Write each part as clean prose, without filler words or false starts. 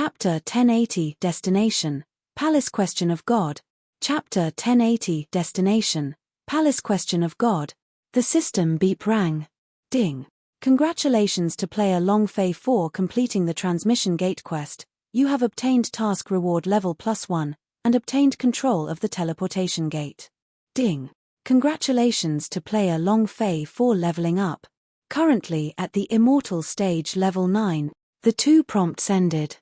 Chapter 1080 Destination, Palace Question of God. Chapter 1080 Destination, Palace Question of God. The system beep rang. Ding. Congratulations to player Longfei for completing the transmission gate quest. You have obtained task reward level +1, and obtained control of the teleportation gate. Ding. Congratulations to player Longfei for leveling up. Currently at the immortal stage level 9, the 2 prompts ended.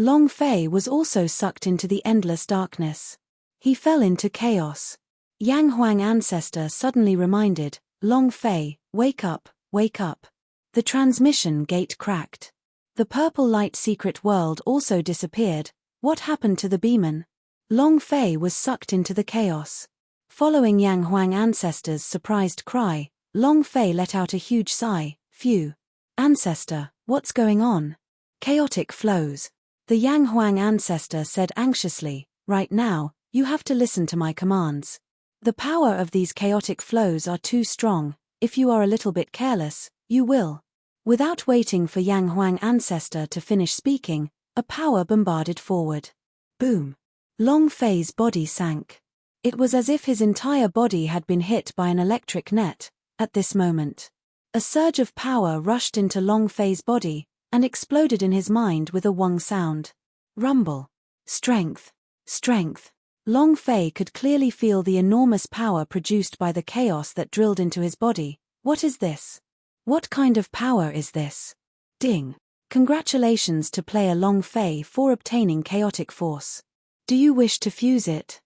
Longfei was also sucked into the endless darkness. He fell into chaos. Yang Huang ancestor suddenly reminded, Longfei, wake up, wake up. The transmission gate cracked. The purple light secret world also disappeared. What happened to the beamon? Longfei was sucked into the chaos. Following Yang Huang ancestor's surprised cry, Longfei let out a huge sigh. Phew. Ancestor, what's going on? Chaotic flows. The Yang Huang ancestor said anxiously, right now, you have to listen to my commands. The power of these chaotic flows are too strong. If you are a little bit careless, you will. Without waiting for Yang Huang ancestor to finish speaking, a power bombarded forward. Boom. Longfei's body sank. It was as if his entire body had been hit by an electric net. At this moment, a surge of power rushed into Longfei's body, and exploded in his mind with a wong sound. Rumble. Strength. Strength. Longfei could clearly feel the enormous power produced by the chaos that drilled into his body. What is this? What kind of power is this? Ding. Congratulations to player Longfei for obtaining chaotic force. Do you wish to fuse it?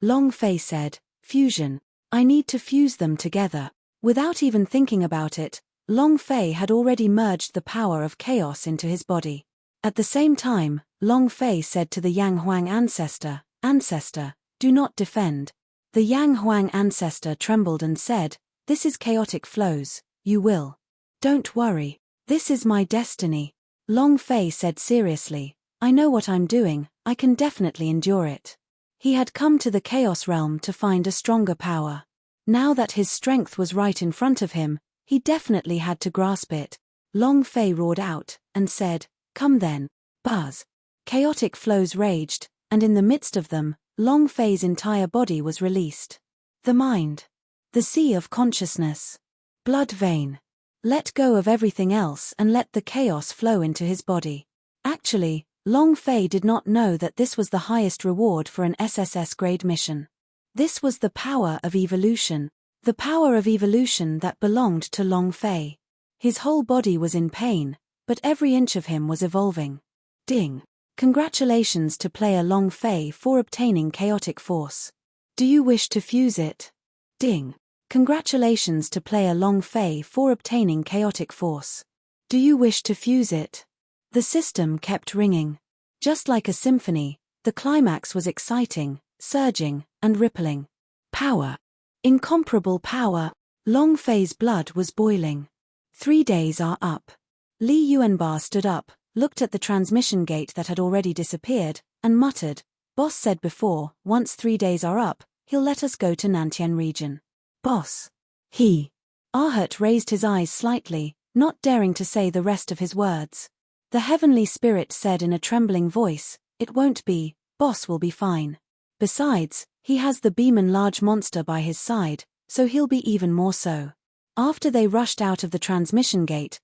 Longfei said, fusion. I need to fuse them together. Without even thinking about it, Longfei had already merged the power of chaos into his body. At the same time, Longfei said to the Yang Huang ancestor, Ancestor, do not defend. The Yang Huang ancestor trembled and said, this is chaotic flows, you will. Don't worry. This is my destiny. Longfei said seriously, I know what I'm doing, I can definitely endure it. He had come to the chaos realm to find a stronger power. Now that his strength was right in front of him, he definitely had to grasp it. Longfei roared out, and said, come then, buzz. Chaotic flows raged, and in the midst of them, Longfei's entire body was released. The mind. The sea of consciousness. Blood vein. Let go of everything else and let the chaos flow into his body. Actually, Longfei did not know that this was the highest reward for an SSS grade mission. This was the power of evolution. The power of evolution that belonged to Longfei. His whole body was in pain, but every inch of him was evolving. Ding. Congratulations to player Longfei for obtaining chaotic force. Do you wish to fuse it? Ding. Congratulations to player Longfei for obtaining chaotic force. Do you wish to fuse it? The system kept ringing. Just like a symphony, the climax was exciting, surging, and rippling. Power. Incomparable power. Longfei's blood was boiling. 3 days are up. Li Yuanba stood up, looked at the transmission gate that had already disappeared, and muttered, Boss said before, once 3 days are up, he'll let us go to Nantian region. Boss. He. Ahut raised his eyes slightly, not daring to say the rest of his words. The heavenly spirit said in a trembling voice, it won't be, Boss will be fine. Besides, he has the beamon large monster by his side, so he'll be even more so. After they rushed out of the transmission gate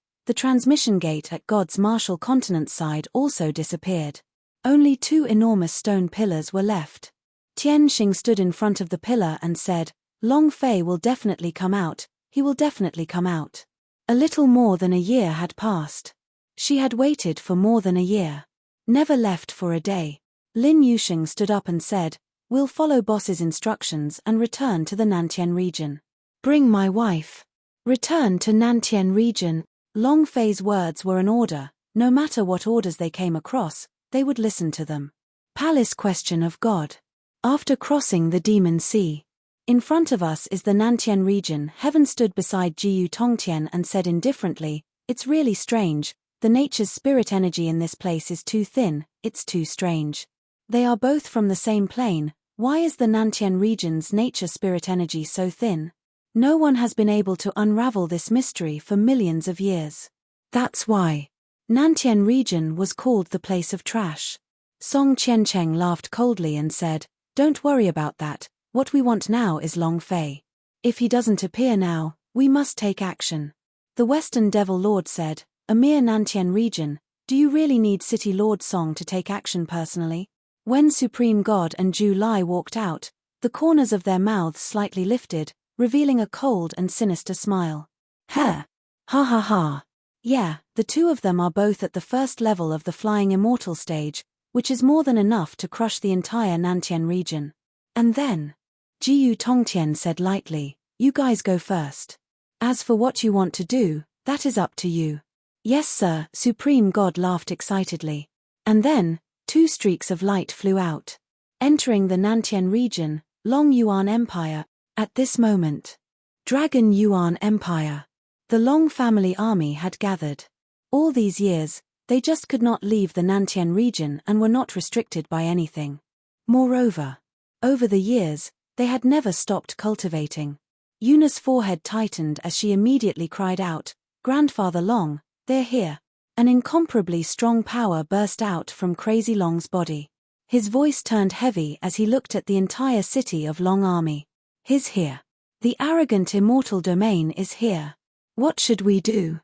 at God's martial continent side also disappeared. Only 2 enormous stone pillars were left. Tianxing stood in front of the pillar and said, Longfei will definitely come out, he will definitely come out. A little more than a year had passed. She had waited for more than a year. Never left for a day. Lin Yusheng stood up and said, we'll follow boss's instructions and return to the Nantian region. Bring my wife. Return to Nantian region. Longfei's words were an order. No matter what orders they came across, they would listen to them. Palace Question of God. After crossing the Demon Sea. In front of us is the Nantian region. Heaven stood beside Jiyu Tongtian and said indifferently, it's really strange, the nature's spirit energy in this place is too thin, it's too strange. They are both from the same plane. Why is the Nantian region's nature spirit energy so thin? No one has been able to unravel this mystery for millions of years. That's why. Nantian region was called the place of trash. Song Qiancheng laughed coldly and said, "Don't worry about that, what we want now is Long Fei. If he doesn't appear now, we must take action." The Western Devil Lord said, "A mere Nantian region, do you really need City Lord Song to take action personally?" When Supreme God and Ju Lai walked out, the corners of their mouths slightly lifted, revealing a cold and sinister smile. "Ha! Ha ha ha! Yeah, the two of them are both at the first level of the Flying Immortal stage, which is more than enough to crush the entire Nantian region." And then, Jiyu Tongtian said lightly, "You guys go first. As for what you want to do, that is up to you." "Yes sir," Supreme God laughed excitedly. And then, two streaks of light flew out. Entering the Nantian region, Long Yuan Empire. At this moment, Dragon Yuan Empire. The Long family army had gathered. All these years, they just could not leave the Nantian region and were not restricted by anything. Moreover, over the years, they had never stopped cultivating. Yuna's forehead tightened as she immediately cried out, "Grandfather Long, they're here." An incomparably strong power burst out from Crazy Long's body. His voice turned heavy as he looked at the entire city of Long Army. "He's here. The arrogant immortal domain is here. What should we do?"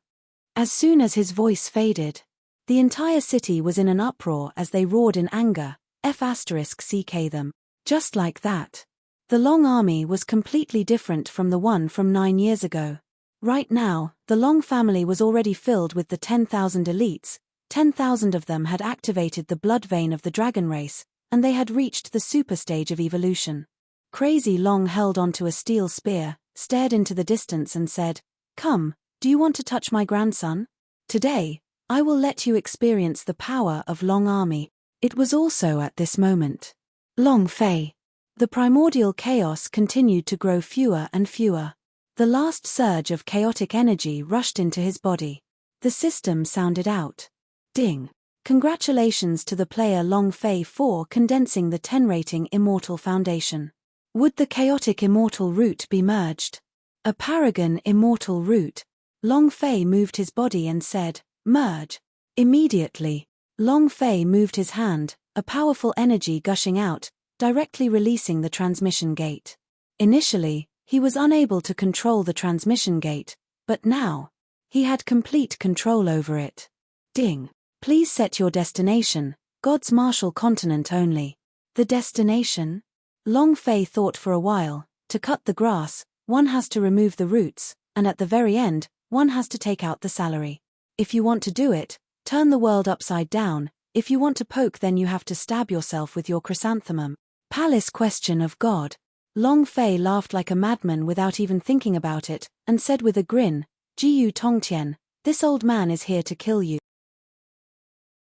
As soon as his voice faded, the entire city was in an uproar as they roared in anger, F***ck them. Just like that. The Long Army was completely different from the one from 9 years ago. Right now, the Long family was already filled with the 10,000 elites. 10,000 of them had activated the blood vein of the dragon race, and they had reached the super stage of evolution. Crazy Long held onto a steel spear, stared into the distance and said, "Come, do you want to touch my grandson? Today, I will let you experience the power of Long Army." It was also at this moment. Long Fei. The primordial chaos continued to grow fewer and fewer. The last surge of chaotic energy rushed into his body. The system sounded out. Ding. Congratulations to the player Long Fei for condensing the 10 rating Immortal Foundation. Would the chaotic Immortal root be merged? A paragon Immortal root. Long Fei moved his body and said, "Merge." Immediately, Long Fei moved his hand, a powerful energy gushing out, directly releasing the transmission gate. Initially, he was unable to control the transmission gate, but now, he had complete control over it. Ding. Please set your destination, God's martial continent only. The destination? Long Fei thought for a while. To cut the grass, one has to remove the roots, and at the very end, one has to take out the salary. If you want to do it, turn the world upside down. If you want to poke, then you have to stab yourself with your chrysanthemum. Palace question of God. Long Fei laughed like a madman without even thinking about it, and said with a grin, "Jiyu Tongtian, this old man is here to kill you."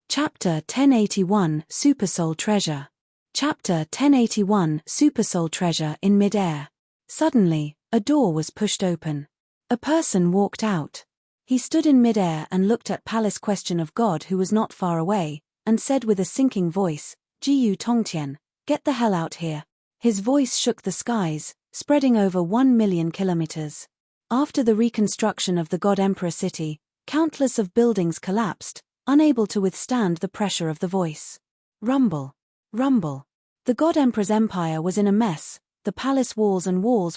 Chapter 1081 Super Soul Treasure. Chapter 1081 Super Soul Treasure in midair. Suddenly, a door was pushed open. A person walked out. He stood in midair and looked at Palace Question of God, who was not far away, and said with a sinking voice, "Jiyu Tongtian, get the hell out here." His voice shook the skies, spreading over 1 million kilometers. After the reconstruction of the God Emperor city, countless of buildings collapsed, unable to withstand the pressure of the voice. Rumble. Rumble. The God Emperor's empire was in a mess. The palace walls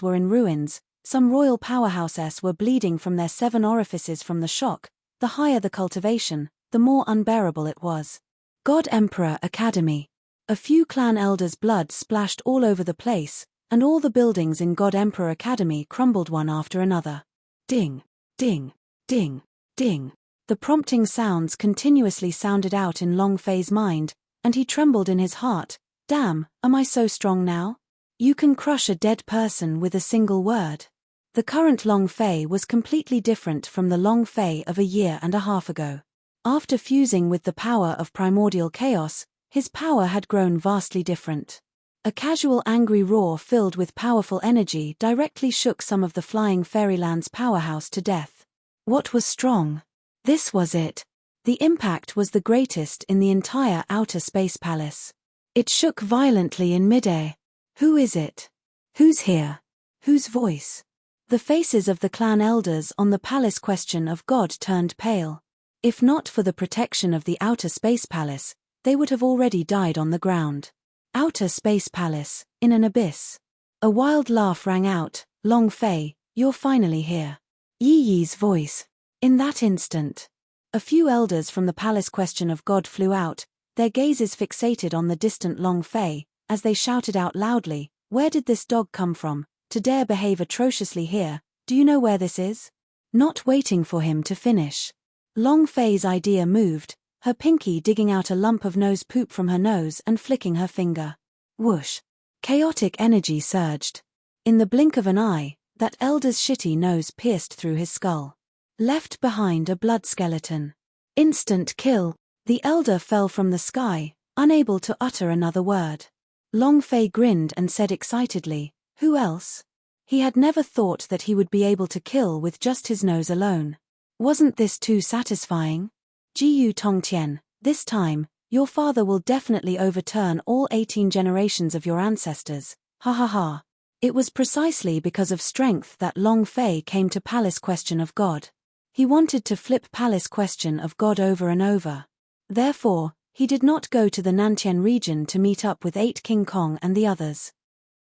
were in ruins. Some royal powerhouses were bleeding from their 7 orifices from the shock. The higher the cultivation, the more unbearable it was. God Emperor Academy. A few clan elders' blood splashed all over the place, and all the buildings in God Emperor Academy crumbled one after another. Ding, ding, ding, ding. The prompting sounds continuously sounded out in Long Fei's mind, and he trembled in his heart. Damn, am I so strong now? You can crush a dead person with a single word. The current Long Fei was completely different from the Long Fei of a year and a half ago. After fusing with the power of primordial chaos, his power had grown vastly different. A casual angry roar filled with powerful energy directly shook some of the flying fairyland's powerhouse to death. What was strong? This was it. The impact was the greatest in the entire outer space palace. It shook violently in midair. Who is it? Who's here? Whose voice? The faces of the clan elders on the Palace Question of God turned pale. If not for the protection of the outer space palace, they would have already died on the ground. Outer space palace, in an abyss. A wild laugh rang out. Long Fei, you're finally here. Yi Yi's voice. In that instant, a few elders from the palace question of God flew out, their gazes fixated on the distant Long Fei, as they shouted out loudly, "Where did this dog come from, to dare behave atrociously here? Do you know where this is?" Not waiting for him to finish, Long Fei's idea moved, her pinky digging out a lump of nose poop from her nose and flicking her finger. Whoosh! Chaotic energy surged. In the blink of an eye, that elder's shitty nose pierced through his skull. Left behind a blood skeleton. Instant kill. The elder fell from the sky, unable to utter another word. Long Fei grinned and said excitedly, "Who else?" He had never thought that he would be able to kill with just his nose alone. Wasn't this too satisfying? Jiyu Tongtian, this time, your father will definitely overturn all 18 generations of your ancestors. Ha ha ha. It was precisely because of strength that Long Fei came to Palace Question of God. He wanted to flip Palace Question of God over and over. Therefore, he did not go to the Nantian region to meet up with 8 King Kong and the others.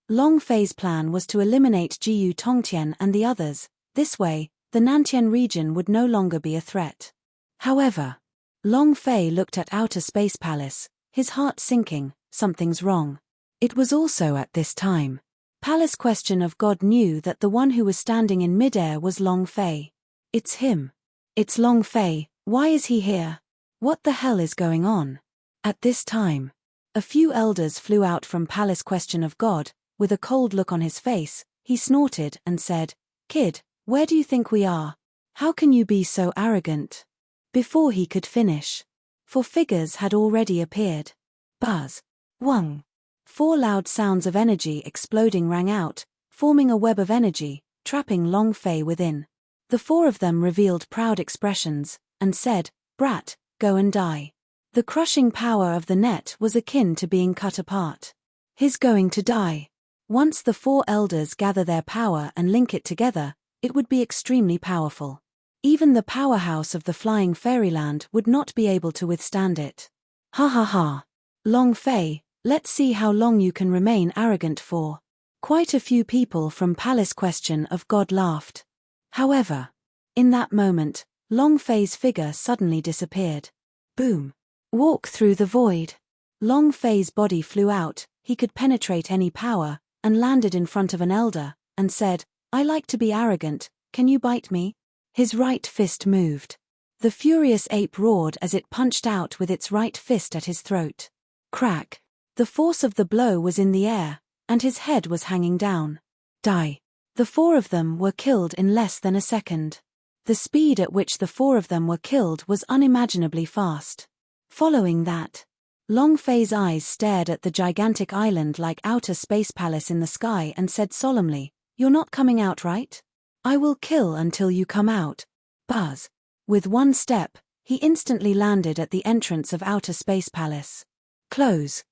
Long Fei's plan was to eliminate Jiyu Tongtian and the others. This way, the Nantian region would no longer be a threat. However, Long Fei looked at Outer Space Palace, his heart sinking. Something's wrong. It was also at this time Palace Question of God knew that the one who was standing in midair was Long Fei. It's him. It's Long Fei. Why is he here? What the hell is going on? At this time, a few elders flew out from Palace Question of God. With a cold look on his face, he snorted and said, "Kid, where do you think we are? How can you be so arrogant?" Before he could finish, 4 figures had already appeared. Buzz. Wung. 4 loud sounds of energy exploding rang out, forming a web of energy, trapping Long Fei within. The 4 of them revealed proud expressions, and said, "Brat, go and die." The crushing power of the net was akin to being cut apart. He's going to die. Once the 4 elders gather their power and link it together, it would be extremely powerful. Even the powerhouse of the flying fairyland would not be able to withstand it. Ha ha ha. Long Fei, let's see how long you can remain arrogant for. Quite a few people from Palace Question of God laughed. However, in that moment, Long Fei's figure suddenly disappeared. Boom. Walk through the void. Long Fei's body flew out, he could penetrate any power, and landed in front of an elder, and said, "I like to be arrogant, can you bite me?" His right fist moved. The furious ape roared as it punched out with its right fist at his throat. Crack. The force of the blow was in the air, and his head was hanging down. Die. The 4 of them were killed in less than a second. The speed at which the 4 of them were killed was unimaginably fast. Following that, Long Fei's eyes stared at the gigantic island-like outer space palace in the sky and said solemnly, "You're not coming out, right? I will kill until you come out." Buzz. With one step, he instantly landed at the entrance of Outer Space Palace. Close.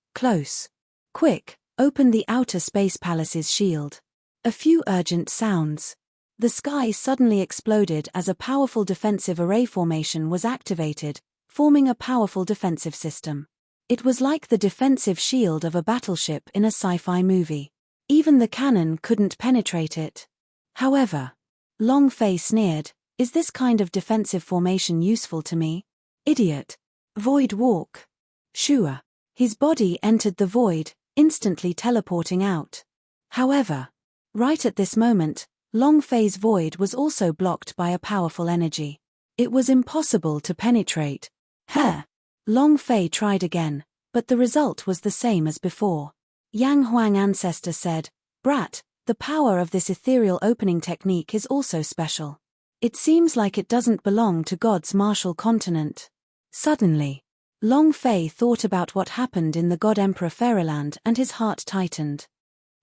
Quick, open the Outer Space Palace's shield. A few urgent sounds. The sky suddenly exploded as a powerful defensive array formation was activated, forming a powerful defensive system. It was like the defensive shield of a battleship in a sci-fi movie. Even the cannon couldn't penetrate it. However, Long Fei sneered, "Is this kind of defensive formation useful to me? Idiot. Void walk." Shua. His body entered the void, instantly teleporting out. However, right at this moment, Long Fei's void was also blocked by a powerful energy. It was impossible to penetrate. Long Fei tried again, but the result was the same as before. Yang Huang ancestor said, "Brat, the power of this ethereal opening technique is also special. It seems like it doesn't belong to God's martial continent." Suddenly, Long Fei thought about what happened in the God Emperor Fairyland and his heart tightened.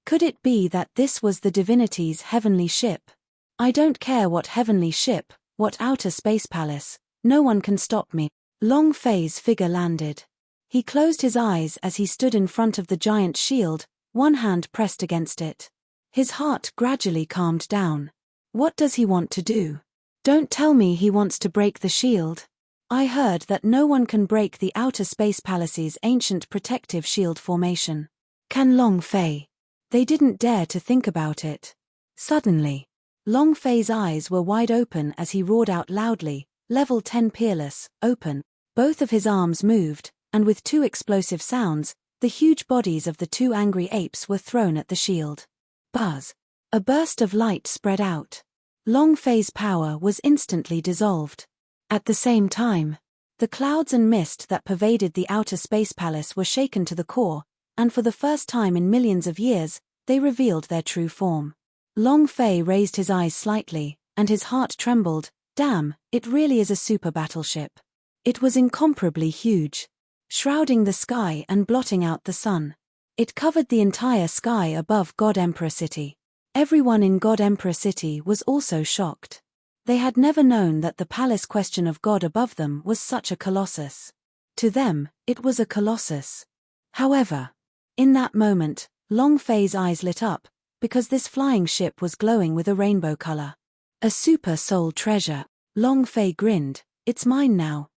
Could it be that this was the divinity's heavenly ship? "I don't care what heavenly ship, what outer space palace, no one can stop me." Long Fei's figure landed. He closed his eyes as he stood in front of the giant shield, one hand pressed against it. His heart gradually calmed down. What does he want to do? Don't tell me he wants to break the shield. I heard that no one can break the outer space palace's ancient protective shield formation. Can Long Fei? They didn't dare to think about it. Suddenly, Long Fei's eyes were wide open as he roared out loudly, "Level 10 peerless, open." Both of his arms moved, and with two explosive sounds, the huge bodies of the two angry apes were thrown at the shield. Buzz! A burst of light spread out. Long Fei's power was instantly dissolved. At the same time, the clouds and mist that pervaded the outer space palace were shaken to the core, and for the first time in millions of years, they revealed their true form. Long Fei raised his eyes slightly, and his heart trembled. Damn, it really is a super battleship. It was incomparably huge, shrouding the sky and blotting out the sun. It covered the entire sky above God Emperor City. Everyone in God Emperor City was also shocked. They had never known that the palace question of God above them was such a colossus. To them, it was a colossus. However, in that moment, Long Fei's eyes lit up, because this flying ship was glowing with a rainbow color. A super soul treasure. Long Fei grinned. It's mine now.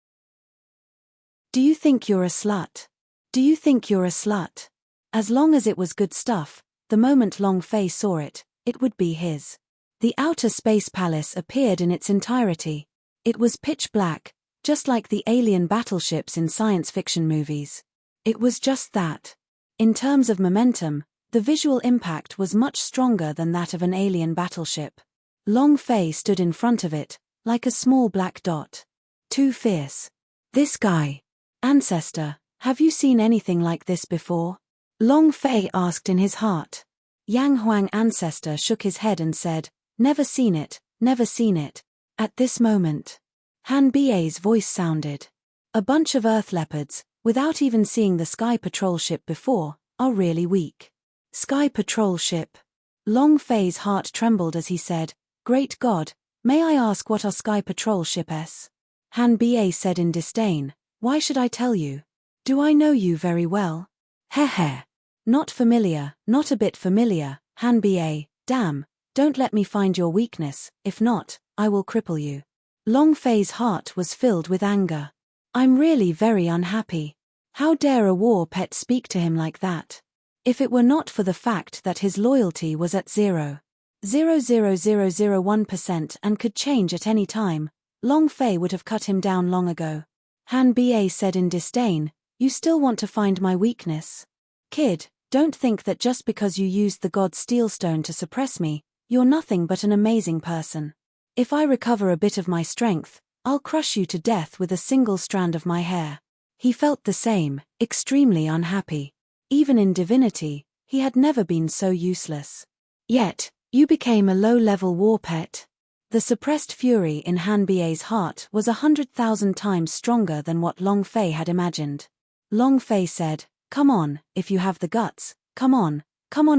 Do you think you're a slut? Do you think you're a slut? As long as it was good stuff, the moment Long Fei saw it, it would be his. The outer space palace appeared in its entirety. It was pitch black, just like the alien battleships in science fiction movies. It was just that. In terms of momentum, the visual impact was much stronger than that of an alien battleship. Long Fei stood in front of it, like a small black dot. Too fierce. This guy. Ancestor, have you seen anything like this before? Long Fei asked in his heart. Yang Huang Ancestor shook his head and said, never seen it, never seen it. At this moment, Han Bie's voice sounded. A bunch of earth leopards, without even seeing the Sky Patrol ship before, are really weak. Sky Patrol ship. Long Fei's heart trembled as he said, Great God, may I ask what are Sky Patrol ships? Han Bie said in disdain, why should I tell you? Do I know you very well? Heh. Not familiar, not a bit familiar, Han Bie, damn, don't let me find your weakness, if not, I will cripple you. Long Fei's heart was filled with anger. I'm really very unhappy. How dare a war pet speak to him like that? If it were not for the fact that his loyalty was at 0.00001% and could change at any time, Long Fei would have cut him down long ago. Han Bie said in disdain, you still want to find my weakness? Kid, don't think that just because you used the god Steelstone to suppress me, you're nothing but an amazing person. If I recover a bit of my strength, I'll crush you to death with a single strand of my hair. He felt the same, extremely unhappy. Even in divinity, he had never been so useless. Yet, you became a low-level war pet. The suppressed fury in Han Bie's heart was 100,000 times stronger than what Long Fei had imagined. Long Fei said, come on, if you have the guts, come on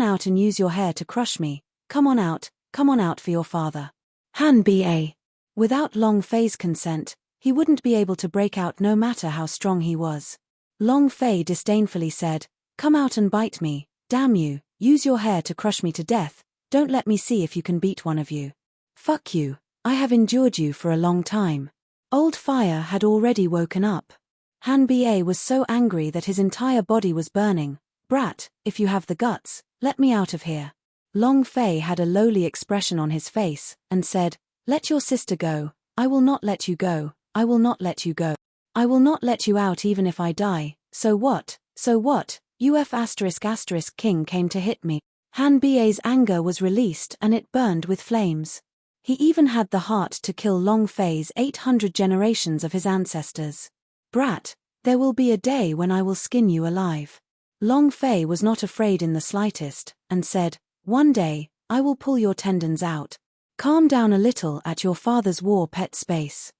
out and use your hair to crush me, come on out for your father. Han Bie. Without Long Fei's consent, he wouldn't be able to break out no matter how strong he was. Long Fei disdainfully said, come out and bite me, damn you, use your hair to crush me to death, don't let me see if you can beat one of you. Fuck you, I have endured you for a long time. Old Fire had already woken up. Han Bie was so angry that his entire body was burning. Brat, if you have the guts, let me out of here. Long Fei had a lowly expression on his face, and said, let your sister go, I will not let you go, I will not let you go. I will not let you out even if I die, so what, UF*** king came to hit me. Han Bie's anger was released and it burned with flames. He even had the heart to kill Long Fei's 800 generations of his ancestors. Brat, there will be a day when I will skin you alive. Long Fei was not afraid in the slightest, and said, one day, I will pull your tendons out. Calm down a little at your father's war pet space.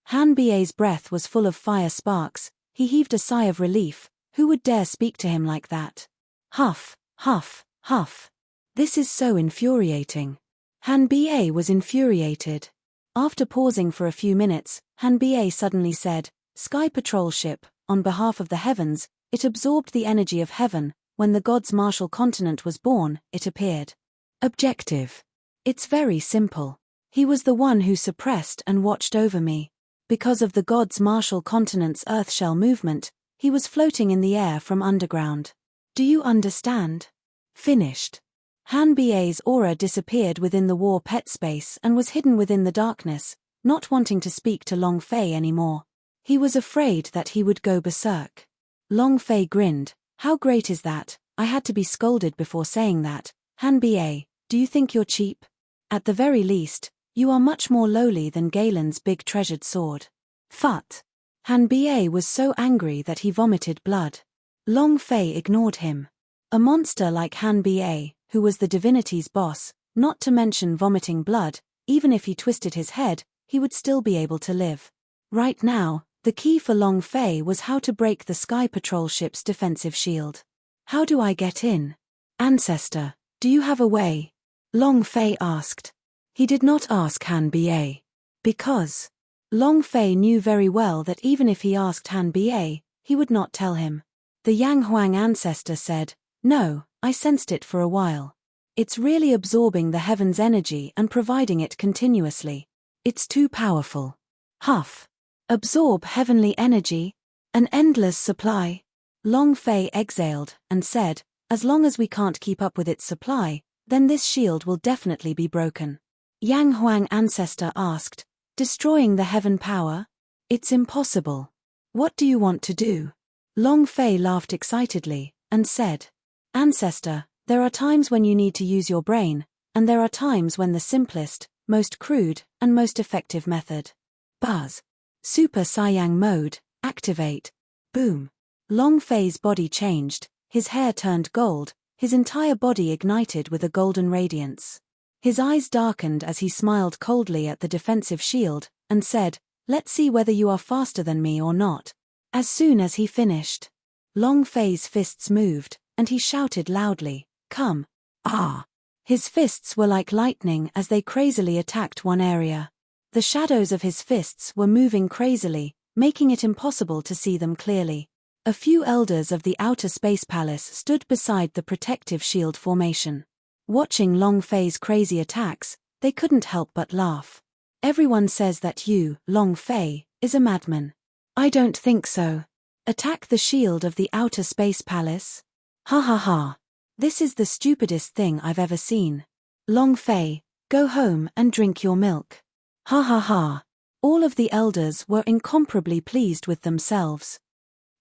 Han Bie's breath was full of fire sparks, he heaved a sigh of relief, who would dare speak to him like that? Huff, huff, huff. This is so infuriating. Han Bie was infuriated. After pausing for a few minutes, Han Bie suddenly said, Sky Patrol ship, on behalf of the heavens, it absorbed the energy of heaven, when the god's martial continent was born, it appeared. Objective. It's very simple. He was the one who suppressed and watched over me. Because of the god's martial continent's earth shell movement, he was floating in the air from underground. Do you understand? Finished. Han Ba's aura disappeared within the war pet space and was hidden within the darkness, not wanting to speak to Long Fei anymore. He was afraid that he would go berserk. Long Fei grinned. How great is that? I had to be scolded before saying that. Han Ba, do you think you're cheap? At the very least, you are much more lowly than Galen's big treasured sword. Phut. Han Ba was so angry that he vomited blood. Long Fei ignored him. A monster like Han Ba, who was the divinity's boss, not to mention vomiting blood, even if he twisted his head, he would still be able to live. Right now, the key for Long Fei was how to break the Sky Patrol ship's defensive shield. How do I get in? Ancestor, do you have a way? Long Fei asked. He did not ask Han Ba. Because Long Fei knew very well that even if he asked Han Ba, he would not tell him. The Yang Huang ancestor said, "No, I sensed it for a while. It's really absorbing the heaven's energy and providing it continuously. It's too powerful." Huff. Absorb heavenly energy? An endless supply? Long Fei exhaled and said, as long as we can't keep up with its supply, then this shield will definitely be broken. Yang Huang ancestor asked, destroying the heaven power? It's impossible. What do you want to do? Long Fei laughed excitedly and said, Ancestor, there are times when you need to use your brain, and there are times when the simplest, most crude, and most effective method. Buzz. Super Saiyang mode, activate. Boom. Long Fei's body changed, his hair turned gold, his entire body ignited with a golden radiance. His eyes darkened as he smiled coldly at the defensive shield, and said, Let's see whether you are faster than me or not. As soon as he finished, Long Fei's fists moved, and he shouted loudly, Come. Ah! His fists were like lightning as they crazily attacked one area. The shadows of his fists were moving crazily, making it impossible to see them clearly. A few elders of the outer space palace stood beside the protective shield formation. Watching Long Fei's crazy attacks, they couldn't help but laugh. Everyone says that you, Long Fei, is a madman. I don't think so. Attack the shield of the outer space palace? Ha ha ha. This is the stupidest thing I've ever seen. Long Fei, go home and drink your milk. Ha ha ha. All of the elders were incomparably pleased with themselves.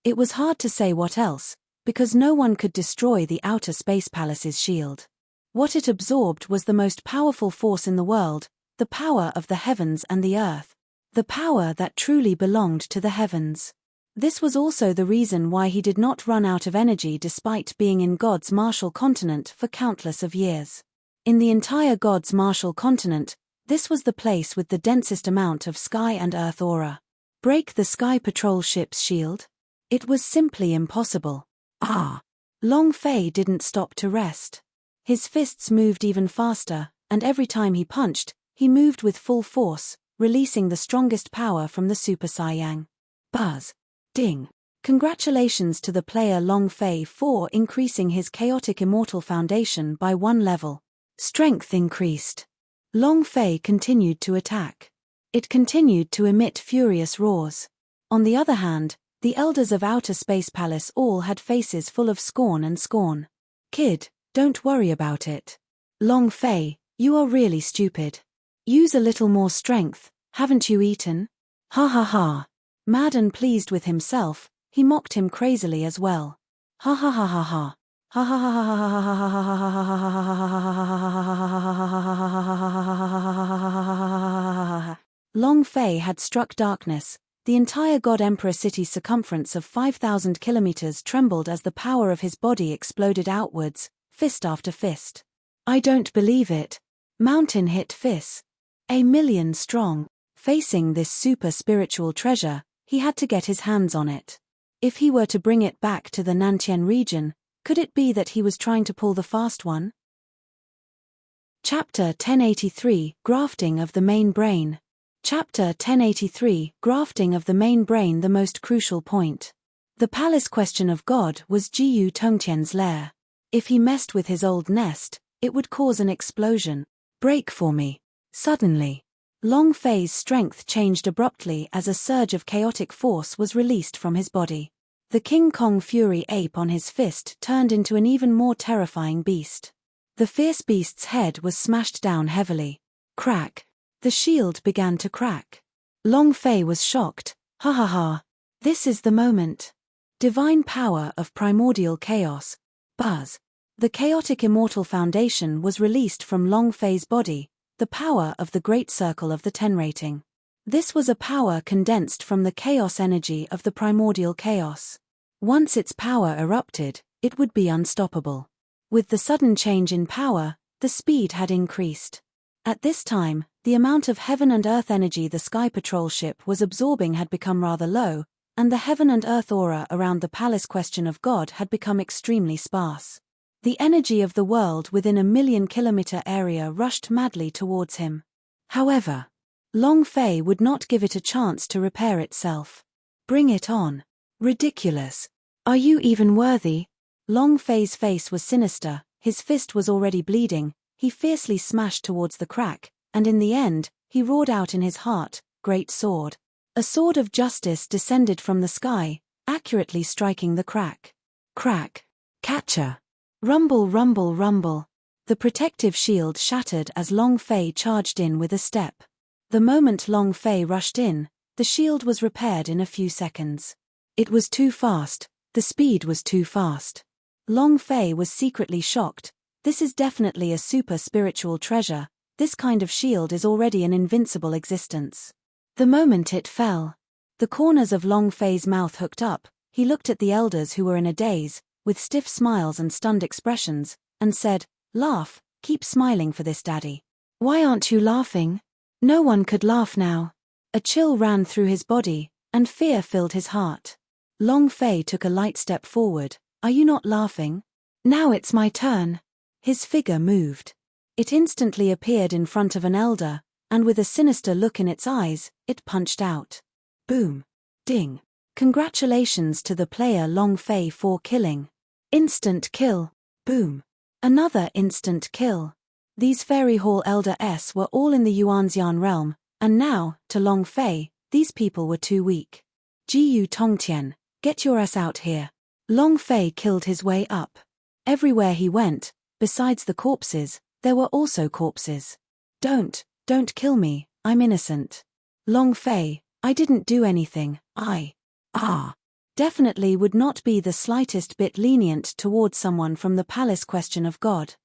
It was hard to say what else, because no one could destroy the outer space palace's shield. What it absorbed was the most powerful force in the world, the power of the heavens and the earth, the power that truly belonged to the heavens. This was also the reason why he did not run out of energy despite being in God's martial continent for countless of years. In the entire God's martial continent, this was the place with the densest amount of sky and earth aura. Break the Sky Patrol ship's shield? It was simply impossible. Ah! Long Fei didn't stop to rest. His fists moved even faster, and every time he punched, he moved with full force, releasing the strongest power from the Super Saiyang. Buzz. Ding. Congratulations to the player Long Fei for increasing his chaotic immortal foundation by 1 level. Strength increased. Long Fei continued to attack. It continued to emit furious roars. On the other hand, the elders of Outer Space Palace all had faces full of scorn and scorn. Kid, don't worry about it. Long Fei, you are really stupid. Use a little more strength, haven't you eaten? Ha ha ha. Mad and pleased with himself, he mocked him crazily as well. Ha ha ha ha ha. Ha ha ha ha ha ha ha. Long Fei had struck darkness. The entire God Emperor city's circumference of 5,000 kilometers trembled as the power of his body exploded outwards, fist after fist. I don't believe it. Mountain hit fist. 1,000,000 strong. Facing this super spiritual treasure, he had to get his hands on it. If he were to bring it back to the Nantian region, could it be that he was trying to pull the fast one? Chapter 1083, Grafting of the Main Brain. Chapter 1083, Grafting of the Main Brain. The most crucial point. The palace question of God was Jiyu Tongtian's lair. If he messed with his old nest, it would cause an explosion. Break for me. Suddenly. Long Fei's strength changed abruptly as a surge of chaotic force was released from his body. The King Kong Fury ape on his fist turned into an even more terrifying beast. The fierce beast's head was smashed down heavily. Crack. The shield began to crack. Long Fei was shocked. Ha ha ha. This is the moment. Divine power of primordial chaos. Buzz. The chaotic immortal foundation was released from Long Fei's body, the power of the Great Circle of the Ten rating. This was a power condensed from the chaos energy of the primordial chaos. Once its power erupted, it would be unstoppable. With the sudden change in power, the speed had increased. At this time, the amount of heaven and earth energy the Sky Patrol ship was absorbing had become rather low, and the heaven and earth aura around the Palace Question of God had become extremely sparse. The energy of the world within a 1,000,000-kilometer area rushed madly towards him. However, Long Fei would not give it a chance to repair itself. Bring it on. Ridiculous. Are you even worthy? Long Fei's face was sinister, his fist was already bleeding, he fiercely smashed towards the crack, and in the end, he roared out in his heart, "Great sword." A sword of justice descended from the sky, accurately striking the crack. Crack. Catcher. Rumble, rumble, rumble. The protective shield shattered as Long Fei charged in with a step. The moment Long Fei rushed in, the shield was repaired in a few seconds. It was too fast, the speed was too fast. Long Fei was secretly shocked. This is definitely a super spiritual treasure, this kind of shield is already an invincible existence. The moment it fell, the corners of Long Fei's mouth hooked up, he looked at the elders who were in a daze, with stiff smiles and stunned expressions, and said, "Laugh, keep smiling for this, Daddy." "Why aren't you laughing?" No one could laugh now. A chill ran through his body, and fear filled his heart. Long Fei took a light step forward. "Are you not laughing? Now it's my turn." His figure moved. It instantly appeared in front of an elder, and with a sinister look in its eyes, it punched out. Boom. Ding. Congratulations to the player Long Fei for killing. Instant kill. Boom. Another instant kill. These Fairy Hall Elder S were all in the Yuanxian realm, and now, to Long Fei, these people were too weak. Jiyu Tongtian, get your ass out here. Long Fei killed his way up. Everywhere he went, besides the corpses, there were also corpses. Don't kill me, I'm innocent. Long Fei, I didn't do anything, definitely would not be the slightest bit lenient towards someone from the Palace Question of God.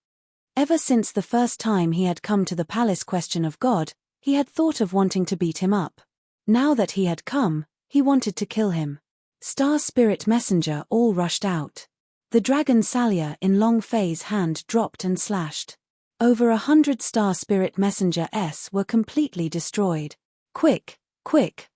Ever since the first time he had come to the Palace Question of God, he had thought of wanting to beat him up. Now that he had come, he wanted to kill him. Star Spirit Messenger all rushed out. The dragon Salia in Long Fei's hand dropped and slashed. Over 100 Star Spirit Messenger S were completely destroyed. Quick,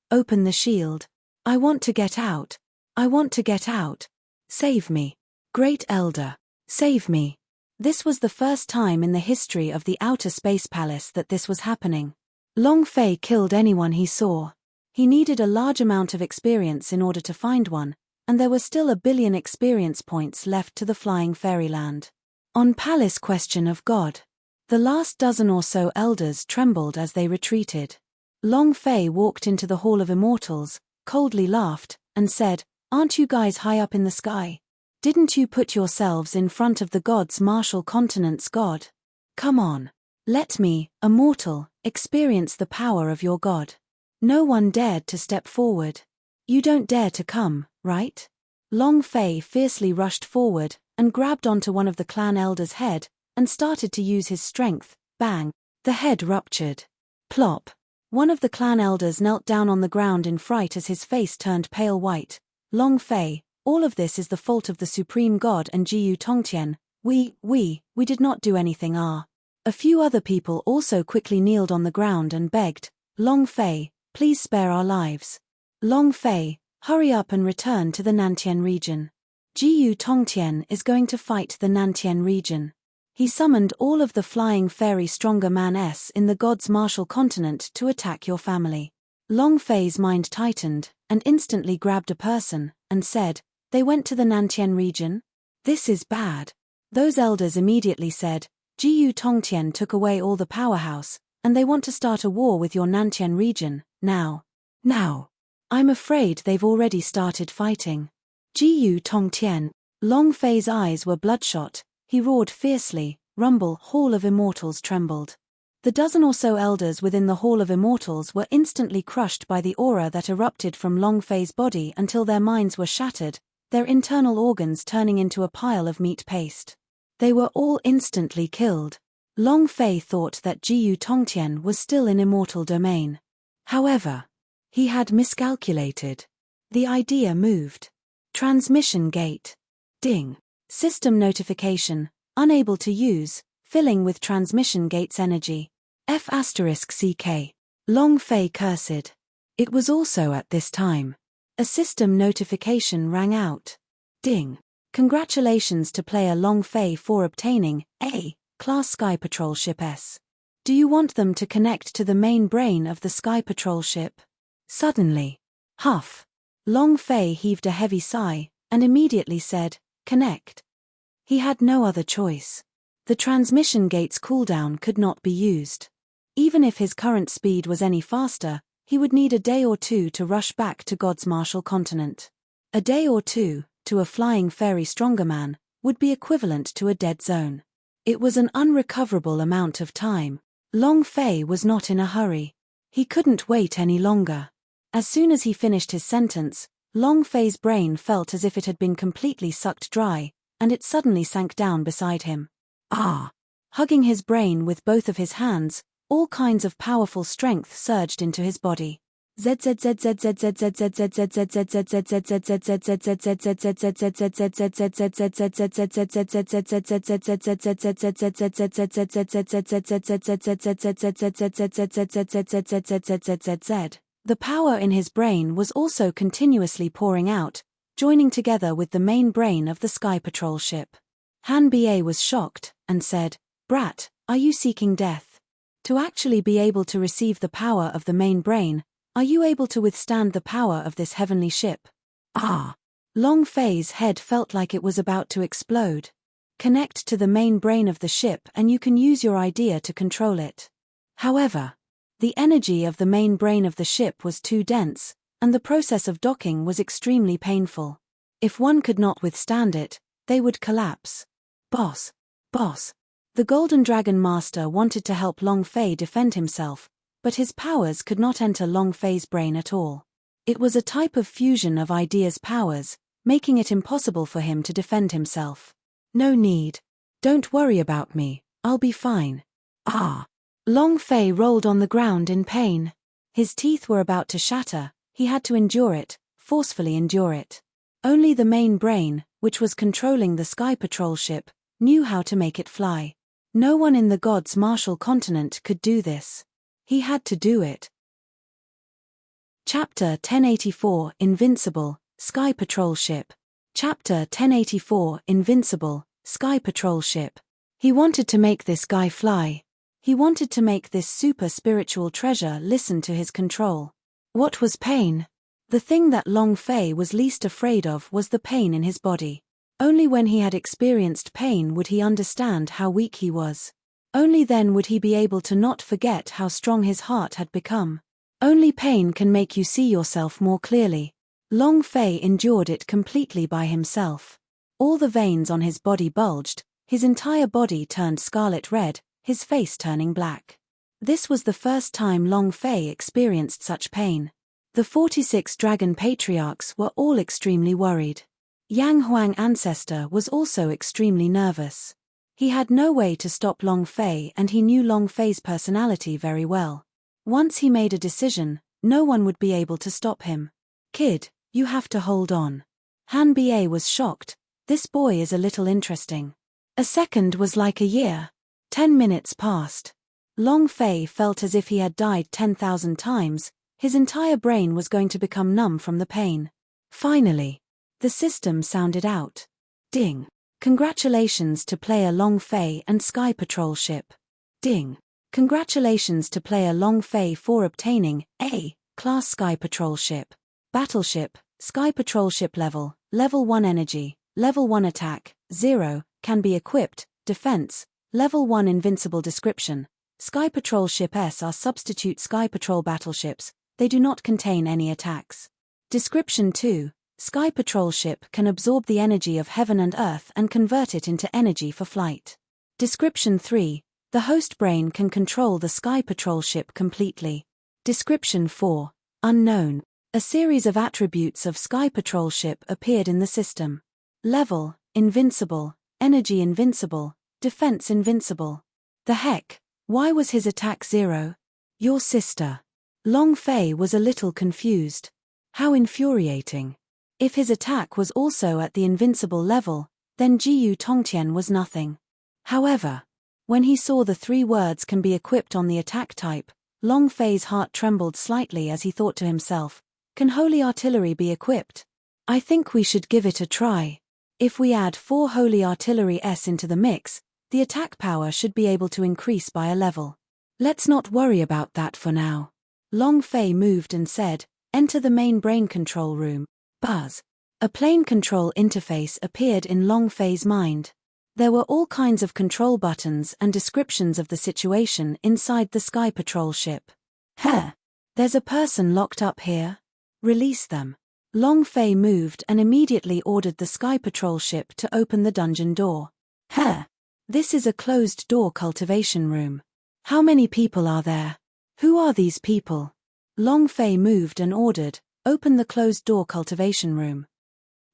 open the shield. I want to get out. I want to get out. Save me. Great Elder, save me. This was the first time in the history of the Outer Space Palace that this was happening. Long Fei killed anyone he saw. He needed a large amount of experience in order to find one, and there were still 1 billion experience points left to the Flying Fairyland. On Palace Question of God, the last dozen or so elders trembled as they retreated. Long Fei walked into the Hall of Immortals, coldly laughed, and said, "Aren't you guys high up in the sky? Didn't you put yourselves in front of the gods' martial continent's god? Come on. Let me, a mortal, experience the power of your god." No one dared to step forward. "You don't dare to come, right?" Long Fei fiercely rushed forward, and grabbed onto one of the clan elders' head, and started to use his strength. Bang! The head ruptured. Plop! One of the clan elders knelt down on the ground in fright as his face turned pale white. Long Fei, all of this is the fault of the Supreme God and Jiyu Tongtian. We did not do anything. A few other people also quickly kneeled on the ground and begged, "Long Fei, please spare our lives. Long Fei, hurry up and return to the Nantian region. Jiyu Tongtian is going to fight the Nantian region." He summoned all of the Flying Fairy Stronger Man S in the God's Martial Continent to attack your family. Long Fei's mind tightened, and instantly grabbed a person, and said, "They went to the Nantian region? This is bad." Those elders immediately said, "Jiyu Tongtian took away all the powerhouse, and they want to start a war with your Nantian region, now. Now. I'm afraid they've already started fighting. Jiyu Tongtian. Long Fei's eyes were bloodshot, he roared fiercely, rumble, Hall of Immortals trembled. The dozen or so elders within the Hall of Immortals were instantly crushed by the aura that erupted from Long Fei's body until their minds were shattered, their internal organs turning into a pile of meat paste. They were all instantly killed. Long Fei thought that Jiyu Tongtian was still in immortal domain. However, he had miscalculated. The idea moved. Transmission gate. Ding. System notification, unable to use, filling with transmission gate's energy. F***CK. Long Fei cursed. It was also at this time. A system notification rang out. Ding. Congratulations to player Long Fei for obtaining A Class Sky Patrol Ship S. Do you want them to connect to the main brain of the Sky Patrol ship? Suddenly. Huff. Long Fei heaved a heavy sigh, and immediately said, connect. He had no other choice. The transmission gate's cooldown could not be used. Even if his current speed was any faster, he would need a day or two to rush back to God's martial continent. A day or two, to a flying fairy stronger man, would be equivalent to a dead zone. It was an unrecoverable amount of time. Long Fei was not in a hurry. He couldn't wait any longer. As soon as he finished his sentence, Long Fei's brain felt as if it had been completely sucked dry, and it suddenly sank down beside him. Ah! Hugging his brain with both of his hands, all kinds of powerful strength surged into his body. The power in his brain was also continuously pouring out, joining together with the main brain of the Sky Patrol ship. Han Ba was shocked, and said, "Brat, are you seeking death? To actually be able to receive the power of the main brain, are you able to withstand the power of this heavenly ship?" Ah! Long Fei's head felt like it was about to explode. Connect to the main brain of the ship and you can use your idea to control it. However, the energy of the main brain of the ship was too dense, and the process of docking was extremely painful. If one could not withstand it, they would collapse. Boss. The Golden Dragon Master wanted to help Long Fei defend himself, but his powers could not enter Long Fei's brain at all. It was a type of fusion of ideas' powers, making it impossible for him to defend himself. No need. Don't worry about me, I'll be fine. Ah! Long Fei rolled on the ground in pain. His teeth were about to shatter, he had to endure it, forcefully endure it. Only the main brain, which was controlling the Sky Patrol ship, knew how to make it fly. No one in the God's martial continent could do this. He had to do it. Chapter 1084 Invincible, Sky Patrol Ship. Chapter 1084 Invincible, Sky Patrol Ship. He wanted to make this guy fly. He wanted to make this super spiritual treasure listen to his control. What was pain? The thing that Long Fei was least afraid of was the pain in his body. Only when he had experienced pain would he understand how weak he was. Only then would he be able to not forget how strong his heart had become. Only pain can make you see yourself more clearly. Long Fei endured it completely by himself. All the veins on his body bulged, his entire body turned scarlet red, his face turning black. This was the first time Long Fei experienced such pain. The 46 dragon patriarchs were all extremely worried. Yang Huang Ancestor was also extremely nervous. He had no way to stop Long Fei and he knew Long Fei's personality very well. Once he made a decision, no one would be able to stop him. "Kid, you have to hold on." Han Ba was shocked. This boy is a little interesting. A second was like a year. 10 minutes passed. Long Fei felt as if he had died 10,000 times, his entire brain was going to become numb from the pain. Finally, the system sounded out. Ding. Congratulations to player Long Fei and Sky Patrol ship. Ding. Congratulations to player Long Fei for obtaining A Class Sky Patrol ship. Battleship, Sky Patrol ship level 1 energy, level 1 attack, 0, can be equipped, defense, level 1 invincible description, Sky Patrol Ship S are substitute Sky Patrol battleships, they do not contain any attacks. Description 2. Sky Patrol Ship can absorb the energy of heaven and earth and convert it into energy for flight. Description 3. The host brain can control the Sky Patrol Ship completely. Description 4. Unknown. A series of attributes of Sky Patrol Ship appeared in the system. Level, Invincible, Energy Invincible, Defense Invincible. The heck? Why was his attack 0? Your sister. Long Fei was a little confused. How infuriating. If his attack was also at the invincible level, then Jiyu Tongtian was nothing. However, when he saw the 3 words can be equipped on the attack type, Long Fei's heart trembled slightly as he thought to himself, can Holy Artillery be equipped? I think we should give it a try. If we add 4 Holy Artillery S into the mix, the attack power should be able to increase by a level. Let's not worry about that for now. Long Fei moved and said, enter the main brain control room. Buzz. A plane control interface appeared in Long Fei's mind. There were all kinds of control buttons and descriptions of the situation inside the Sky Patrol ship. There's a person locked up here. Release them. Long Fei moved and immediately ordered the Sky Patrol ship to open the dungeon door. This is a closed-door cultivation room. How many people are there? Who are these people? Long Fei moved and ordered, open the closed-door cultivation room.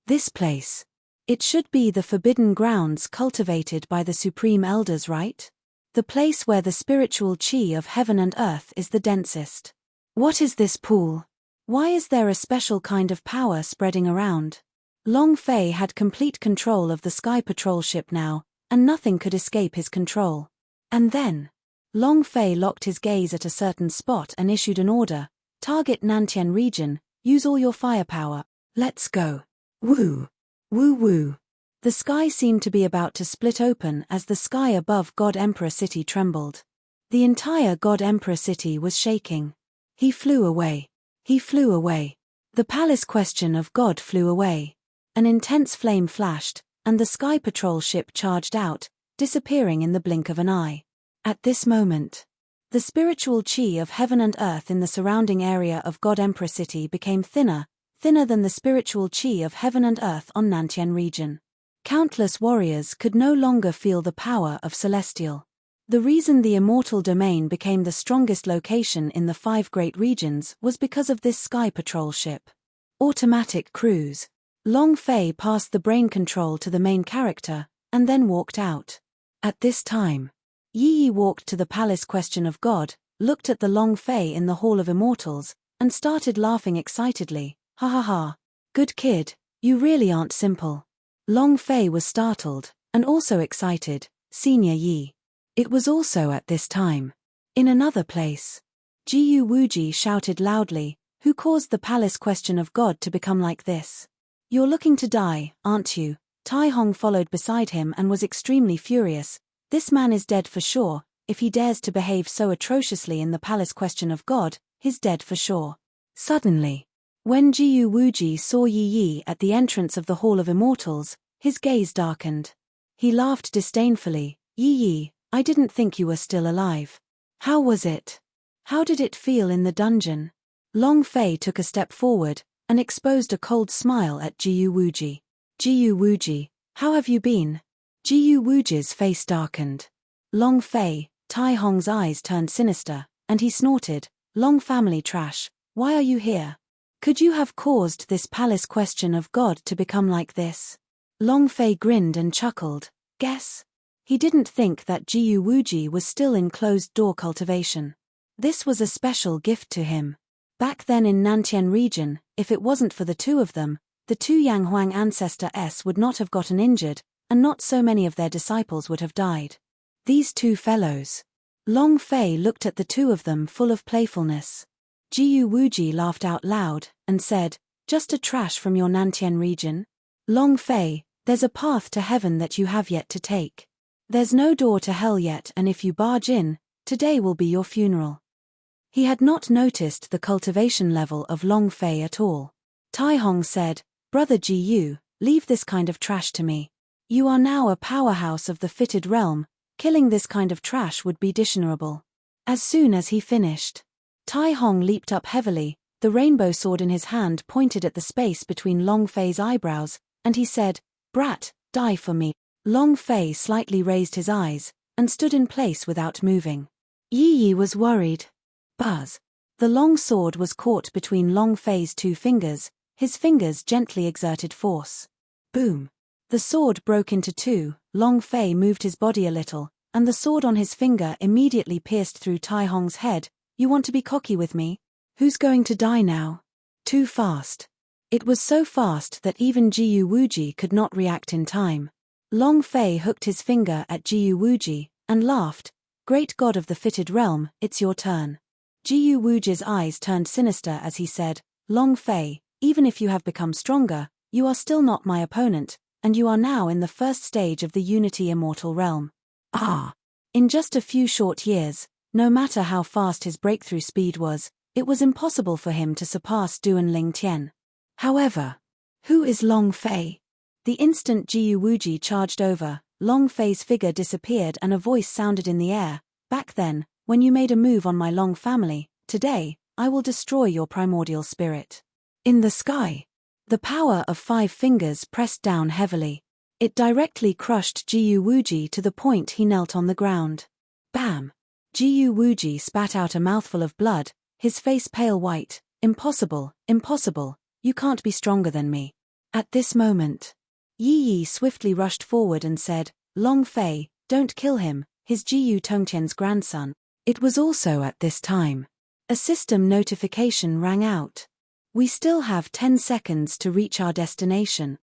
This place. It should be the forbidden grounds cultivated by the Supreme Elders, right? The place where the spiritual chi of heaven and earth is the densest. What is this pool? Why is there a special kind of power spreading around? Long Fei had complete control of the Sky Patrol ship now, and nothing could escape his control. And then, Long Fei locked his gaze at a certain spot and issued an order, target Nantian region, use all your firepower, let's go. Woo! Woo woo! The sky seemed to be about to split open as the sky above God Emperor City trembled. The entire God Emperor City was shaking. He flew away. He flew away. The palace question of God flew away. An intense flame flashed, and the Sky Patrol ship charged out, disappearing in the blink of an eye. At this moment, the spiritual chi of heaven and earth in the surrounding area of God Emperor City became thinner than the spiritual chi of heaven and earth on Nantian region. Countless warriors could no longer feel the power of celestial. The reason the immortal domain became the strongest location in the 5 great regions was because of this Sky Patrol ship. Automatic cruise. Long Fei passed the brain control to the main character, and then walked out. At this time, Yi Yi walked to the palace question of God, looked at the Long Fei in the Hall of Immortals, and started laughing excitedly. Ha ha ha. Good kid, you really aren't simple. Long Fei was startled, and also excited, Senior Yi. It was also at this time. In another place, Jiyu Wuji shouted loudly, who caused the palace question of God to become like this? You're looking to die, aren't you? Tai Hong followed beside him and was extremely furious. This man is dead for sure. If he dares to behave so atrociously in the palace question of God, he's dead for sure. Suddenly, when Jiyu Wuji saw Yi Yi at the entrance of the Hall of Immortals, his gaze darkened. He laughed disdainfully. Yi Yi, I didn't think you were still alive. How was it? How did it feel in the dungeon? Long Fei took a step forward and exposed a cold smile at Jiyu Wuji. Jiyu Wuji, how have you been? Jiyu Wuji's face darkened. Long Fei, Tai Hong's eyes turned sinister, and he snorted, Long family trash, why are you here? Could you have caused this palace question of God to become like this? Long Fei grinned and chuckled. Guess? He didn't think that Jiyu Wuji was still in closed-door cultivation. This was a special gift to him. Back then in Nantian region, if it wasn't for the 2 of them, the 2 Yanghuang ancestor S would not have gotten injured, and not so many of their disciples would have died. These 2 fellows. Long Fei looked at the 2 of them full of playfulness. Jiyu Wuji laughed out loud, and said, just a trash from your Nantian region? Long Fei, there's a path to heaven that you have yet to take. There's no door to hell yet, and if you barge in, today will be your funeral. He had not noticed the cultivation level of Long Fei at all. Tai Hong said, Brother Jiyu, leave this kind of trash to me. You are now a powerhouse of the fitted realm, killing this kind of trash would be dishonorable. As soon as he finished, Tai Hong leaped up heavily, the rainbow sword in his hand pointed at the space between Long Fei's eyebrows, and he said, "Brat, die for me." Long Fei slightly raised his eyes, and stood in place without moving. Yi Yi was worried. Buzz. The long sword was caught between Long Fei's two fingers, his fingers gently exerted force. Boom. The sword broke into two, Long Fei moved his body a little, and the sword on his finger immediately pierced through Tai Hong's head. "You want to be cocky with me? Who's going to die now?" Too fast. It was so fast that even Jiyu Wuji could not react in time. Long Fei hooked his finger at Jiyu Wuji, and laughed. "Great god of the fitted realm, it's your turn." Jiyu Wuji's eyes turned sinister as he said, "Long Fei, even if you have become stronger, you are still not my opponent, and you are now in the first stage of the Unity Immortal Realm." Ah! In just a few short years, no matter how fast his breakthrough speed was, it was impossible for him to surpass Duan Ling Tian. However, who is Long Fei? The instant Jiyu Wuji charged over, Long Fei's figure disappeared and a voice sounded in the air. "Back then, when you made a move on my Long family, today, I will destroy your primordial spirit." In the sky, the power of 5 fingers pressed down heavily. It directly crushed Jiyu Wuji to the point he knelt on the ground. Bam! Jiyu Wuji spat out a mouthful of blood, his face pale white. "Impossible, impossible, you can't be stronger than me." At this moment, Yi Yi swiftly rushed forward and said, "Long Fei, don't kill him, his Jiyu Tongtian's grandson." It was also at this time. A system notification rang out. "We still have 10 seconds to reach our destination."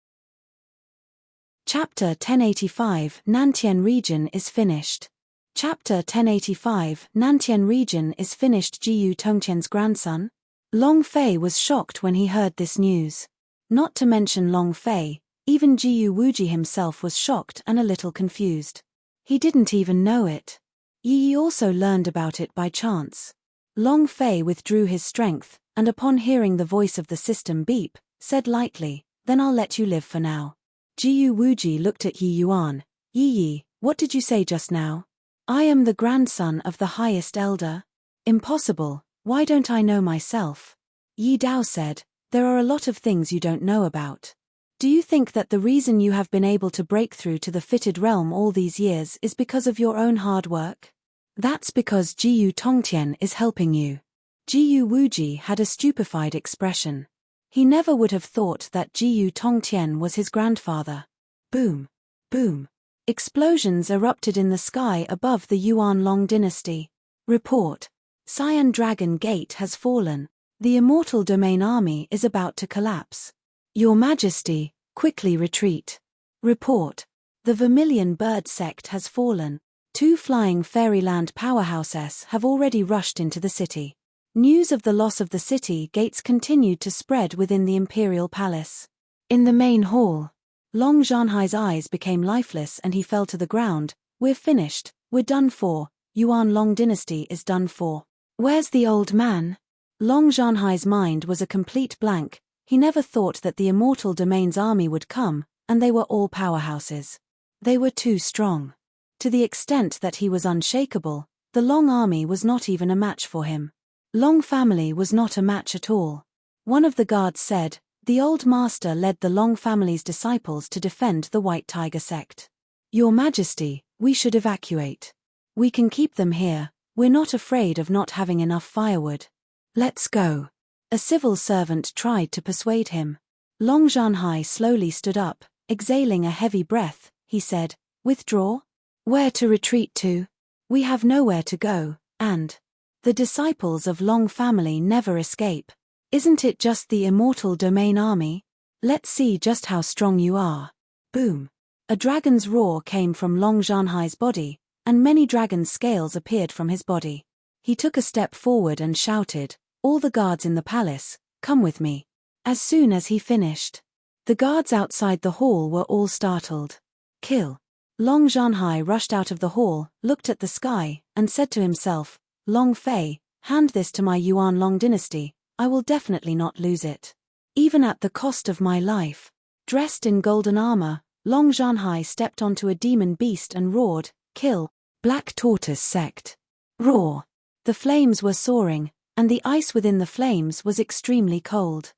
Chapter 1085 Nantian Region is finished. Chapter 1085 Nantian Region is finished. Jiyu Tongtian's grandson? Long Fei was shocked when he heard this news. Not to mention Long Fei, even Jiyu Wuji himself was shocked and a little confused. He didn't even know it. Yi Yi also learned about it by chance. Long Fei withdrew his strength, and upon hearing the voice of the system beep, said lightly, "Then I'll let you live for now." Jiyu Wuji looked at Yi Yuan. "Yi Yi, what did you say just now?" "I am the grandson of the highest elder." "Impossible, why don't I know myself?" Yi Dao said, "There are a lot of things you don't know about. Do you think that the reason you have been able to break through to the fitted realm all these years is because of your own hard work? That's because Jiyu Tongtian is helping you." Jiyu Wuji had a stupefied expression. He never would have thought that Jiyu Tongtian was his grandfather. Boom! Boom! Explosions erupted in the sky above the Yuan Long dynasty. Report. Cyan Dragon Gate has fallen. The Immortal Domain army is about to collapse. Your Majesty, quickly retreat. Report. The Vermilion Bird sect has fallen. 2 flying fairyland powerhouses have already rushed into the city. News of the loss of the city gates continued to spread within the imperial palace. In the main hall, Long Zhanhai's eyes became lifeless and he fell to the ground. "We're finished, we're done for, Yuan Long dynasty is done for. Where's the old man?" Long Zhanhai's mind was a complete blank. He never thought that the Immortal Domain's army would come, and they were all powerhouses. They were too strong. To the extent that he was unshakable, the Long army was not even a match for him. Long family was not a match at all. One of the guards said, "The old master led the Long family's disciples to defend the White Tiger sect. Your Majesty, we should evacuate. We can keep them here, we're not afraid of not having enough firewood. Let's go." A civil servant tried to persuade him. Long Zhanhai slowly stood up, exhaling a heavy breath. He said, "Withdraw? Where to retreat to? We have nowhere to go, and the disciples of Long family never escape. Isn't it just the Immortal Domain army? Let's see just how strong you are." Boom! A dragon's roar came from Long Zhanhai's body, and many dragon scales appeared from his body. He took a step forward and shouted, "All the guards in the palace, come with me." As soon as he finished, the guards outside the hall were all startled. "Kill." Long Zhanhai rushed out of the hall, looked at the sky, and said to himself, "Long Fei, hand this to my Yuan Long dynasty, I will definitely not lose it. Even at the cost of my life." Dressed in golden armor, Long Zhanhai stepped onto a demon beast and roared, "Kill, Black Tortoise sect. Roar." The flames were soaring, and the ice within the flames was extremely cold.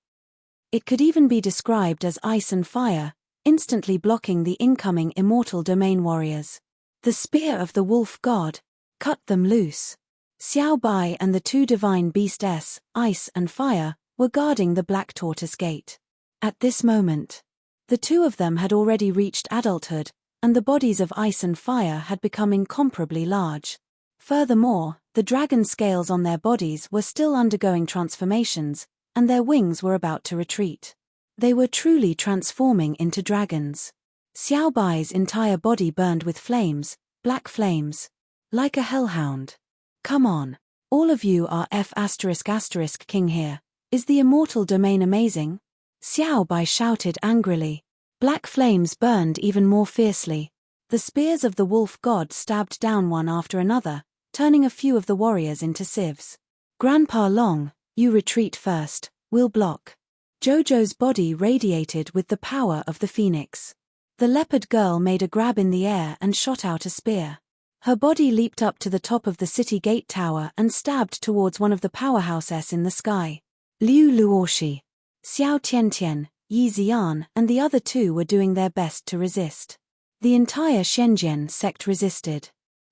It could even be described as ice and fire, instantly blocking the incoming immortal domain warriors. The spear of the wolf god cut them loose. Xiao Bai and the two divine beasts, ice and fire, were guarding the Black Tortoise Gate. At this moment, the two of them had already reached adulthood, and the bodies of ice and fire had become incomparably large. Furthermore, the dragon scales on their bodies were still undergoing transformations, and their wings were about to retreat. They were truly transforming into dragons. Xiao Bai's entire body burned with flames, black flames. Like a hellhound. Come on. All of you are ***king here. Is the immortal domain amazing? Xiao Bai shouted angrily. Black flames burned even more fiercely. The spears of the wolf god stabbed down one after another, turning a few of the warriors into sieves. Grandpa Long, you retreat first, we'll block. Jojo's body radiated with the power of the phoenix. The leopard girl made a grab in the air and shot out a spear. Her body leaped up to the top of the city gate tower and stabbed towards one of the powerhouses in the sky. Liu Luoshi, Xiao Tiantian, Yi Ziyan and the other two were doing their best to resist. The entire Shenzhen sect resisted.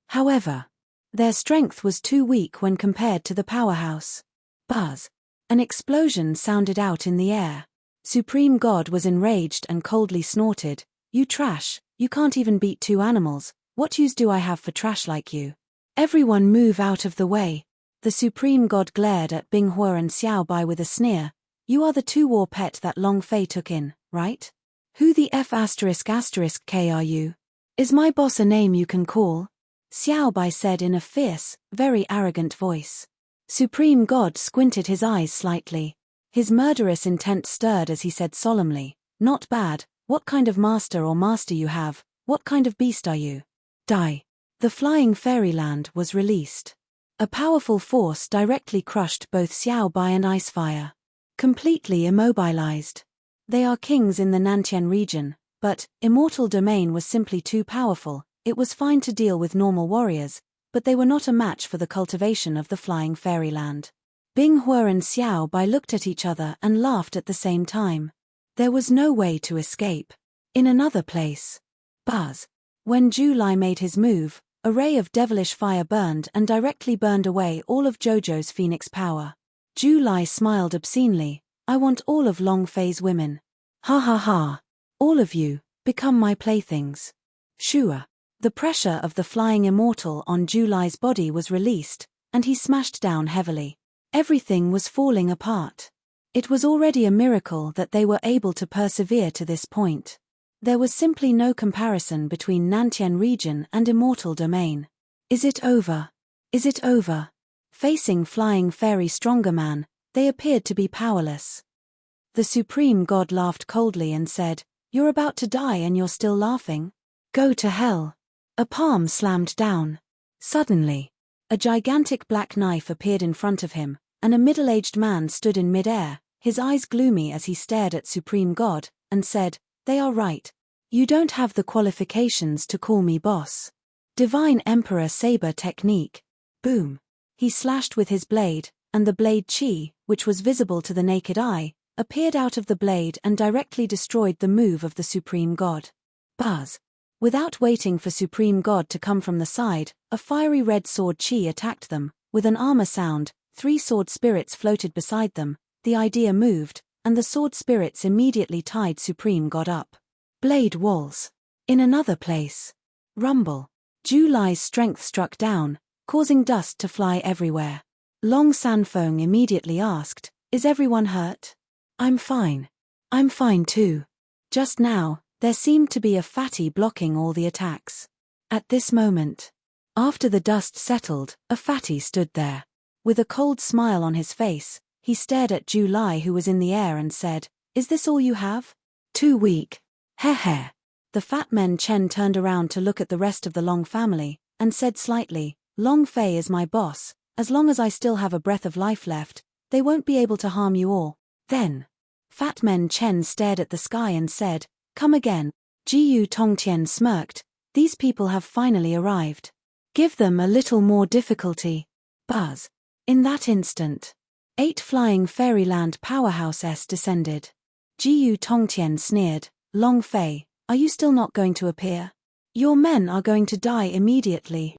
However, their strength was too weak when compared to the powerhouse. Buzz. An explosion sounded out in the air. Supreme God was enraged and coldly snorted, "You trash, you can't even beat two animals. What use do I have for trash like you? Everyone move out of the way." The Supreme God glared at Bing Hua and Xiao Bai with a sneer. "You are the two war pet that Long Fei took in, right? Who the ***k are you? Is my boss a name you can call?" Xiao Bai said in a fierce, very arrogant voice. Supreme God squinted his eyes slightly. His murderous intent stirred as he said solemnly, "Not bad, what kind of master or master you have, what kind of beast are you? Die." The flying fairyland was released. A powerful force directly crushed both Xiao Bai and Icefire. Completely immobilized. They are kings in the Nantian region, but immortal domain was simply too powerful. It was fine to deal with normal warriors, but they were not a match for the cultivation of the flying fairyland. Bing Hua and Xiao Bai looked at each other and laughed at the same time. There was no way to escape. In another place. Buzz. When Zhu Lai made his move, a ray of devilish fire burned and directly burned away all of Jojo's phoenix power. Zhu Lai smiled obscenely. "I want all of Long Fei's women. Ha ha ha. All of you, become my playthings." Shua. The pressure of the flying immortal on Zhu Lai's body was released, and he smashed down heavily. Everything was falling apart. It was already a miracle that they were able to persevere to this point. There was simply no comparison between Nantian region and immortal domain. Is it over? Is it over? Facing flying fairy stronger man, they appeared to be powerless. The Supreme God laughed coldly and said, "You're about to die and you're still laughing? Go to hell." A palm slammed down. Suddenly, a gigantic black knife appeared in front of him, and a middle-aged man stood in mid-air, his eyes gloomy as he stared at Supreme God, and said, "They are right. You don't have the qualifications to call me boss." Divine Emperor Saber Technique. Boom. He slashed with his blade, and the blade chi, which was visible to the naked eye, appeared out of the blade and directly destroyed the move of the Supreme God. Buzz. Without waiting for Supreme God to come from the side, a fiery red sword chi attacked them. With an armor sound, 3 sword spirits floated beside them. The idea moved, and the sword spirits immediately tied Supreme God up. Blade walls. In another place. Rumble. Zhu Lai's strength struck down, causing dust to fly everywhere. Long Sanfeng immediately asked, "Is everyone hurt?" "I'm fine. I'm fine too." Just now, there seemed to be a fatty blocking all the attacks. At this moment, after the dust settled, a fatty stood there. With a cold smile on his face, he stared at Zhu Lai who was in the air and said, "Is this all you have? Too weak. Heh." The fat man Chen turned around to look at the rest of the Long family, and said slightly, "Long Fei is my boss. As long as I still have a breath of life left, they won't be able to harm you all." Then, Fat Man Chen stared at the sky and said, "Come again." Jiyu Tongtian smirked, "These people have finally arrived. Give them a little more difficulty." Buzz. In that instant, 8 flying fairyland powerhouses descended. Jiu Tongtian sneered, Long Fei, are you still not going to appear? Your men are going to die immediately.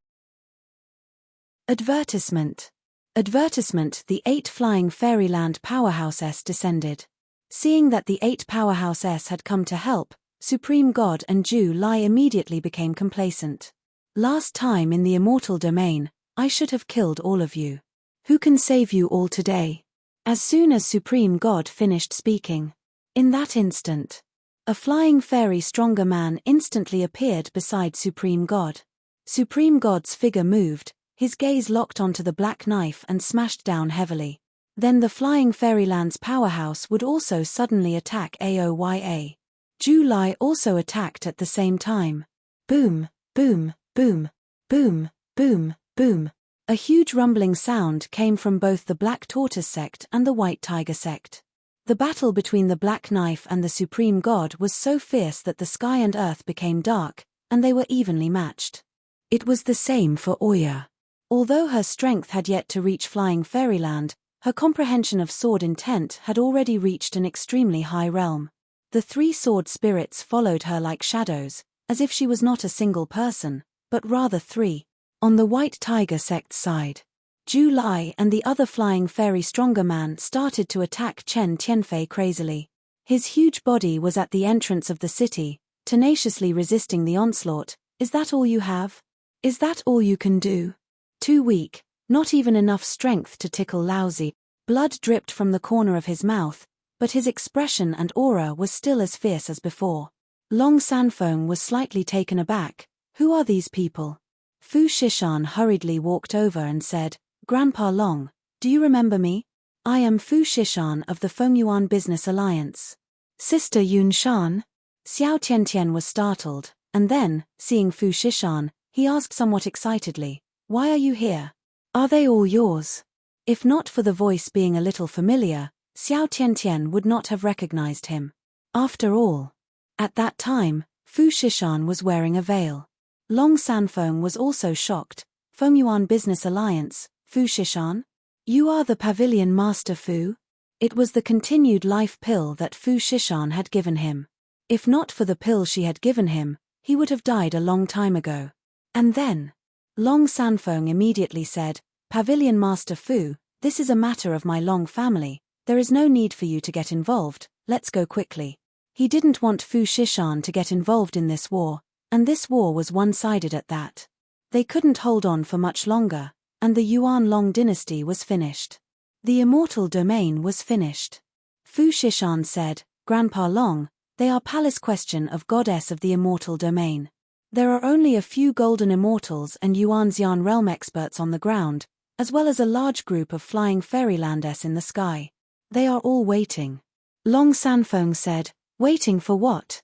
Advertisement. Advertisement. The 8 flying fairyland powerhouses descended. Seeing that the 8 powerhouses had come to help, Supreme God and Ju Lai immediately became complacent. Last time in the immortal domain, I should have killed all of you. Who can save you all today? As soon as Supreme God finished speaking, in that instant, a flying fairy stronger man instantly appeared beside Supreme God. Supreme God's figure moved, his gaze locked onto the black knife and smashed down heavily. Then the flying fairyland's powerhouse would also suddenly attack Aoya. Ju Lai also attacked at the same time. Boom, boom, boom, boom, boom, boom. A huge rumbling sound came from both the Black Tortoise sect and the White Tiger sect. The battle between the Black Knife and the Supreme God was so fierce that the sky and earth became dark, and they were evenly matched. It was the same for Oya. Although her strength had yet to reach Flying Fairyland, her comprehension of sword intent had already reached an extremely high realm. The 3 sword spirits followed her like shadows, as if she was not a single person, but rather 3. On the White Tiger sect's side, Ju Lai and the other flying fairy stronger man started to attack Chen Tianfei crazily. His huge body was at the entrance of the city, tenaciously resisting the onslaught. Is that all you have? Is that all you can do? Too weak, not even enough strength to tickle Laozi. Blood dripped from the corner of his mouth, but his expression and aura was still as fierce as before. Long Sanfeng was slightly taken aback. Who are these people? Fu Shishan hurriedly walked over and said, Grandpa Long, do you remember me? I am Fu Shishan of the Fengyuan Business Alliance. Sister Yun Shan? Xiao Tiantian was startled, and then, seeing Fu Shishan, he asked somewhat excitedly, Why are you here? Are they all yours? If not for the voice being a little familiar, Xiao Tiantian would not have recognized him. After all, at that time, Fu Shishan was wearing a veil. Long Sanfeng was also shocked. Fengyuan Business Alliance, Fu Shishan? You are the Pavilion Master Fu? It was the continued life pill that Fu Shishan had given him. If not for the pill she had given him, he would have died a long time ago. And then, Long Sanfeng immediately said, Pavilion Master Fu, this is a matter of my Long family, there is no need for you to get involved, let's go quickly. He didn't want Fu Shishan to get involved in this war, and this war was one-sided at that. They couldn't hold on for much longer, and the Yuan Long dynasty was finished. The immortal domain was finished. Fu Shishan said, Grandpa Long, they are palace question of goddess of the immortal domain. There are only a few golden immortals and Yuanxian realm experts on the ground, as well as a large group of flying fairylandess in the sky. They are all waiting. Long Sanfeng said, Waiting for what?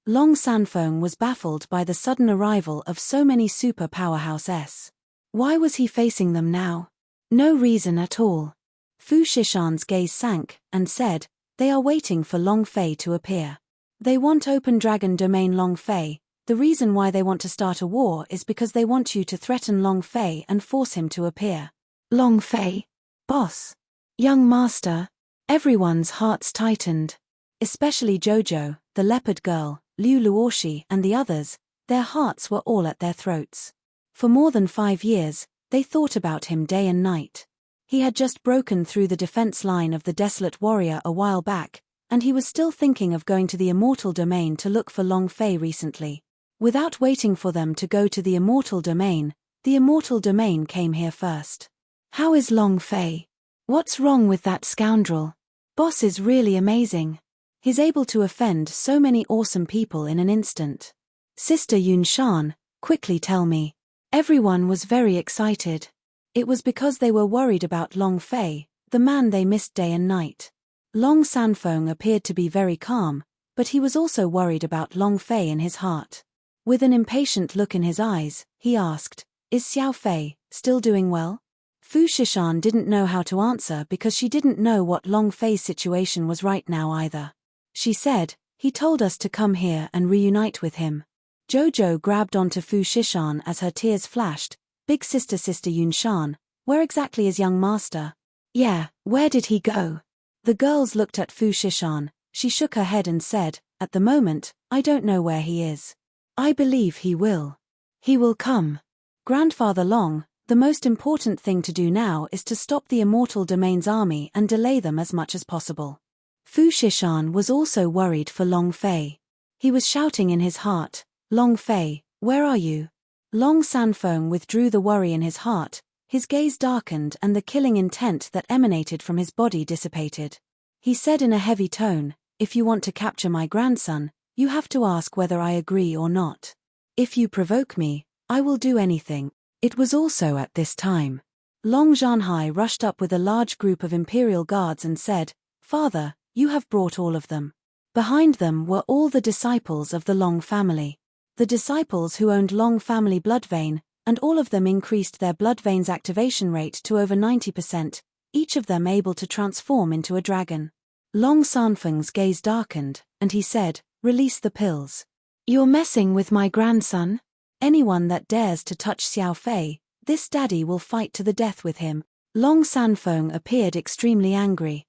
Long Sanfeng was baffled by the sudden arrival of so many super powerhouses. Why was he facing them now? No reason at all. Fu Shishan's gaze sank, and said, They are waiting for Long Fei to appear. They want Open Dragon Domain Long Fei. The reason why they want to start a war is because they want you to threaten Long Fei and force him to appear. Long Fei? Boss? Young master? Everyone's hearts tightened. Especially Jojo, the leopard girl, Liu Luoshi and the others, their hearts were all at their throats. For more than 5 years, they thought about him day and night. He had just broken through the defense line of the Desolate Warrior a while back, and he was still thinking of going to the Immortal Domain to look for Long Fei recently. Without waiting for them to go to the Immortal Domain came here first. How is Long Fei? What's wrong with that scoundrel? Boss is really amazing. He's able to offend so many awesome people in an instant. Sister Yun Shan, quickly tell me. Everyone was very excited. It was because they were worried about Long Fei, the man they missed day and night. Long Sanfeng appeared to be very calm, but he was also worried about Long Fei in his heart. With an impatient look in his eyes, he asked, Is Xiao Fei still doing well? Fu Shishan didn't know how to answer because she didn't know what Long Fei's situation was right now either. She said, He told us to come here and reunite with him. Jojo grabbed onto Fu Shishan as her tears flashed. Big sister Yun Shan, Where exactly is young master? Yeah, where did he go? The girls looked at Fu Shishan. She shook her head and said, at the moment, I don't know where he is. I believe he will. He will come. Grandfather Long, the most important thing to do now is to stop the Immortal Domain's army and delay them as much as possible. Fu Shishan was also worried for Long Fei. He was shouting in his heart, Long Fei, where are you? Long Sanfeng withdrew the worry in his heart, his gaze darkened and the killing intent that emanated from his body dissipated. He said in a heavy tone, if you want to capture my grandson, you have to ask whether I agree or not. If you provoke me, I will do anything. It was also at this time. Long Zhanhai rushed up with a large group of imperial guards and said, Father, you have brought all of them. Behind them were all the disciples of the Long family. The disciples who owned Long family blood vein, and all of them increased their blood vein's activation rate to over 90%, each of them able to transform into a dragon. Long Sanfeng's gaze darkened, and he said, release the pills. You're messing with my grandson? Anyone that dares to touch Xiao Fei, this daddy will fight to the death with him. Long Sanfeng appeared extremely angry.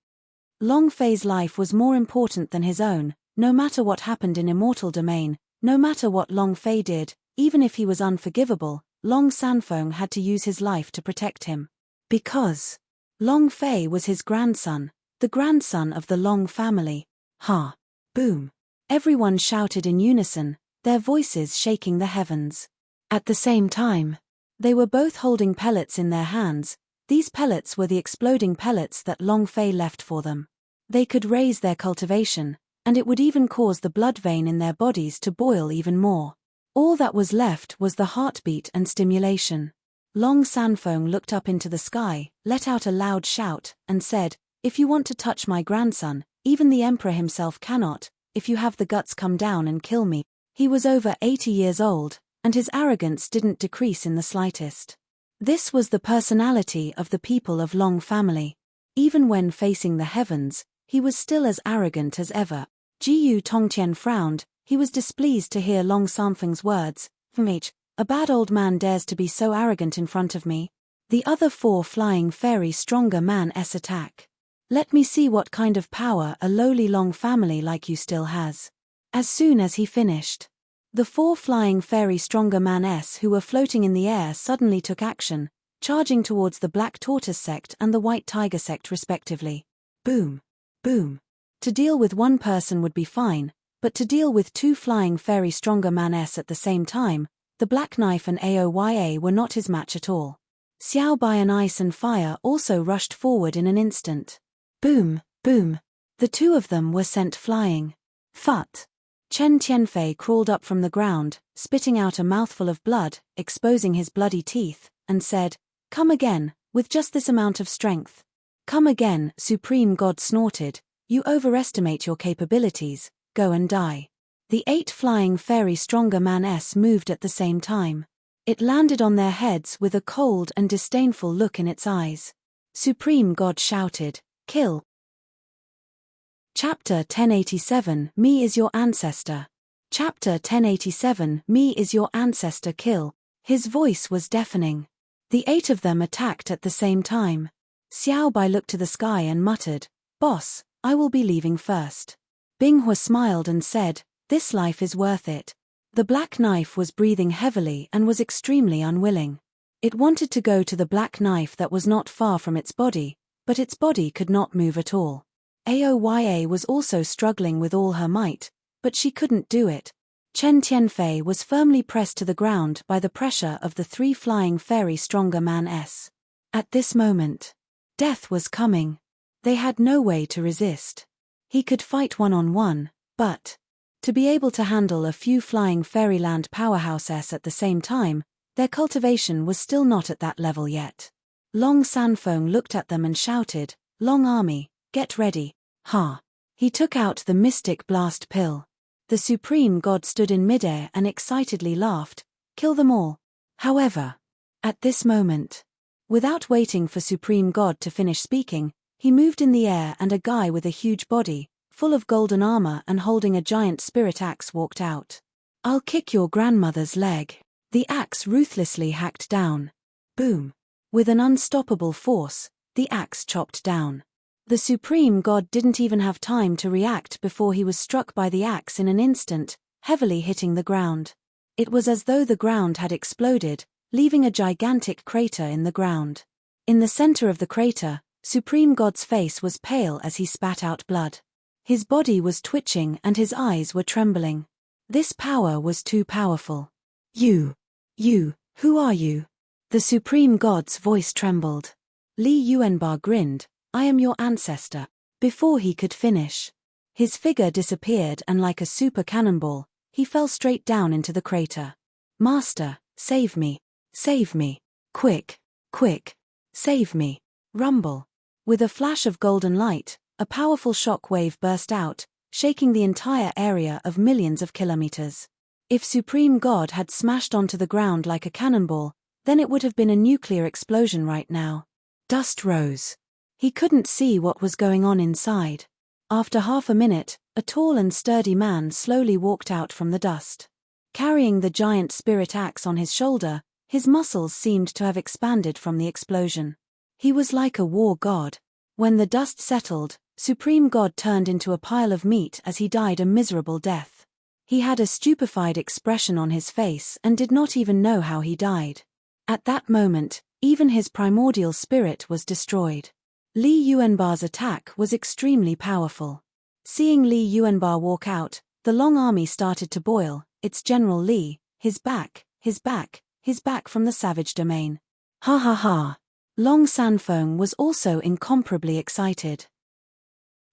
Long Fei's life was more important than his own, no matter what happened in Immortal Domain, no matter what Long Fei did, even if he was unforgivable, Long Sanfeng had to use his life to protect him. Because Long Fei was his grandson, the grandson of the Long family. Ha! Boom! Everyone shouted in unison, their voices shaking the heavens. At the same time, they were both holding pellets in their hands. These pellets were the exploding pellets that Long Fei left for them. They could raise their cultivation, and it would even cause the blood vein in their bodies to boil even more. All that was left was the heartbeat and stimulation. Long Sanfeng looked up into the sky, let out a loud shout, and said, if you want to touch my grandson, even the emperor himself cannot. If you have the guts, come down and kill me. He was over 80 years old, and his arrogance didn't decrease in the slightest. This was the personality of the people of Long family. Even when facing the heavens, he was still as arrogant as ever. Jiyu Tongtian frowned. He was displeased to hear Long Sanfeng's words. A bad old man dares to be so arrogant in front of me. The other 4 flying fairy stronger man-s attack. Let me see what kind of power a lowly Long family like you still has. As soon as he finished, the 4 flying fairy stronger man-s who were floating in the air suddenly took action, charging towards the Black Tortoise sect and the White Tiger sect respectively. Boom! Boom! To deal with one person would be fine, but to deal with 2 flying fairy stronger man-s at the same time, the Black Knife and Aoya were not his match at all. Xiao Bai and Ice and Fire also rushed forward in an instant. Boom! Boom! The 2 of them were sent flying. Phut! Chen Tianfei crawled up from the ground, spitting out a mouthful of blood, exposing his bloody teeth, and said, come again, with just this amount of strength. Come again, Supreme God snorted, you overestimate your capabilities, go and die. The 8 flying fairy stronger man-s moved at the same time. It landed on their heads with a cold and disdainful look in its eyes. Supreme God shouted, kill. Chapter 1087 Me is your ancestor. Chapter 1087 Me is your ancestor, kill. His voice was deafening. The 8 of them attacked at the same time. Xiao Bai looked to the sky and muttered, boss, I will be leaving first. Bing Hua smiled and said, this life is worth it. The Black Knife was breathing heavily and was extremely unwilling. It wanted to go to the Black Knife that was not far from its body, but its body could not move at all. Aoya was also struggling with all her might, but she couldn't do it. Chen Tianfei was firmly pressed to the ground by the pressure of the 3 flying fairy stronger man-s. At this moment, death was coming. They had no way to resist. He could fight one-on-one, but to be able to handle a few flying fairyland powerhouses at the same time, their cultivation was still not at that level yet. Long Sanfeng looked at them and shouted, Long Army, get ready. Ha! He took out the Mystic Blast pill. The Supreme God stood in midair and excitedly laughed, kill them all. However, at this moment, without waiting for Supreme God to finish speaking, he moved in the air and a guy with a huge body, full of golden armor and holding a giant spirit axe walked out. I'll kick your grandmother's leg. The axe ruthlessly hacked down. Boom. With an unstoppable force, the axe chopped down. The supreme god didn't even have time to react before he was struck by the axe in an instant, heavily hitting the ground. It was as though the ground had exploded, leaving a gigantic crater in the ground. In the center of the crater, Supreme God's face was pale as he spat out blood. His body was twitching and his eyes were trembling. This power was too powerful. You, who are you? The Supreme God's voice trembled. Li Yuanba grinned, I am your ancestor. Before he could finish, his figure disappeared and like a super cannonball, he fell straight down into the crater. Master, save me. Save me. Quick, save me. Rumble. With a flash of golden light, a powerful shock wave burst out, shaking the entire area of millions of kilometers. If Supreme God had smashed onto the ground like a cannonball, then it would have been a nuclear explosion right now. Dust rose. He couldn't see what was going on inside. After half a minute, a tall and sturdy man slowly walked out from the dust. Carrying the giant spirit axe on his shoulder, his muscles seemed to have expanded from the explosion. He was like a war god. When the dust settled, Supreme God turned into a pile of meat as he died a miserable death. He had a stupefied expression on his face and did not even know how he died. At that moment, even his primordial spirit was destroyed. Li Yuanba's attack was extremely powerful. Seeing Li Yuanba walk out, the Long army started to boil, its General Li, his back from the savage domain. Ha ha ha. Long Sanfeng was also incomparably excited.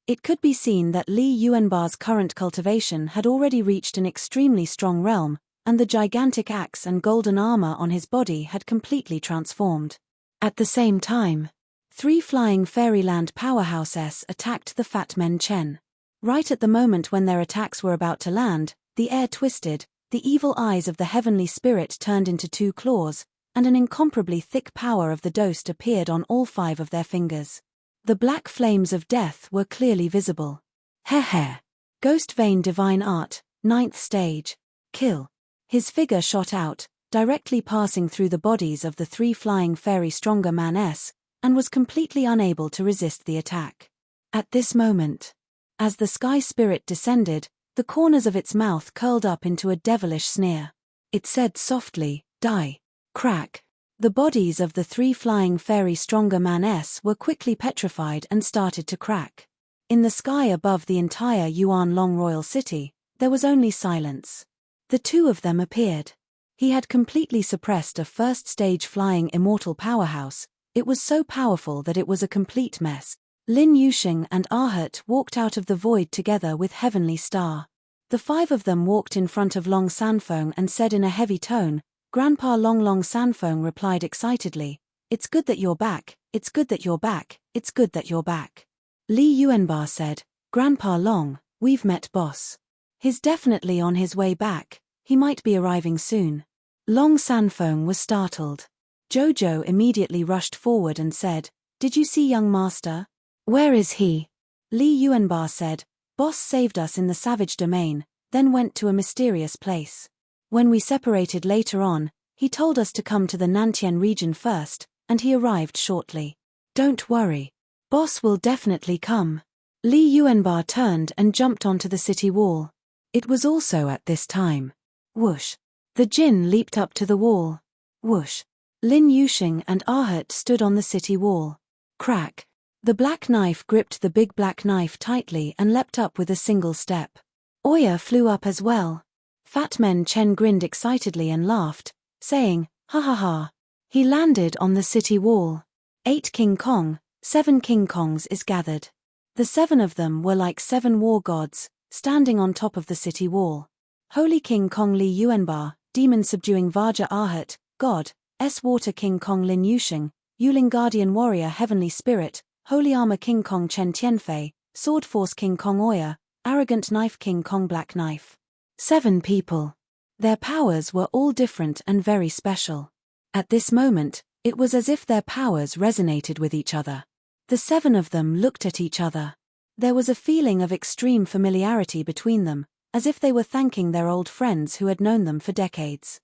It could be seen that Li Yuanba's current cultivation had already reached an extremely strong realm, and the gigantic axe and golden armor on his body had completely transformed. At the same time, 3 flying fairyland powerhouses attacked the Fat Men Chen. Right at the moment when their attacks were about to land, the air twisted, the evil eyes of the heavenly spirit turned into 2 claws, and an incomparably thick power of the dosed appeared on all 5 of their fingers. The black flames of death were clearly visible. Heh. Ghost Vein Divine Art, 9th stage. Kill. His figure shot out, directly passing through the bodies of the 3 flying fairy stronger man-s, and was completely unable to resist the attack. At this moment, as the sky spirit descended, the corners of its mouth curled up into a devilish sneer. It said softly, die. Crack. The bodies of the 3 flying fairy stronger man-s were quickly petrified and started to crack. In the sky above the entire Yuan Long royal city, there was only silence. The 2 of them appeared. He had completely suppressed a first-stage flying immortal powerhouse. It was so powerful that it was a complete mess. Lin Yusheng and Ahut walked out of the void together with Heavenly Star. The 5 of them walked in front of Long Sanfeng and said in a heavy tone, Grandpa Long Sanfeng replied excitedly, it's good that you're back, it's good that you're back, it's good that you're back. Li Yuanba said, Grandpa Long, we've met boss. He's definitely on his way back, he might be arriving soon. Long Sanfeng was startled. Jojo immediately rushed forward and said, did you see young master? Where is he? Li Yuanba said, boss saved us in the savage domain, then went to a mysterious place. When we separated later on, he told us to come to the Nantian region first, and he arrived shortly. Don't worry. Boss will definitely come. Li Yuanba turned and jumped onto the city wall. It was also at this time. Whoosh. The Jinn leaped up to the wall. Whoosh. Lin Yusheng and Ahut stood on the city wall. Crack. The black knife gripped the big black knife tightly and leapt up with a single step. Oya flew up as well. Fat Men Chen grinned excitedly and laughed, saying, ha ha ha. He landed on the city wall. 8 King Kong, 7 King Kongs is gathered. The 7 of them were like 7 war gods, standing on top of the city wall. Holy King Kong Li Yuanba, demon subduing Vajra Ahut, God, Water King Kong Lin Yusheng, Yuling Guardian Warrior Heavenly Spirit, Holy Armor King Kong Chen Tianfei, Sword Force King Kong Oya, Arrogant Knife King Kong Black Knife. 7 people. Their powers were all different and very special. At this moment, it was as if their powers resonated with each other. The 7 of them looked at each other. There was a feeling of extreme familiarity between them, as if they were thanking their old friends who had known them for decades.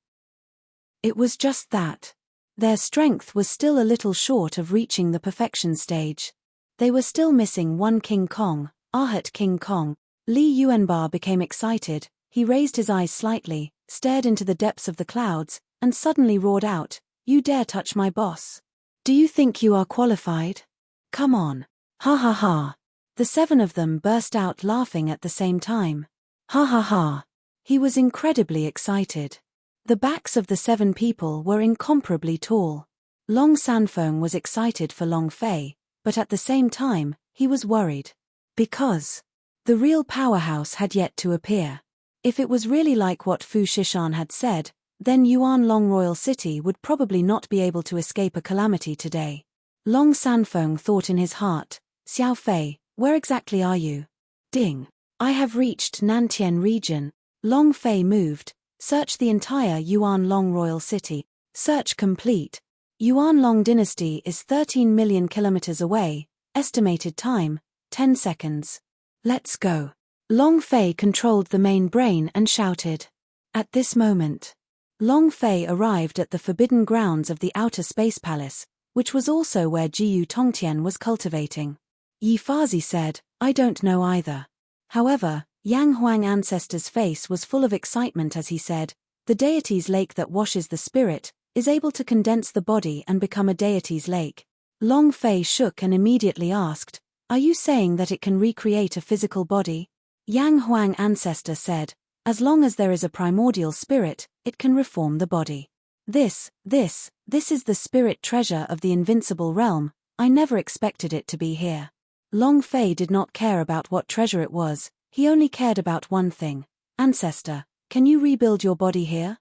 It was just that. Their strength was still a little short of reaching the perfection stage. They were still missing one King Kong, Ahat King Kong. Li Yuanbar became excited. He raised his eyes slightly, stared into the depths of the clouds, and suddenly roared out, "You dare touch my boss? Do you think you are qualified? Come on. Ha ha ha." The 7 of them burst out laughing at the same time. Ha ha ha. He was incredibly excited. The backs of the 7 people were incomparably tall. Long Sanfeng was excited for Long Fei, but at the same time, he was worried. Because the real powerhouse had yet to appear. If it was really like what Fu Shishan had said, then Yuan Long Royal City would probably not be able to escape a calamity today. Long Sanfeng thought in his heart, "Xiao Fei, where exactly are you?" "Ding. I have reached Nantian region." Long Fei moved. "Search the entire Yuan Long Royal City. Search complete. Yuan Long Dynasty is 13 million kilometers away. Estimated time, 10 seconds. Let's go." Long Fei controlled the main brain and shouted. At this moment, Long Fei arrived at the forbidden grounds of the Outer Space Palace, which was also where Jiyu Tongtian was cultivating. Yi Fazi said, "I don't know either." However, Yang Huang Ancestor's face was full of excitement as he said, "The deity's lake that washes the spirit is able to condense the body and become a deity's lake." Long Fei shook and immediately asked, "Are you saying that it can recreate a physical body?" Yang Huang Ancestor said, "As long as there is a primordial spirit, it can reform the body. This is the spirit treasure of the Invincible realm. I never expected it to be here." Long Fei did not care about what treasure it was, he only cared about one thing. "Ancestor, can you rebuild your body here?"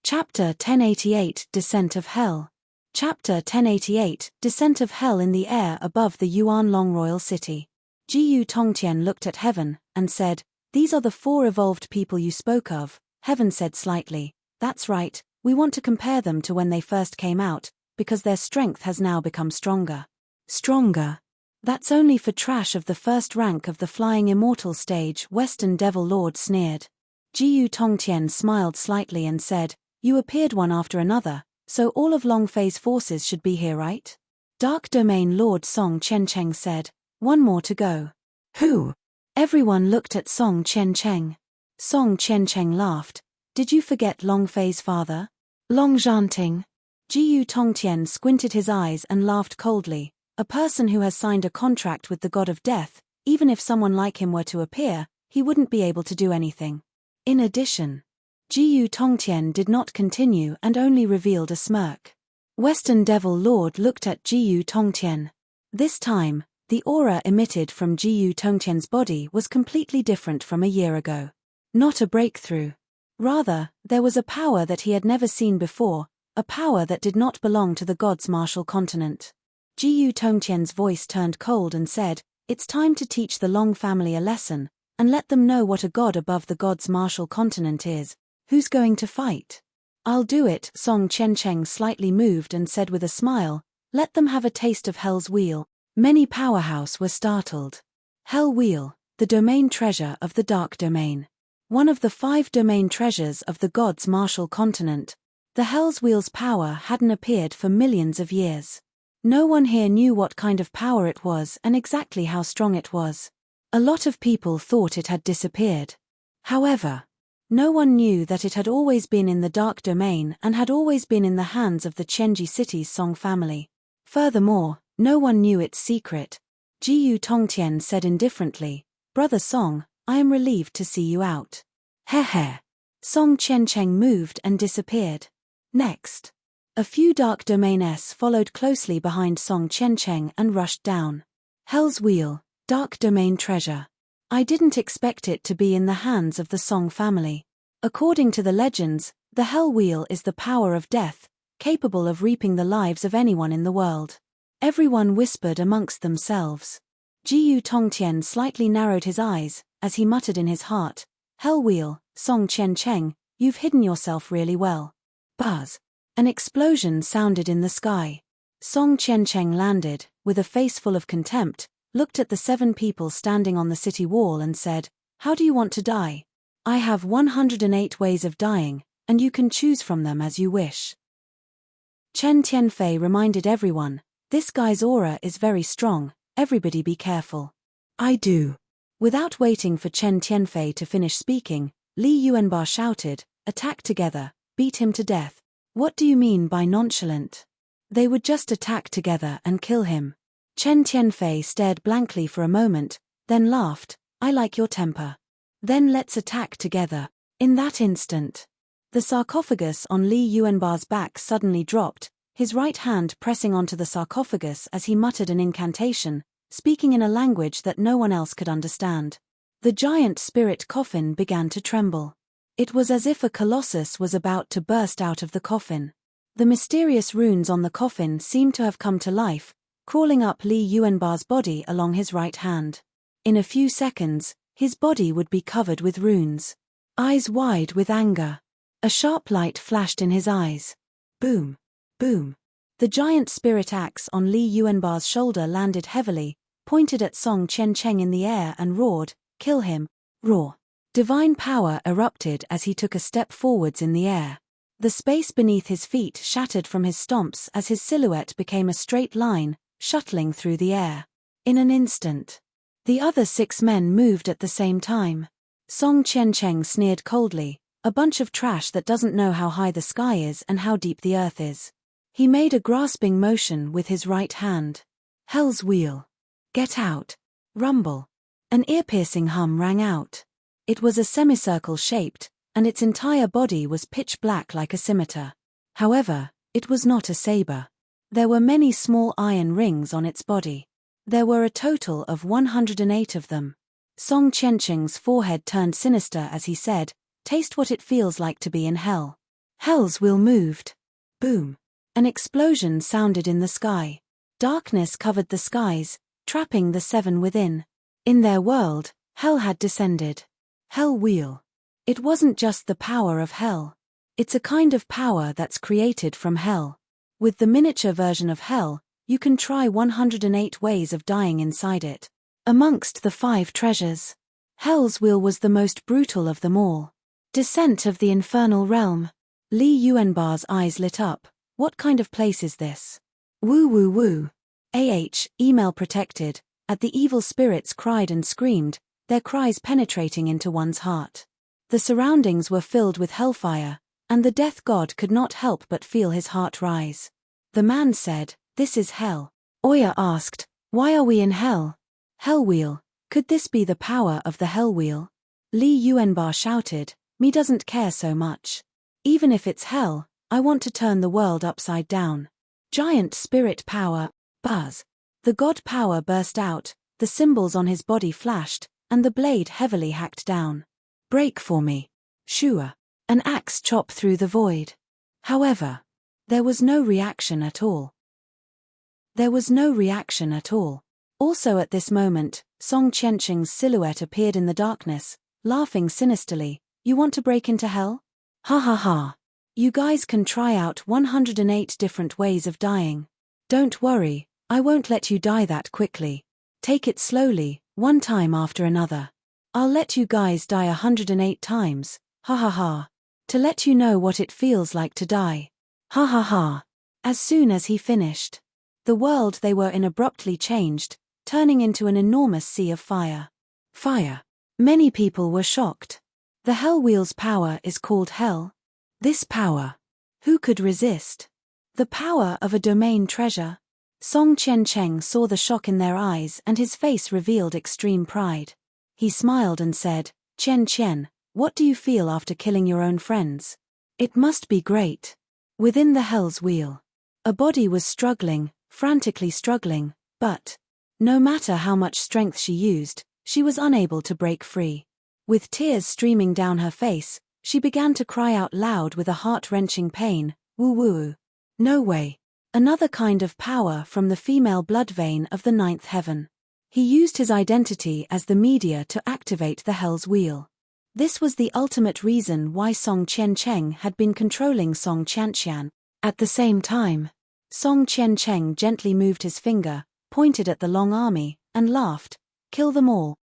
Chapter 1088 Descent of Hell. Chapter 1088 Descent of Hell. In the air above the Yuan Long Royal City, Jiyu Tongtian looked at Heaven, and said, "These are the 4 evolved people you spoke of." Heaven said slightly, "That's right, we want to compare them to when they first came out, because their strength has now become stronger." "Stronger? That's only for trash of the first rank of the flying immortal stage," Western Devil Lord sneered. Jiyu Tongtian smiled slightly and said, "You appeared one after another, so all of Long Fei's forces should be here, right?" Dark Domain Lord Song Chencheng said, "One more to go." "Who?" Everyone looked at Song Chencheng. Song Chencheng laughed. "Did you forget Long Fei's father? Long Zhanting?" Jiyu Tongtian squinted his eyes and laughed coldly. "A person who has signed a contract with the god of death, even if someone like him were to appear, he wouldn't be able to do anything. In addition." Jiyu Tongtian did not continue and only revealed a smirk. Western Devil Lord looked at Jiyu Tongtian. This time, the aura emitted from Jiyu Tongtian's body was completely different from a year ago. Not a breakthrough. Rather, there was a power that he had never seen before, a power that did not belong to the god's martial continent. Jiyu Tongtian's voice turned cold and said, "It's time to teach the Long family a lesson, and let them know what a god above the god's martial continent is. Who's going to fight?" "I'll do it." Song Chencheng slightly moved and said with a smile, "Let them have a taste of Hell's Wheel." Many powerhouse were startled. Hell Wheel, the domain treasure of the Dark Domain. One of the 5 domain treasures of the god's martial continent. The Hell's Wheel's power hadn't appeared for millions of years. No one here knew what kind of power it was and exactly how strong it was. A lot of people thought it had disappeared. However, no one knew that it had always been in the Dark Domain and had always been in the hands of the Chenji City's Song family. Furthermore, no one knew its secret. Jiyu Tongtian said indifferently, "Brother Song, I am relieved to see you out." Heh. Song Chencheng moved and disappeared. Next, a few Dark Domain-s followed closely behind Song Chencheng and rushed down. Hell's Wheel, Dark Domain treasure. I didn't expect it to be in the hands of the Song family. According to the legends, the Hell Wheel is the power of death, capable of reaping the lives of anyone in the world. Everyone whispered amongst themselves. Jiyu Tongtian slightly narrowed his eyes, as he muttered in his heart, "Hell Wheel, Song Chencheng, you've hidden yourself really well." Buzz. An explosion sounded in the sky. Song Chencheng landed, with a face full of contempt, looked at the 7 people standing on the city wall and said, "How do you want to die?" "I have 108 ways of dying, and you can choose from them as you wish. Chen Tianfei reminded everyone, "This guy's aura is very strong, everybody be careful." "I do." Without waiting for Chen Tianfei to finish speaking, Li Yuanba shouted, "Attack together, beat him to death." "What do you mean by nonchalant?" "They would just attack together and kill him." Chen Tianfei stared blankly for a moment, then laughed, "I like your temper. Then let's attack together." In that instant, the sarcophagus on Li Yuanba's back suddenly dropped, his right hand pressing onto the sarcophagus as he muttered an incantation, speaking in a language that no one else could understand. The giant spirit coffin began to tremble. It was as if a colossus was about to burst out of the coffin. The mysterious runes on the coffin seemed to have come to life, crawling up Li Yuanba's body along his right hand. In a few seconds, his body would be covered with runes. Eyes wide with anger. A sharp light flashed in his eyes. Boom. Boom. The giant spirit axe on Li Yuanba's shoulder landed heavily, pointed at Song Qiancheng in the air and roared, "Kill him!" Roar. Divine power erupted as he took a step forwards in the air. The space beneath his feet shattered from his stomps as his silhouette became a straight line, shuttling through the air. In an instant, the other 6 men moved at the same time. Song Qiancheng sneered coldly, "A bunch of trash that doesn't know how high the sky is and how deep the earth is." He made a grasping motion with his right hand. "Hell's wheel. Get out." Rumble. An ear-piercing hum rang out. It was a semicircle shaped, and its entire body was pitch black like a scimitar. However, it was not a saber. There were many small iron rings on its body. There were a total of 108 of them. Song Qiancheng's forehead turned sinister as he said, "Taste what it feels like to be in hell." Hell's wheel moved. Boom. An explosion sounded in the sky. Darkness covered the skies, trapping the 7 within. In their world, hell had descended. Hell wheel. It wasn't just the power of hell. It's a kind of power that's created from hell. With the miniature version of hell, you can try 108 ways of dying inside it. Amongst the 5 treasures, Hell's wheel was the most brutal of them all. Descent of the infernal realm. Li Yuanba's eyes lit up. What kind of place is this? Woo woo woo. Email protected. At the evil spirits cried and screamed, their cries penetrating into one's heart. The surroundings were filled with hellfire, and the death god could not help but feel his heart rise. The man said, "This is hell." Oya asked, "Why are we in hell?" Hell wheel. Could this be the power of the hell wheel? Li Yuanba shouted, "Me doesn't care so much. Even if it's hell, I want to turn the world upside down." Giant spirit power. Buzz. The god power burst out, the symbols on his body flashed, and the blade heavily hacked down. "Break for me." Shua. An axe chopped through the void. However, there was no reaction at all. There was no reaction at all. Also at this moment, Song Qiancheng's silhouette appeared in the darkness, laughing sinisterly. "You want to break into hell? Ha ha ha. You guys can try out 108 different ways of dying. Don't worry, I won't let you die that quickly. Take it slowly, one time after another. I'll let you guys die 108 times, ha ha ha. To let you know what it feels like to die. Ha ha ha." As soon as he finished, the world they were in abruptly changed, turning into an enormous sea of fire. Fire. Many people were shocked. The hell wheel's power is called hell. This power. Who could resist? The power of a domain treasure. Song Qiancheng saw the shock in their eyes and his face revealed extreme pride. He smiled and said, "Qian, what do you feel after killing your own friends?" "It must be great." Within the hell's wheel, a body was struggling, frantically struggling, but no matter how much strength she used, she was unable to break free. With tears streaming down her face, she began to cry out loud with a heart-wrenching pain, "Woo woo. No way." Another kind of power from the female blood vein of the 9th heaven. He used his identity as the media to activate the hell's wheel. This was the ultimate reason why Song Qiancheng had been controlling Song Qianqian. At the same time, Song Qiancheng gently moved his finger, pointed at the long army, and laughed, "Kill them all."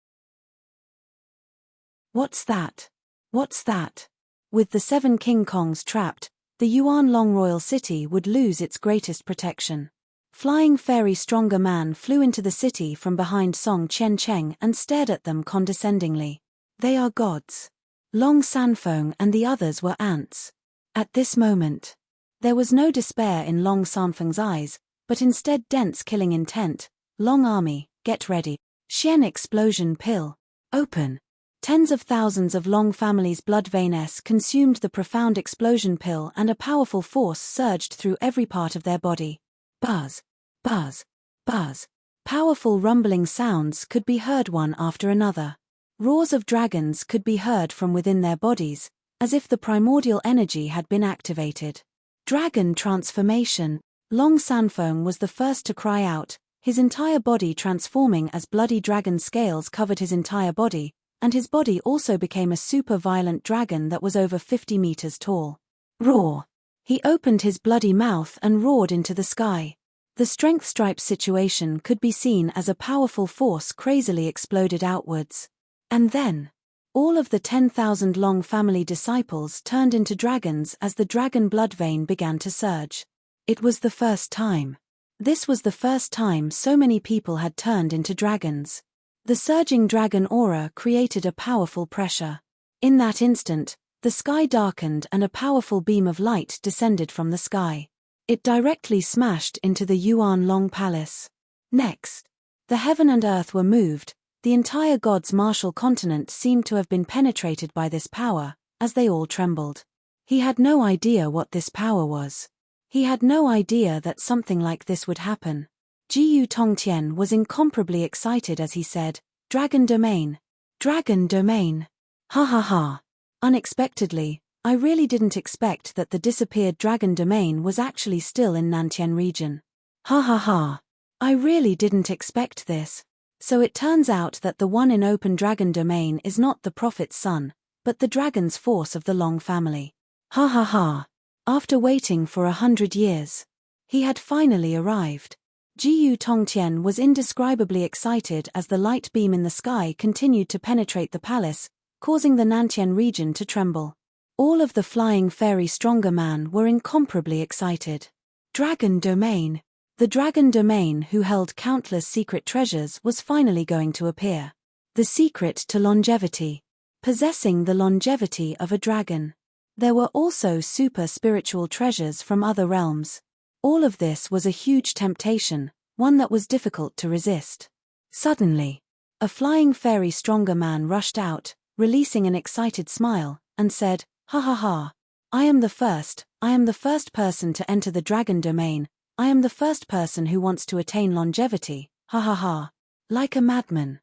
"What's that? What's that?" With the 7 King Kongs trapped, the Yuan Long royal city would lose its greatest protection. Flying Fairy Stronger Man flew into the city from behind Song Chen Cheng and stared at them condescendingly. They are gods. Long Sanfeng and the others were ants. At this moment, there was no despair in Long Sanfeng's eyes, but instead dense killing intent. Long army, get ready. Xian explosion pill. Open. Tens of thousands of Long family's blood veins consumed the profound explosion pill and a powerful force surged through every part of their body. Buzz. Buzz. Buzz. Powerful rumbling sounds could be heard one after another. Roars of dragons could be heard from within their bodies, as if the primordial energy had been activated. Dragon transformation. Long Sanfeng was the first to cry out, his entire body transforming as bloody dragon scales covered his entire body, and his body also became a super violent dragon that was over 50 meters tall. Roar! He opened his bloody mouth and roared into the sky. The strength stripe situation could be seen as a powerful force crazily exploded outwards. And then, all of the 10,000 Long family disciples turned into dragons as the dragon blood vein began to surge. It was the first time. This was the first time so many people had turned into dragons. The surging dragon aura created a powerful pressure. In that instant, the sky darkened and a powerful beam of light descended from the sky. It directly smashed into the Yuan Long Palace. Next, the heaven and earth were moved. The entire God's martial continent seemed to have been penetrated by this power, as they all trembled. He had no idea what this power was. He had no idea that something like this would happen. Jiyu Tongtian was incomparably excited as he said, "Dragon Domain! Dragon Domain! Ha ha ha! Unexpectedly, I really didn't expect that the disappeared Dragon Domain was actually still in Nantian region. Ha ha ha! I really didn't expect this. So it turns out that the one in open Dragon Domain is not the prophet's son, but the dragon's force of the Long family. Ha ha ha! After waiting for 100 years, he had finally arrived." Jiyu Tongtian was indescribably excited as the light beam in the sky continued to penetrate the palace, causing the Nantian region to tremble. All of the Flying Fairy Stronger Man were incomparably excited. Dragon Domain. The Dragon Domain, who held countless secret treasures, was finally going to appear. The secret to longevity. Possessing the longevity of a dragon. There were also super spiritual treasures from other realms. All of this was a huge temptation, one that was difficult to resist. Suddenly, a Flying Fairy Stronger Man rushed out, releasing an excited smile, and said, "Ha ha ha! I am the first person to enter the Dragon Domain. I am the first person who wants to attain longevity, ha ha ha." Like a madman,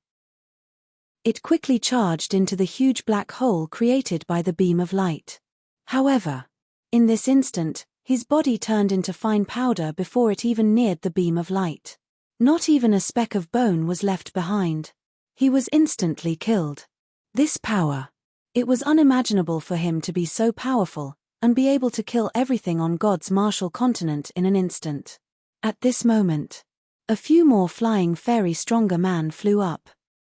it quickly charged into the huge black hole created by the beam of light. However, in this instant, his body turned into fine powder before it even neared the beam of light. Not even a speck of bone was left behind. He was instantly killed. This power. It was unimaginable for him to be so powerful, and be able to kill everything on God's martial continent in an instant. At this moment, a few more Flying Fairy Stronger Man flew up.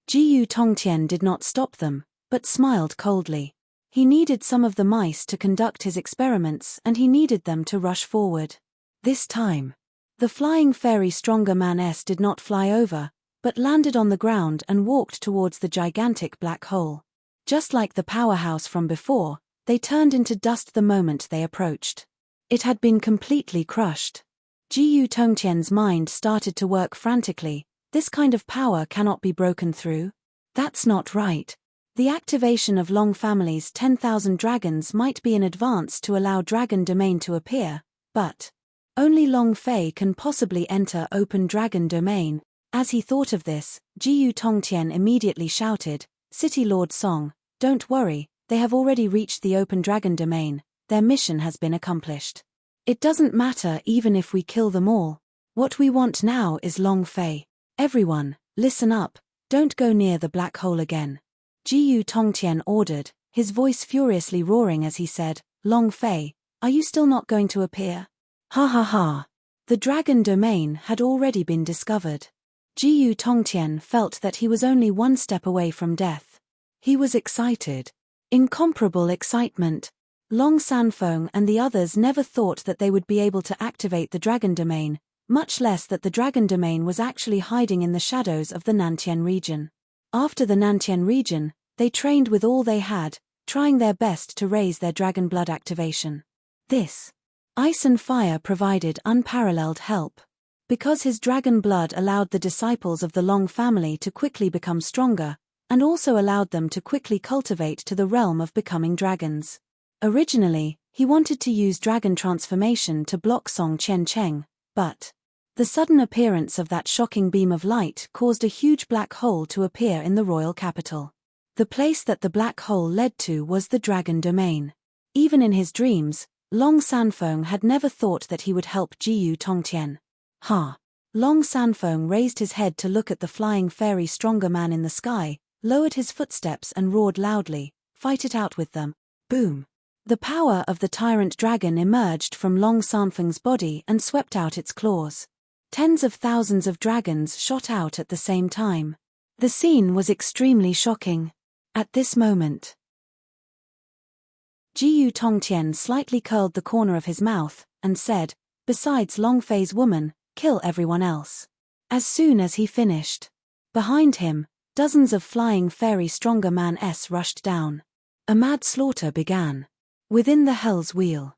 Jiyu Tongtian did not stop them, but smiled coldly. He needed some of the mice to conduct his experiments and he needed them to rush forward. This time, the Flying Fairy Stronger Man did not fly over, but landed on the ground and walked towards the gigantic black hole. Just like the powerhouse from before, they turned into dust the moment they approached. It had been completely crushed. Jiyu Tongtian's mind started to work frantically. This kind of power cannot be broken through. That's not right. The activation of Long family's 10,000 dragons might be in advance to allow Dragon Domain to appear, but only Long Fei can possibly enter open Dragon Domain. As he thought of this, Jiyu Tongtian immediately shouted, "City Lord Song, don't worry, they have already reached the open Dragon Domain, their mission has been accomplished. It doesn't matter even if we kill them all. What we want now is Long Fei. Everyone, listen up, don't go near the black hole again." Jiyu Tongtian ordered, his voice furiously roaring as he said, "Long Fei, are you still not going to appear? Ha ha ha." The Dragon Domain had already been discovered. Jiyu Tongtian felt that he was only one step away from death. He was excited. Incomparable excitement. Long Sanfeng and the others never thought that they would be able to activate the dragon domain, much less that the dragon domain was actually hiding in the shadows of the Nantian region. After the Nantian region, they trained with all they had, trying their best to raise their dragon blood activation. This ice and fire provided unparalleled help. Because his dragon blood allowed the disciples of the Long family to quickly become stronger, and also allowed them to quickly cultivate to the realm of becoming dragons. Originally, he wanted to use dragon transformation to block Song Chen, but the sudden appearance of that shocking beam of light caused a huge black hole to appear in the royal capital. The place that the black hole led to was the dragon domain. Even in his dreams, Long Sanfeng had never thought that he would help Jiyu Tongtian. Ha! Long Sanfeng raised his head to look at the flying fairy stronger man in the sky, lowered his footsteps and roared loudly, "Fight it out with them." Boom! The power of the tyrant dragon emerged from Long Sanfeng's body and swept out its claws. Tens of thousands of dragons shot out at the same time. The scene was extremely shocking. At this moment, Jiyu Tongtian slightly curled the corner of his mouth and said, "Besides Long Fei's woman, kill everyone else." As soon as he finished, behind him, dozens of flying fairy stronger man-s rushed down. A mad slaughter began. Within the Hell's Wheel.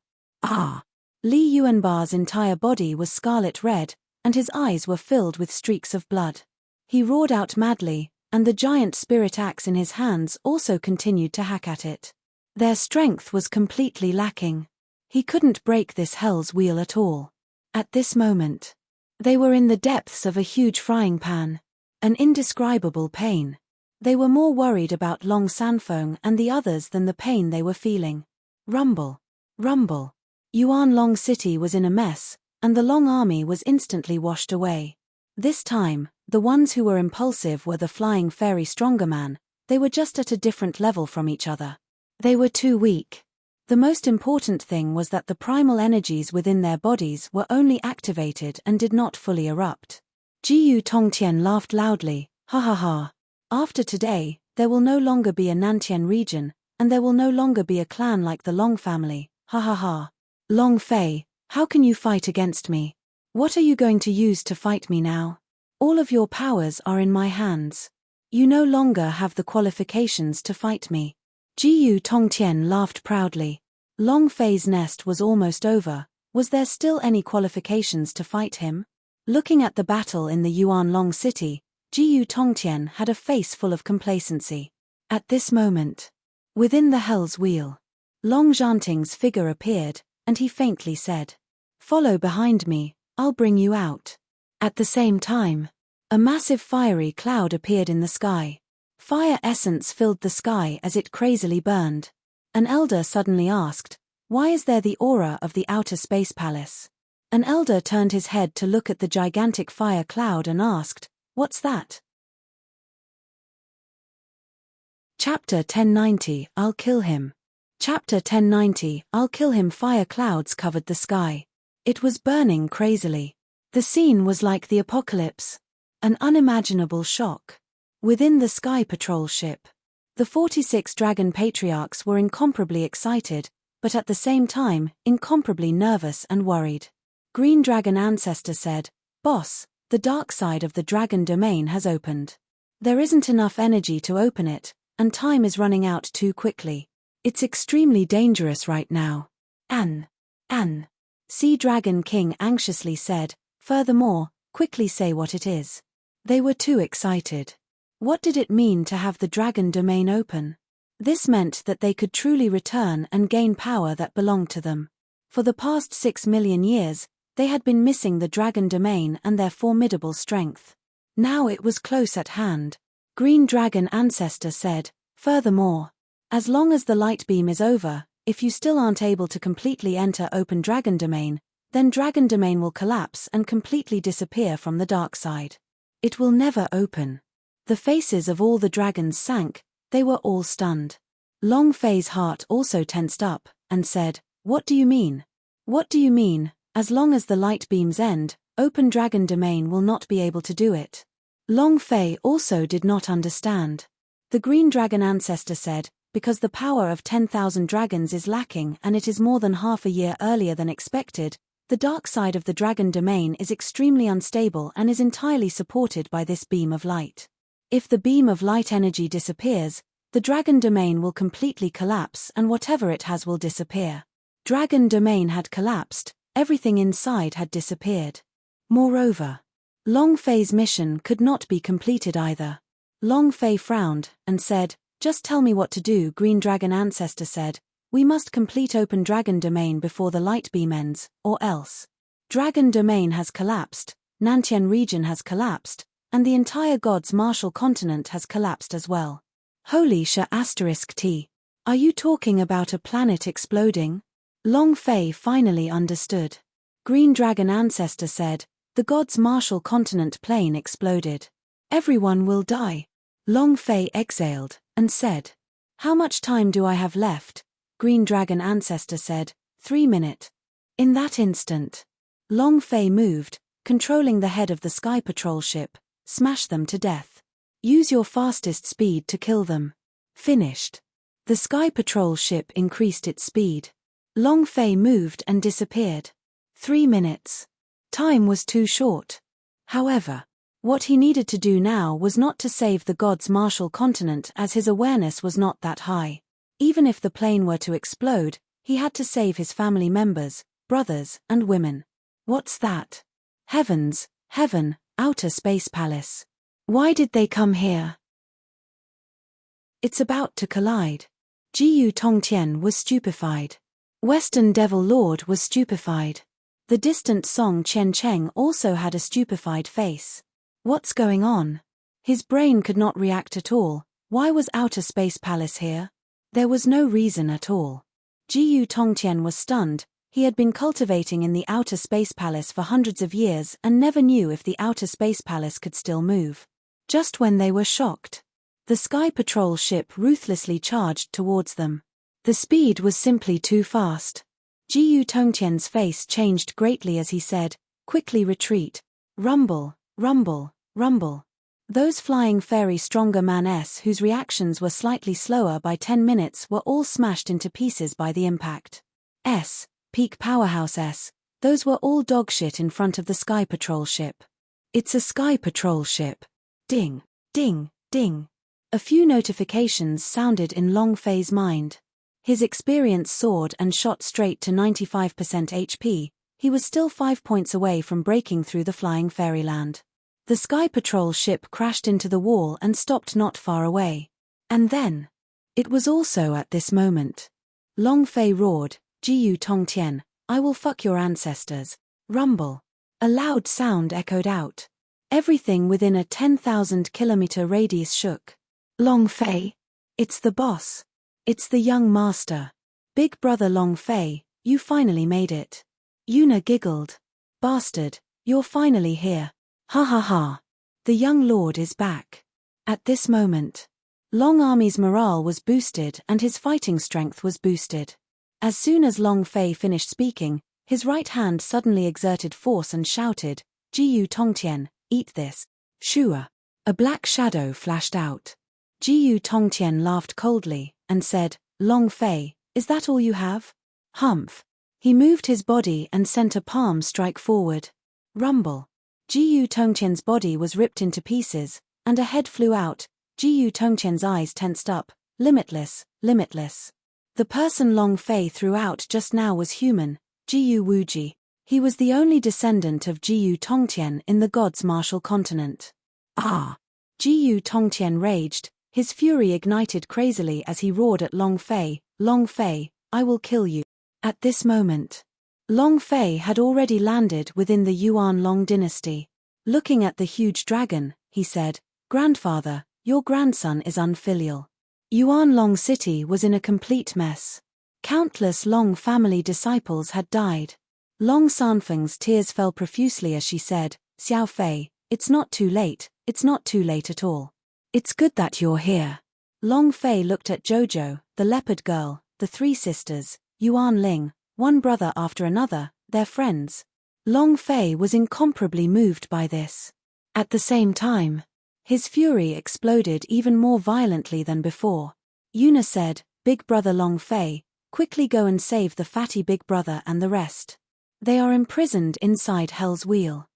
Li Yuanbar's entire body was scarlet red, and his eyes were filled with streaks of blood. He roared out madly, and the giant spirit axe in his hands also continued to hack at it. Their strength was completely lacking. He couldn't break this Hell's Wheel at all. At this moment, they were in the depths of a huge frying pan. An indescribable pain. They were more worried about Long Sanfeng and the others than the pain they were feeling. Rumble. Rumble. Yuan Long City was in a mess, and the Long army was instantly washed away. This time, the ones who were impulsive were the flying fairy stronger man. They were just at a different level from each other. They were too weak. The most important thing was that the primal energies within their bodies were only activated and did not fully erupt. Jiyu Tongtian laughed loudly, "Ha ha ha. After today, there will no longer be a Nantian region, and there will no longer be a clan like the Long family, ha ha ha. Long Fei, how can you fight against me? What are you going to use to fight me now? All of your powers are in my hands. You no longer have the qualifications to fight me." Jiyu Tongtian laughed proudly. Long Fei's nest was almost over. Was there still any qualifications to fight him? Looking at the battle in the Yuan Long city, Jiyu Tongtian had a face full of complacency. At this moment, within the Hell's Wheel, Long Zhanting's figure appeared, and he faintly said, "Follow behind me, I'll bring you out." At the same time, a massive fiery cloud appeared in the sky. Fire essence filled the sky as it crazily burned. An elder suddenly asked, "Why is there the aura of the outer space palace?" An elder turned his head to look at the gigantic fire cloud and asked, "What's that?" Chapter 1090, I'll kill him. Chapter 1090, I'll kill him. Fire clouds covered the sky. It was burning crazily. The scene was like the apocalypse. An unimaginable shock. Within the Sky Patrol ship, the 46 Dragon Patriarchs were incomparably excited, but at the same time, incomparably nervous and worried. Green Dragon Ancestor said, "Boss, the dark side of the Dragon Domain has opened. There isn't enough energy to open it, and time is running out too quickly. It's extremely dangerous right now." An. Sea Dragon King anxiously said, "Furthermore, quickly say what it is." They were too excited. What did it mean to have the Dragon Domain open? This meant that they could truly return and gain power that belonged to them. For the past 6 million years, they had been missing the Dragon Domain and their formidable strength. Now it was close at hand. Green Dragon Ancestor said, "Furthermore, as long as the light beam is over, if you still aren't able to completely enter open Dragon Domain, then Dragon Domain will collapse and completely disappear from the dark side. It will never open." The faces of all the dragons sank, they were all stunned. Long Fei's heart also tensed up, and said, "What do you mean? What do you mean, as long as the light beams end, open Dragon Domain will not be able to do it?" Long Fei also did not understand. The Green Dragon Ancestor said, because the power of 10,000 dragons is lacking and it is more than half a year earlier than expected, the dark side of the dragon domain is extremely unstable and is entirely supported by this beam of light. If the beam of light energy disappears, the dragon domain will completely collapse and whatever it has will disappear. Dragon domain had collapsed, everything inside had disappeared. Moreover, Long Fei's mission could not be completed either. Long Fei frowned and said, "Just tell me what to do." Green Dragon Ancestor said, "We must complete open dragon domain before the light beam ends, or else. Dragon domain has collapsed, Nantian region has collapsed, and the entire God's Martial continent has collapsed as well." Holy *T. Are you talking about a planet exploding? Long Fei finally understood. Green Dragon Ancestor said, "The God's Martial continent plane exploded. Everyone will die." Long Fei exhaled and said, "How much time do I have left?" Green Dragon Ancestor said, 3 minutes. In that instant, Long Fei moved, controlling the head of the Sky Patrol ship. "Smash them to death. Use your fastest speed to kill them." Finished. The Sky Patrol ship increased its speed. Long Fei moved and disappeared. 3 minutes. Time was too short. However, what he needed to do now was not to save the God's Martial continent, as his awareness was not that high. Even if the plane were to explode, he had to save his family members, brothers, and women. What's that? Heavens, heaven, outer space palace. Why did they come here? It's about to collide. Jiyu Tongtian was stupefied. Western Devil Lord was stupefied. The distant Song Chen Cheng also had a stupefied face. What's going on? His brain could not react at all. Why was Outer Space Palace here? There was no reason at all. Jiyu Tongtian was stunned. He had been cultivating in the Outer Space Palace for hundreds of years and never knew if the Outer Space Palace could still move. Just when they were shocked, the Sky Patrol ship ruthlessly charged towards them. The speed was simply too fast. Jiyu Tongtian's face changed greatly as he said, "Quickly retreat. Rumble, rumble, rumble." Those flying fairy stronger man-s whose reactions were slightly slower by 10 minutes were all smashed into pieces by the impact. Peak Powerhouse S. Those were all dogshit in front of the Sky Patrol ship. It's a Sky Patrol ship. Ding, ding, ding. A few notifications sounded in Long Fei's mind. His experience soared and shot straight to 95% HP. He was still 5 points away from breaking through the flying fairyland. The Sky Patrol ship crashed into the wall and stopped not far away. And then, it was also at this moment, Long Fei roared, "Jiyu Tongtian, I will fuck your ancestors." Rumble. A loud sound echoed out. Everything within a 10,000-kilometer radius shook. Long Fei. It's the boss. It's the young master. Big brother Long Fei, you finally made it. Yuna giggled. "Bastard, you're finally here. Ha ha ha. The young lord is back." At this moment, Long Army's morale was boosted and his fighting strength was boosted. As soon as Long Fei finished speaking, his right hand suddenly exerted force and shouted, "Jiyu Tongtian, eat this." Shua. A black shadow flashed out. Jiyu Tongtian laughed coldly and said, "Long Fei, is that all you have?" Humph. He moved his body and sent a palm strike forward. Rumble. Jiyu Tongtian's body was ripped into pieces, and a head flew out. Jiyu Tongtian's eyes tensed up. Limitless, limitless. The person Long Fei threw out just now was human, Jiyu Wuji. He was the only descendant of Jiyu Tongtian in the God's Martial continent. Ah! Jiyu Tongtian raged, his fury ignited crazily as he roared at Long Fei, "Long Fei, I will kill you." At this moment, Long Fei had already landed within the Yuan Long dynasty. Looking at the huge dragon, he said, "Grandfather, your grandson is unfilial." Yuan Long City was in a complete mess. Countless Long family disciples had died. Long Sanfeng's tears fell profusely as she said, "Xiao Fei, it's not too late, it's not too late at all. It's good that you're here." Long Fei looked at Jojo, the leopard girl, the 3 sisters, Yuan Ling, one brother after another, their friends. Long Fei was incomparably moved by this. At the same time, his fury exploded even more violently than before. Yuna said, Big brother Long Fei, quickly go and save the fatty big brother and the rest. They are imprisoned inside Hell's Wheel.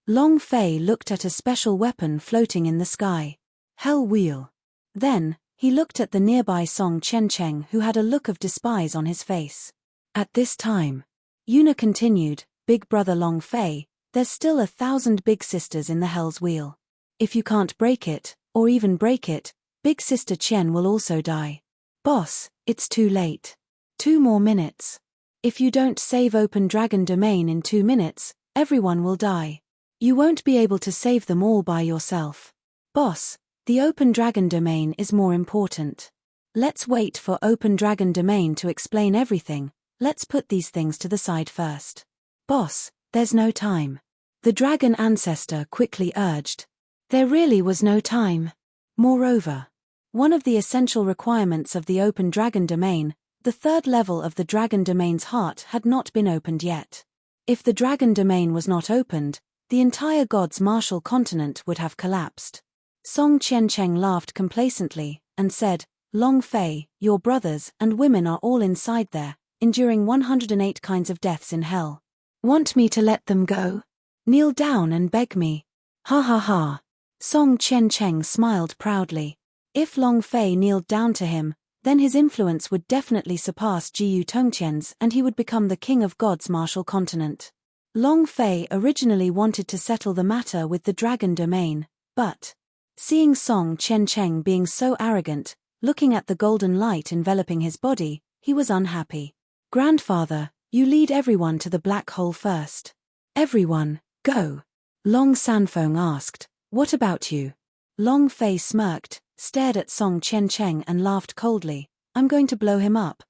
Long Fei looked at a special weapon floating in the sky. Hell Wheel. Then, he looked at the nearby Song Chen, who had a look of despise on his face. At this time, Yuna continued, Big brother Long Fei, there's still 1,000 big sisters in the Hell's Wheel. If you can't break it, or even break it, big sister Chen will also die. Boss, it's too late. 2 more minutes. If you don't save Open Dragon Domain in 2 minutes, everyone will die. You won't be able to save them all by yourself. Boss, the Open Dragon Domain is more important. Let's wait for Open Dragon Domain to explain everything. Let's put these things to the side first. Boss, there's no time. The dragon ancestor quickly urged. There really was no time. Moreover, one of the essential requirements of the Open Dragon Domain, the 3rd level of the Dragon Domain's heart, had not been opened yet. If the Dragon Domain was not opened, the entire God's martial continent would have collapsed. Song Chen laughed complacently, and said, Long Fei, your brothers and women are all inside there, enduring 108 kinds of deaths in hell. Want me to let them go? Kneel down and beg me. Ha ha ha. Song Chen smiled proudly. If Long Fei kneeled down to him, then his influence would definitely surpass Jiyu Tongqian's and he would become the king of God's martial continent. Long Fei originally wanted to settle the matter with the Dragon Domain, but seeing Song Chen being so arrogant, looking at the golden light enveloping his body, he was unhappy. Grandfather, you lead everyone to the black hole first. Everyone, go. Long Sanfeng asked, what about you? Long Fei smirked, stared at Song Chen and laughed coldly, I'm going to blow him up.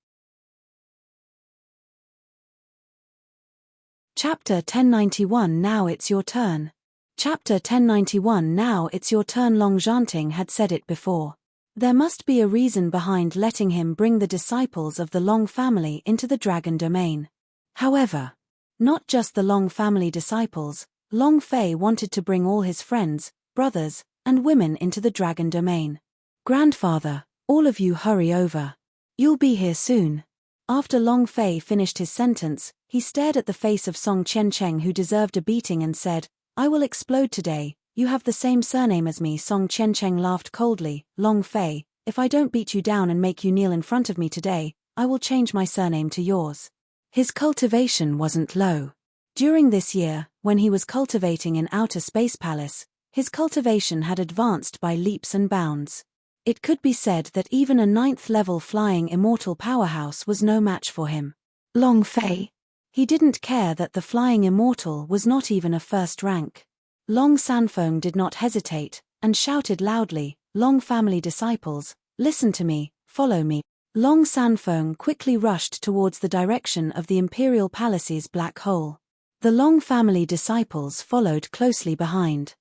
Chapter 1091 Now it's your turn. Chapter 1091 Now it's your turn. Long Zhanting had said it before. There must be a reason behind letting him bring the disciples of the Long family into the Dragon Domain. However, not just the Long family disciples, Long Fei wanted to bring all his friends, brothers, and women into the Dragon Domain. Grandfather, all of you hurry over. You'll be here soon. After Long Fei finished his sentence, he stared at the face of Song Chen who deserved a beating and said, I will explode today, you have the same surname as me. Song Chen laughed coldly, Long Fei, if I don't beat you down and make you kneel in front of me today, I will change my surname to yours. His cultivation wasn't low. During this year, when he was cultivating in Outer Space Palace, his cultivation had advanced by leaps and bounds. It could be said that even a 9th-level flying immortal powerhouse was no match for him. Long Fei. He didn't care that the flying immortal was not even a 1st rank. Long Sanfeng did not hesitate, and shouted loudly, Long family disciples, listen to me, follow me. Long Sanfeng quickly rushed towards the direction of the Imperial Palace's black hole. The Long family disciples followed closely behind.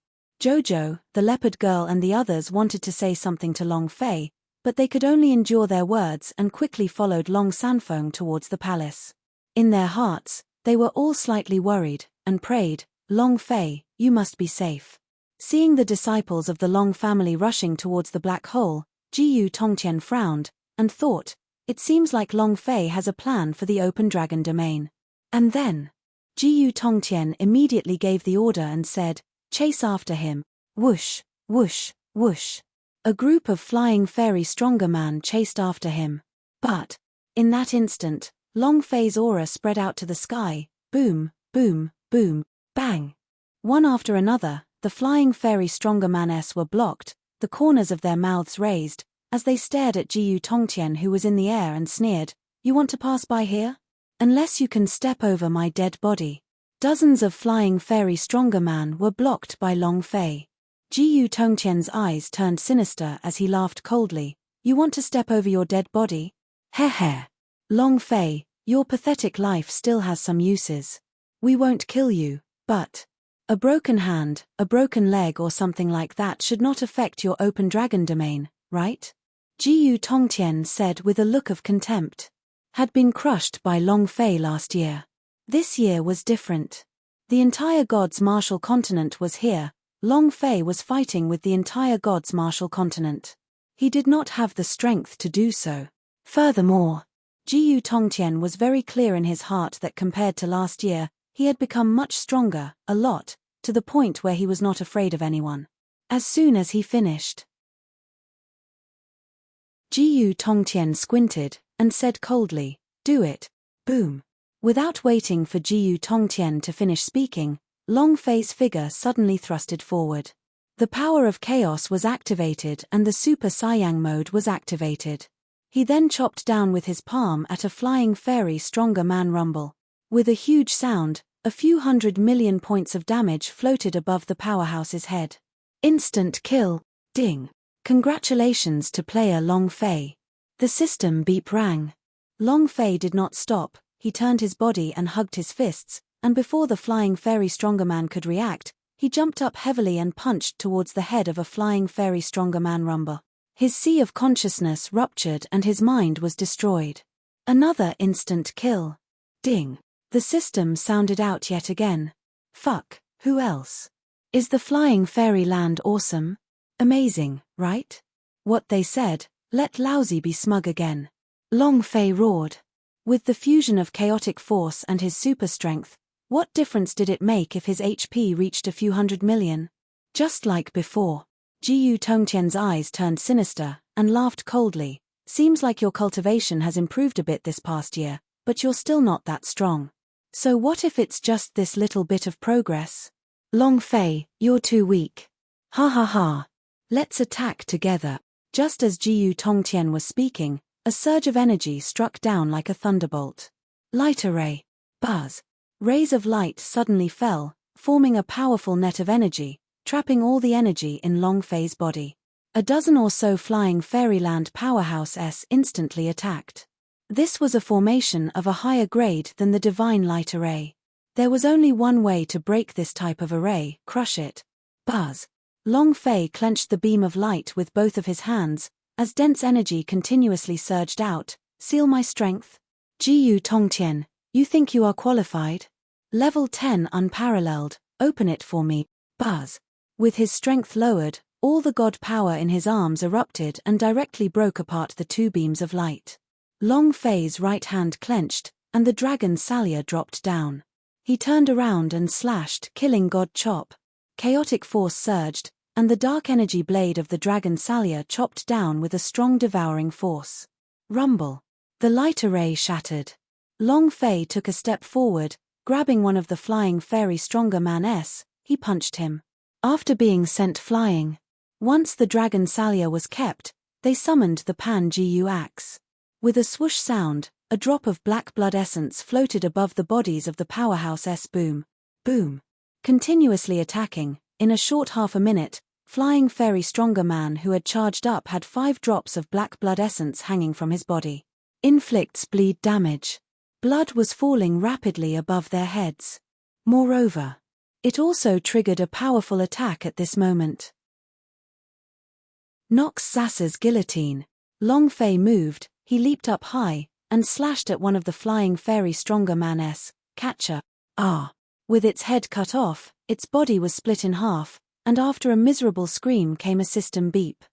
Jojo, the leopard girl and the others wanted to say something to Long Fei, but they could only endure their words and quickly followed Long Sanfeng towards the palace. In their hearts, they were all slightly worried, and prayed, Long Fei, you must be safe. Seeing the disciples of the Long family rushing towards the black hole, Jiyu Tongqian frowned, and thought, it seems like Long Fei has a plan for the Open Dragon Domain. And then, Jiyu Tongqian immediately gave the order and said, chase after him. Whoosh, whoosh, whoosh. A group of flying fairy stronger man chased after him. But, in that instant, Long Fei's aura spread out to the sky, boom, boom, boom, bang. One after another, the flying fairy stronger manes were blocked, the corners of their mouths raised, as they stared at Jiyu Tongqian who was in the air and sneered, you want to pass by here? Unless you can step over my dead body. Dozens of flying fairy stronger man were blocked by Long Fei. Jiyu Tongqian's eyes turned sinister as he laughed coldly, you want to step over your dead body? Heh heh. Long Fei, your pathetic life still has some uses. We won't kill you, but a broken hand, a broken leg or something like that should not affect your Open Dragon Domain, right? Jiyu Tongqian said with a look of contempt. Had been crushed by Long Fei last year. This year was different. The entire God's martial continent was here, Long Fei was fighting with the entire God's martial continent. He did not have the strength to do so. Furthermore, Jiyu Tongtian was very clear in his heart that compared to last year, he had become much stronger, a lot, to the point where he was not afraid of anyone. As soon as he finished, Jiyu Tongtian squinted and said coldly, "Do it." Boom. Without waiting for Jiyu Tongtian to finish speaking, Long Fei's figure suddenly thrusted forward. The power of chaos was activated and the Super Saiyang mode was activated. He then chopped down with his palm at a flying fairy stronger man rumble. With a huge sound, a few 100 million points of damage floated above the powerhouse's head. Instant kill. Ding. Congratulations to player Long Fei. The system beep rang. Long Fei did not stop, he turned his body and hugged his fists, and before the flying fairy stronger man could react, he jumped up heavily and punched towards the head of a flying fairy stronger man rumble. His sea of consciousness ruptured and his mind was destroyed. Another instant kill. Ding. The system sounded out yet again. Fuck, who else? Is the flying fairy land awesome? Amazing, right? What they said, let lousy be smug again. Long Fei roared. With the fusion of chaotic force and his super strength, what difference did it make if his HP reached a few 100 million? Just like before. Jiyu Tongtian's eyes turned sinister and laughed coldly. Seems like your cultivation has improved a bit this past year, but you're still not that strong. So what if it's just this little bit of progress? Long Fei, you're too weak. Ha ha ha. Let's attack together. Just as Jiyu Tongtian was speaking, a surge of energy struck down like a thunderbolt. Light array. Buzz. Rays of light suddenly fell, forming a powerful net of energy, trapping all the energy in Long Fei's body. A dozen or so flying fairyland powerhouses instantly attacked. This was a formation of a higher grade than the divine light array. There was only one way to break this type of array, crush it. Buzz. Long Fei clenched the beam of light with both of his hands, as dense energy continuously surged out. Seal my strength. Jiyu Tongtian, you think you are qualified? Level 10 unparalleled, open it for me. Buzz. With his strength lowered, all the god power in his arms erupted and directly broke apart the two beams of light. Long Fei's right hand clenched, and the dragon Salia dropped down. He turned around and slashed, killing God Chop. Chaotic force surged, and the dark energy blade of the dragon Salia chopped down with a strong devouring force. Rumble. The light array shattered. Long Fei took a step forward, grabbing one of the flying fairy stronger man-s, he punched him. After being sent flying. Once the dragon Salia was kept, they summoned the Pan-Jiu axe. With a swoosh sound, a drop of black blood essence floated above the bodies of the powerhouse S. Boom. Boom. Continuously attacking, in a short half a minute, flying fairy stronger man who had charged up had 5 drops of black blood essence hanging from his body. Inflicts bleed damage. Blood was falling rapidly above their heads. Moreover, it also triggered a powerful attack at this moment. Nox Sassa's guillotine. Long Fei moved, he leaped up high, and slashed at one of the flying fairy stronger man's catcher. With its head cut off, its body was split in half, and after a miserable scream came a system beep.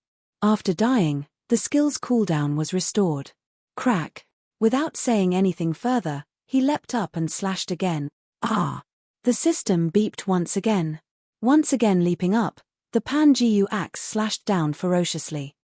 After dying, the skill's cooldown was restored. Crack. Without saying anything further, he leapt up and slashed again. The system beeped once again. Once again leaping up, the Pan-Jiu axe slashed down ferociously.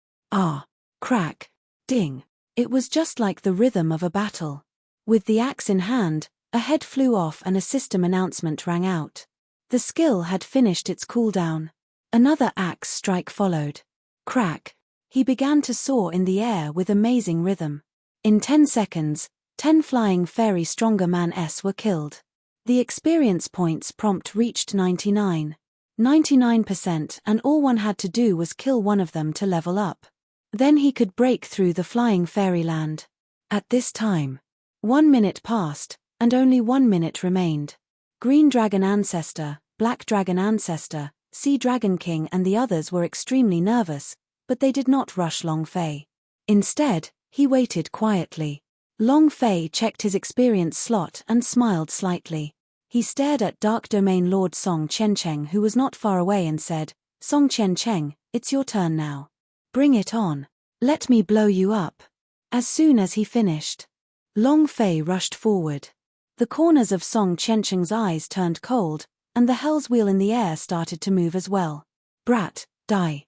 Crack. Ding. It was just like the rhythm of a battle. With the axe in hand, a head flew off and a system announcement rang out. The skill had finished its cooldown. Another axe strike followed. Crack. He began to soar in the air with amazing rhythm. In 10 seconds, 10 flying fairy stronger man-s were killed. The experience points prompt reached 99%, and all one had to do was kill one of them to level up. Then he could break through the flying fairyland. At this time, 1 minute passed, and only 1 minute remained. Green Dragon Ancestor, Black Dragon Ancestor, Sea Dragon King and the others were extremely nervous, but they did not rush Long Fei. Instead, he waited quietly. Long Fei checked his experience slot and smiled slightly. He stared at Dark Domain Lord Song Qiancheng who was not far away and said, "Song Qiancheng, it's your turn now." Bring it on. Let me blow you up. As soon as he finished, Long Fei rushed forward. The corners of Song Qiancheng's eyes turned cold, and the hell's wheel in the air started to move as well. Brat, die.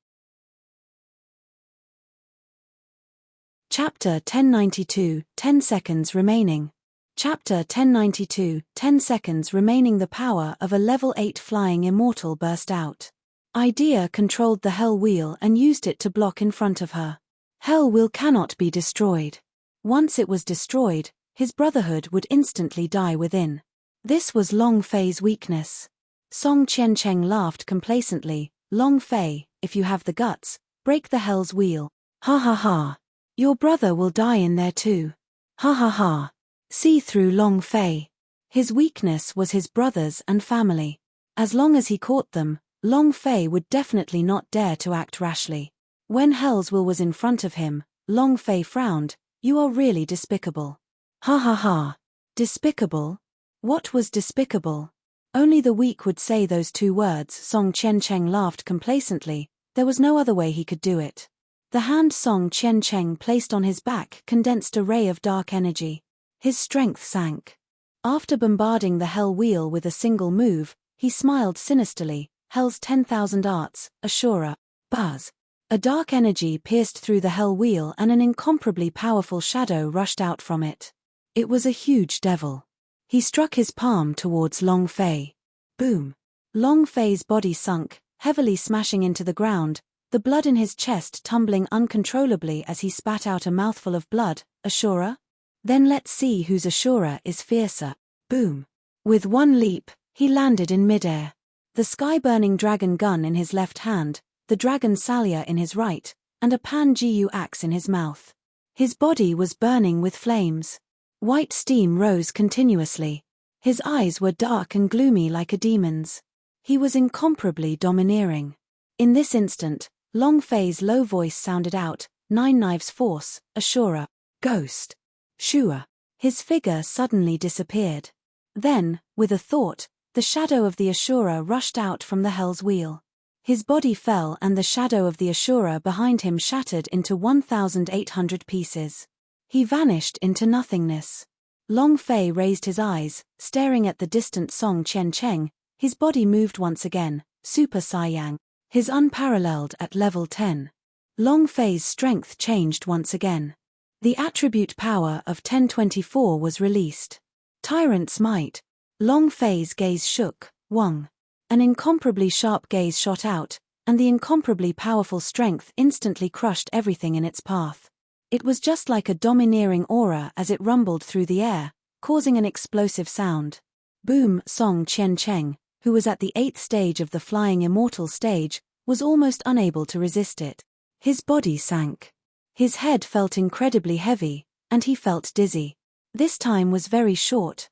Chapter 1092, 10 seconds remaining. Chapter 1092, 10 seconds remaining. The power of a level 8 flying immortal burst out. Idea controlled the hell wheel and used it to block in front of her. Hell wheel cannot be destroyed. Once it was destroyed, his brotherhood would instantly die within. This was Long Fei's weakness. Song Qiancheng laughed complacently. Long Fei, if you have the guts, break the hell's wheel. Ha ha ha. Your brother will die in there too. Ha ha ha. See through Long Fei. His weakness was his brothers and family. As long as he caught them, Long Fei would definitely not dare to act rashly. When Hell's Will was in front of him, Long Fei frowned. You are really despicable. Ha ha ha. Despicable? What was despicable? Only the weak would say those two words. Song Qiancheng laughed complacently. There was no other way he could do it. The hand Song Qiancheng placed on his back condensed a ray of dark energy. His strength sank. After bombarding the hell wheel with a single move, he smiled sinisterly. Hell's 10,000 arts, Ashura. Buzz. A dark energy pierced through the hell wheel and an incomparably powerful shadow rushed out from it. It was a huge devil. He struck his palm towards Long Fei. Boom. Long Fei's body sunk, heavily smashing into the ground, the blood in his chest tumbling uncontrollably as he spat out a mouthful of blood. Ashura? Then let's see whose Ashura is fiercer. Boom. With one leap, he landed in midair. The sky-burning dragon gun in his left hand, the dragon salya in his right, and a pan-gu axe in his mouth. His body was burning with flames. White steam rose continuously. His eyes were dark and gloomy like a demon's. He was incomparably domineering. In this instant, Long Fei's low voice sounded out, 9 knives force, Ashura, ghost, Shua. His figure suddenly disappeared. Then, with a thought, the shadow of the Ashura rushed out from the hell's wheel. His body fell and the shadow of the Ashura behind him shattered into 1,800 pieces. He vanished into nothingness. Long Fei raised his eyes, staring at the distant Song Qiancheng. His body moved once again, Super Saiyang, his unparalleled at level 10. Long Fei's strength changed once again. The attribute power of 1024 was released. Tyrant's might. Long Fei's gaze shook. Wang. An incomparably sharp gaze shot out, and the incomparably powerful strength instantly crushed everything in its path. It was just like a domineering aura as it rumbled through the air, causing an explosive sound. Boom! Song Qiancheng, who was at the 8th stage of the flying immortal stage, was almost unable to resist it. His body sank. His head felt incredibly heavy, and he felt dizzy. This time was very short,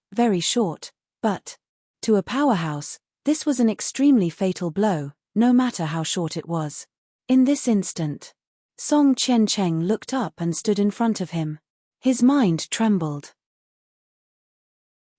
but to a powerhouse, this was an extremely fatal blow, no matter how short it was. In this instant, Song Qiancheng looked up and stood in front of him. His mind trembled.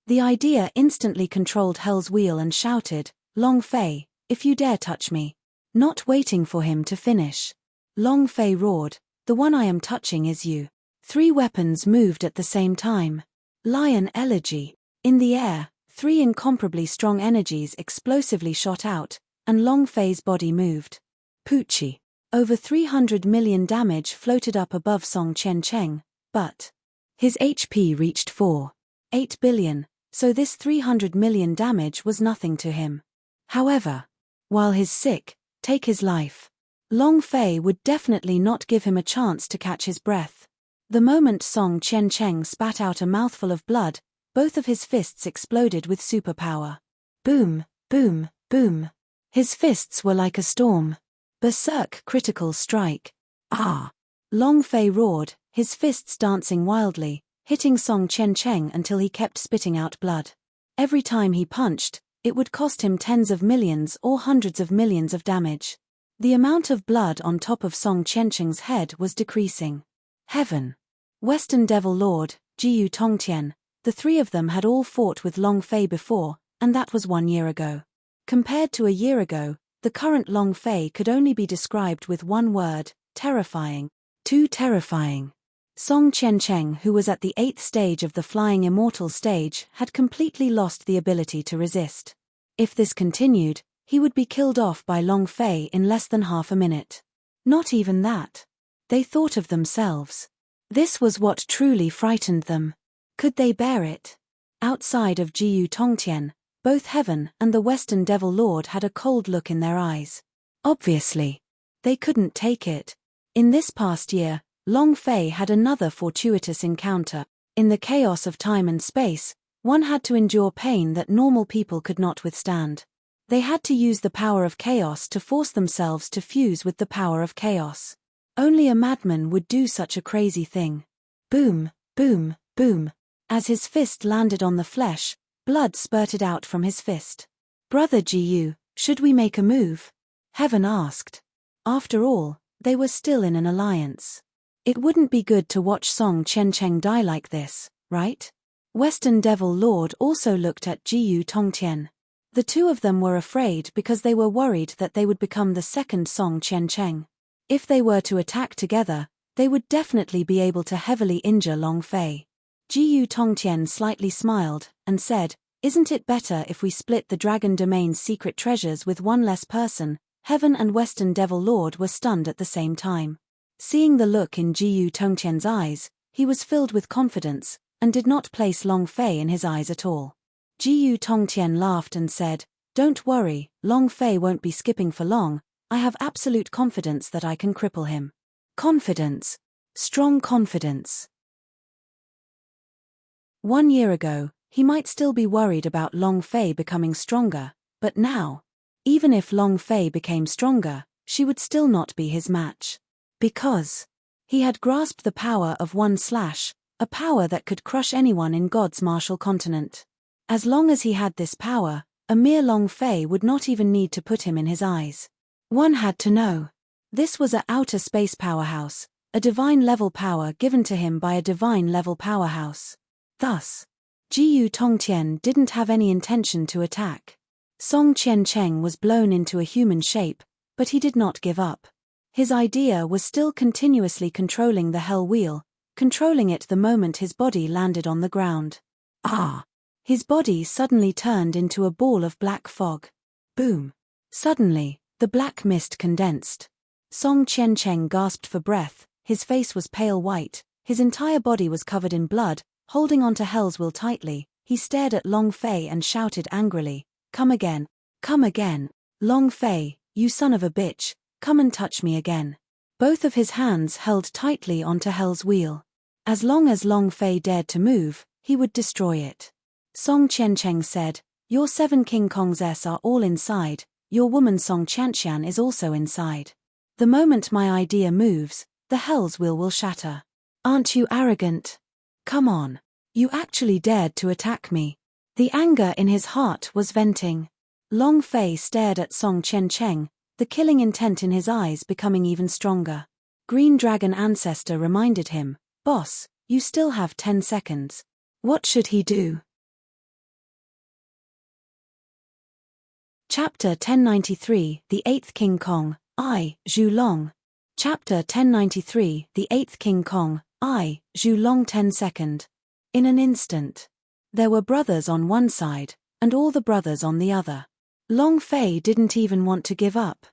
The idea instantly controlled Hell's Wheel and shouted, Long Fei, if you dare touch me. Not waiting for him to finish. Long Fei roared, the one I am touching is you. 3 weapons moved at the same time. Lion Elegy. In the air, 3 incomparably strong energies explosively shot out, and Long Fei's body moved. Poochie. Over 300 million damage floated up above Song Qiancheng, but his HP reached 4.8 billion, so this 300 million damage was nothing to him. However, while his sick, take his life, Long Fei would definitely not give him a chance to catch his breath. The moment Song Qiancheng spat out a mouthful of blood, both of his fists exploded with superpower. Boom, boom, boom. His fists were like a storm. Berserk critical strike. Ah! Long Fei roared, his fists dancing wildly, hitting Song Qiancheng until he kept spitting out blood. Every time he punched, it would cost him tens of millions or hundreds of millions of damage. The amount of blood on top of Song Qiancheng's head was decreasing. Heaven. Western Devil Lord, Jiyu Tongtian, the 3 of them had all fought with Long Fei before, and that was 1 year ago. Compared to a year ago, the current Long Fei could only be described with one word, terrifying. Too terrifying. Song Qiancheng, who was at the 8th stage of the flying immortal stage, had completely lost the ability to resist. If this continued, he would be killed off by Long Fei in less than half a minute. Not even that. They thought of themselves. This was what truly frightened them. Could they bear it? Outside of Jiyu Tongtian, both Heaven and the Western Devil Lord had a cold look in their eyes. Obviously. They couldn't take it. In this past year, Long Fei had another fortuitous encounter. In the chaos of time and space, one had to endure pain that normal people could not withstand. They had to use the power of chaos to force themselves to fuse with the power of chaos. Only a madman would do such a crazy thing. Boom, boom, boom. As his fist landed on the flesh, blood spurted out from his fist. Brother Jiyu, should we make a move? Heaven asked. After all, they were still in an alliance. It wouldn't be good to watch Song Qiancheng die like this, right? Western Devil Lord also looked at Jiyu Tongtian. The two of them were afraid because they were worried that they would become the second Song Qiancheng. If they were to attack together, they would definitely be able to heavily injure Long Fei. Jiyu Tongtian slightly smiled and said, "Isn't it better if we split the Dragon Domain's secret treasures with one less person?" Heaven and Western Devil Lord were stunned at the same time. Seeing the look in Jiyu Tongtian's eyes, he was filled with confidence, and did not place Long Fei in his eyes at all. Jiyu Tongtian laughed and said, "Don't worry, Long Fei won't be skipping for long. I have absolute confidence that I can cripple him." Confidence. Strong confidence. 1 year ago, he might still be worried about Long Fei becoming stronger, but now, even if Long Fei became stronger, she would still not be his match. Because he had grasped the power of a power that could crush anyone in God's martial continent. As long as he had this power, a mere Long Fei would not even need to put him in his eyes. One had to know. This was a outer space powerhouse, a divine-level power given to him by a divine-level powerhouse. Thus, Jiyu Tongtian didn't have any intention to attack. Song Qiancheng was blown into a human shape, but he did not give up. His idea was still continuously controlling the Hell Wheel, controlling it the moment his body landed on the ground. Ah! His body suddenly turned into a ball of black fog. Boom! Suddenly, the black mist condensed. Song Qiancheng gasped for breath, his face was pale white, his entire body was covered in blood. Holding onto Hell's Wheel tightly, he stared at Long Fei and shouted angrily, "Come again! Come again! Long Fei, you son of a bitch, come and touch me again." Both of his hands held tightly onto Hell's Wheel. As long as Long Fei dared to move, he would destroy it. Song Qiancheng said, "Your 7 King Kongs are all inside, your woman Song Qianxian is also inside. The moment my idea moves, the Hell's Wheel will shatter. Aren't you arrogant? Come on. You actually dared to attack me." The anger in his heart was venting. Long Fei stared at Song Qiancheng, the killing intent in his eyes becoming even stronger. Green Dragon Ancestor reminded him, "Boss, you still have 10 seconds. What should he do?" Chapter 1093, The 8th King Kong, I, Zhu Long. Chapter 1093, The 8th King Kong, I, Zhu Long. 10 second. In an instant. There were brothers on one side, and all the brothers on the other. Long Fei didn't even want to give up.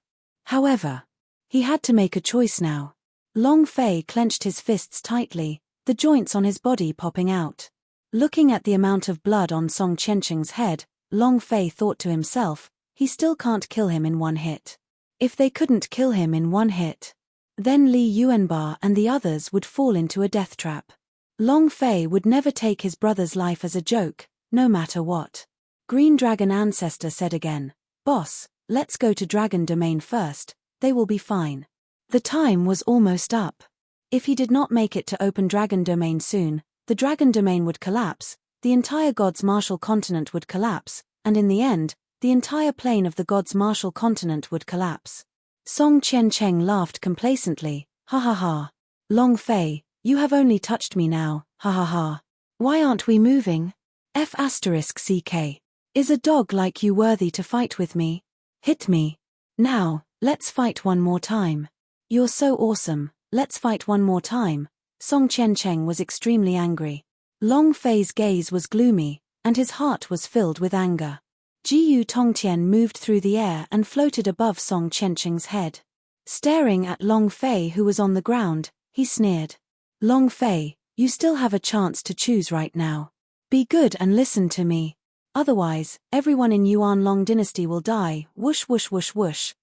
However, he had to make a choice now. Long Fei clenched his fists tightly, the joints on his body popping out. Looking at the amount of blood on Song Qiancheng's head, Long Fei thought to himself, he still can't kill him in one hit. If they couldn't kill him in one hit, then Li Yuanba and the others would fall into a death trap. Long Fei would never take his brother's life as a joke, no matter what. Green Dragon Ancestor said again, "Boss, let's go to Dragon Domain first, they will be fine." The time was almost up. If he did not make it to open Dragon Domain soon, the Dragon Domain would collapse, the entire God's Martial Continent would collapse, and in the end, the entire plane of the God's Martial Continent would collapse. Song Qiancheng laughed complacently, "Ha ha ha. Long Fei, you have only touched me now, ha ha ha. Why aren't we moving? F***CK. Is a dog like you worthy to fight with me? Hit me. Now, let's fight one more time." You're so awesome, let's fight one more time. Song Qiancheng was extremely angry. Long Fei's gaze was gloomy, and his heart was filled with anger. Jiyu Tongtian moved through the air and floated above Song Qiancheng's head. Staring at Long Fei, who was on the ground, he sneered. Long Fei, you still have a chance to choose right now. Be good and listen to me. Otherwise, everyone in Yuan Long Dynasty will die. Whoosh whoosh whoosh whoosh.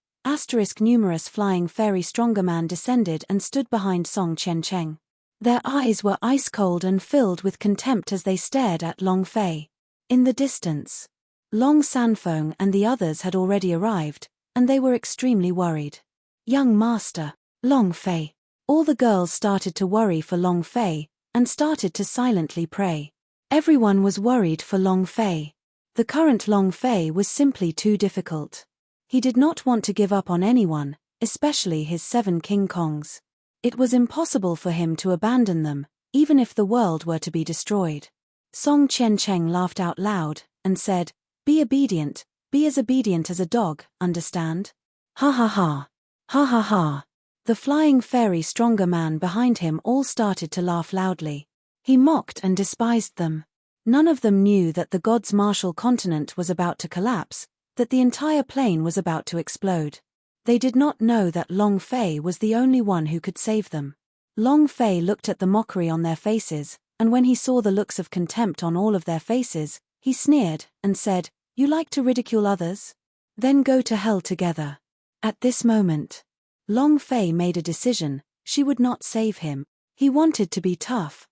Numerous flying fairy stronger man descended and stood behind Song Qiancheng. Their eyes were ice cold and filled with contempt as they stared at Long Fei. In the distance, Long Sanfeng and the others had already arrived, and they were extremely worried. Young master, Long Fei. All the girls started to worry for Long Fei, and started to silently pray. Everyone was worried for Long Fei. The current Long Fei was simply too difficult. He did not want to give up on anyone, especially his 7 King Kongs. It was impossible for him to abandon them, even if the world were to be destroyed. Song Qiancheng laughed out loud, and said, be obedient, be as obedient as a dog, understand? Ha ha ha. Ha ha ha. The flying fairy stronger man behind him all started to laugh loudly. He mocked and despised them. None of them knew that the gods' martial continent was about to collapse, that the entire plane was about to explode. They did not know that Long Fei was the only one who could save them. Long Fei looked at the mockery on their faces, and when he saw the looks of contempt on all of their faces, he sneered and said, you like to ridicule others? Then go to hell together. At this moment, Long Fei made a decision. She would not save him. He wanted to be tough.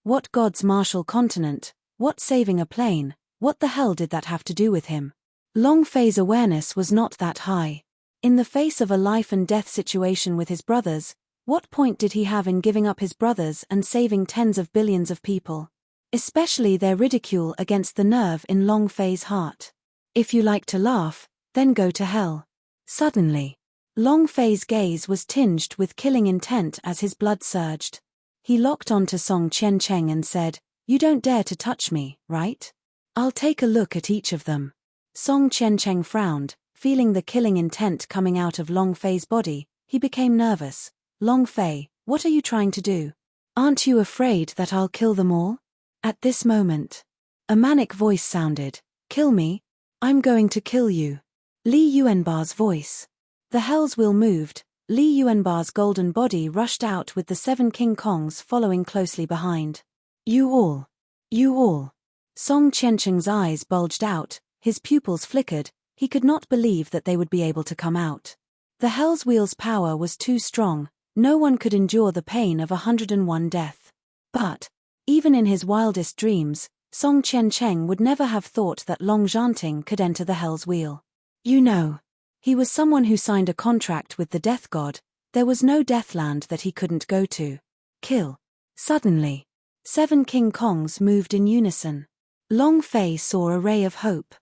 What god's martial continent? What saving a plane? What the hell did that have to do with him? Long Fei's awareness was not that high. In the face of a life and death situation with his brothers, what point did he have in giving up his brothers and saving tens of billions of people? Especially their ridicule against the nerve in Long Fei's heart. If you like to laugh, then go to hell. Suddenly, Long Fei's gaze was tinged with killing intent as his blood surged. He locked onto Song Qiancheng and said, you don't dare to touch me, right? I'll take a look at each of them. Song Qiancheng frowned, feeling the killing intent coming out of Long Fei's body. He became nervous. Long Fei, what are you trying to do? Aren't you afraid that I'll kill them all? At this moment, a manic voice sounded. Kill me? I'm going to kill you. Li Yuanbar's voice. The Hell's Wheel moved. Li Yuanbar's golden body rushed out with the 7 King Kongs following closely behind. You all. You all. Song Qiancheng's eyes bulged out, his pupils flickered. He could not believe that they would be able to come out. The Hell's Wheel's power was too strong. No one could endure the pain of 101 death. But, even in his wildest dreams, Song Qiancheng would never have thought that Long Zhanting could enter the Hell's Wheel. You know, he was someone who signed a contract with the Death God. There was no Deathland that he couldn't go to. Kill. Suddenly, 7 King Kongs moved in unison. Long Fei saw a ray of hope.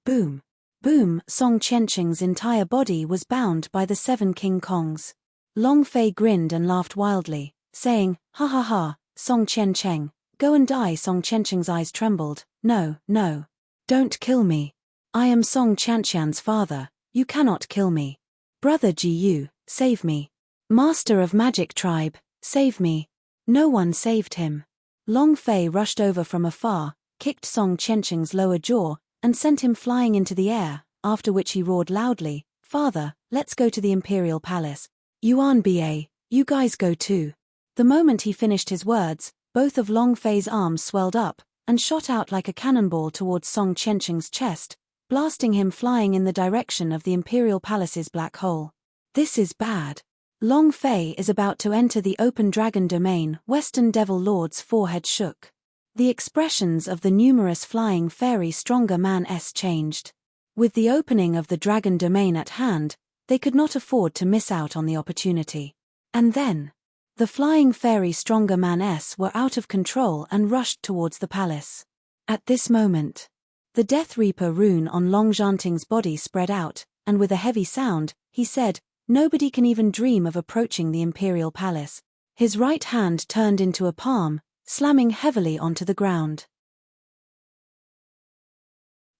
Boom. Boom. Song Qiancheng's entire body was bound by the 7 King Kongs. Long Fei grinned and laughed wildly, saying, ha ha ha, Song Qiancheng, go and die. Song Qiancheng's eyes trembled. No, no. Don't kill me. I am Song Qianqian's father. You cannot kill me. Brother Jiyu, save me. Master of Magic Tribe, save me. No one saved him. Long Fei rushed over from afar, kicked Song Qiancheng's lower jaw, and sent him flying into the air, after which he roared loudly, Father, let's go to the Imperial Palace. Yuan Ba, you guys go too. The moment he finished his words, both of Long Fei's arms swelled up, and shot out like a cannonball towards Song Qiancheng's chest, blasting him flying in the direction of the Imperial Palace's black hole. This is bad. Long Fei is about to enter the open dragon domain. Western Devil Lord's forehead shook. The expressions of the numerous flying fairy stronger man-s changed. With the opening of the dragon domain at hand, they could not afford to miss out on the opportunity. And then, the flying fairy stronger man-s were out of control and rushed towards the palace. At this moment, the Death Reaper rune on Long Zhanting's body spread out, and with a heavy sound, he said, nobody can even dream of approaching the Imperial Palace. His right hand turned into a palm, slamming heavily onto the ground.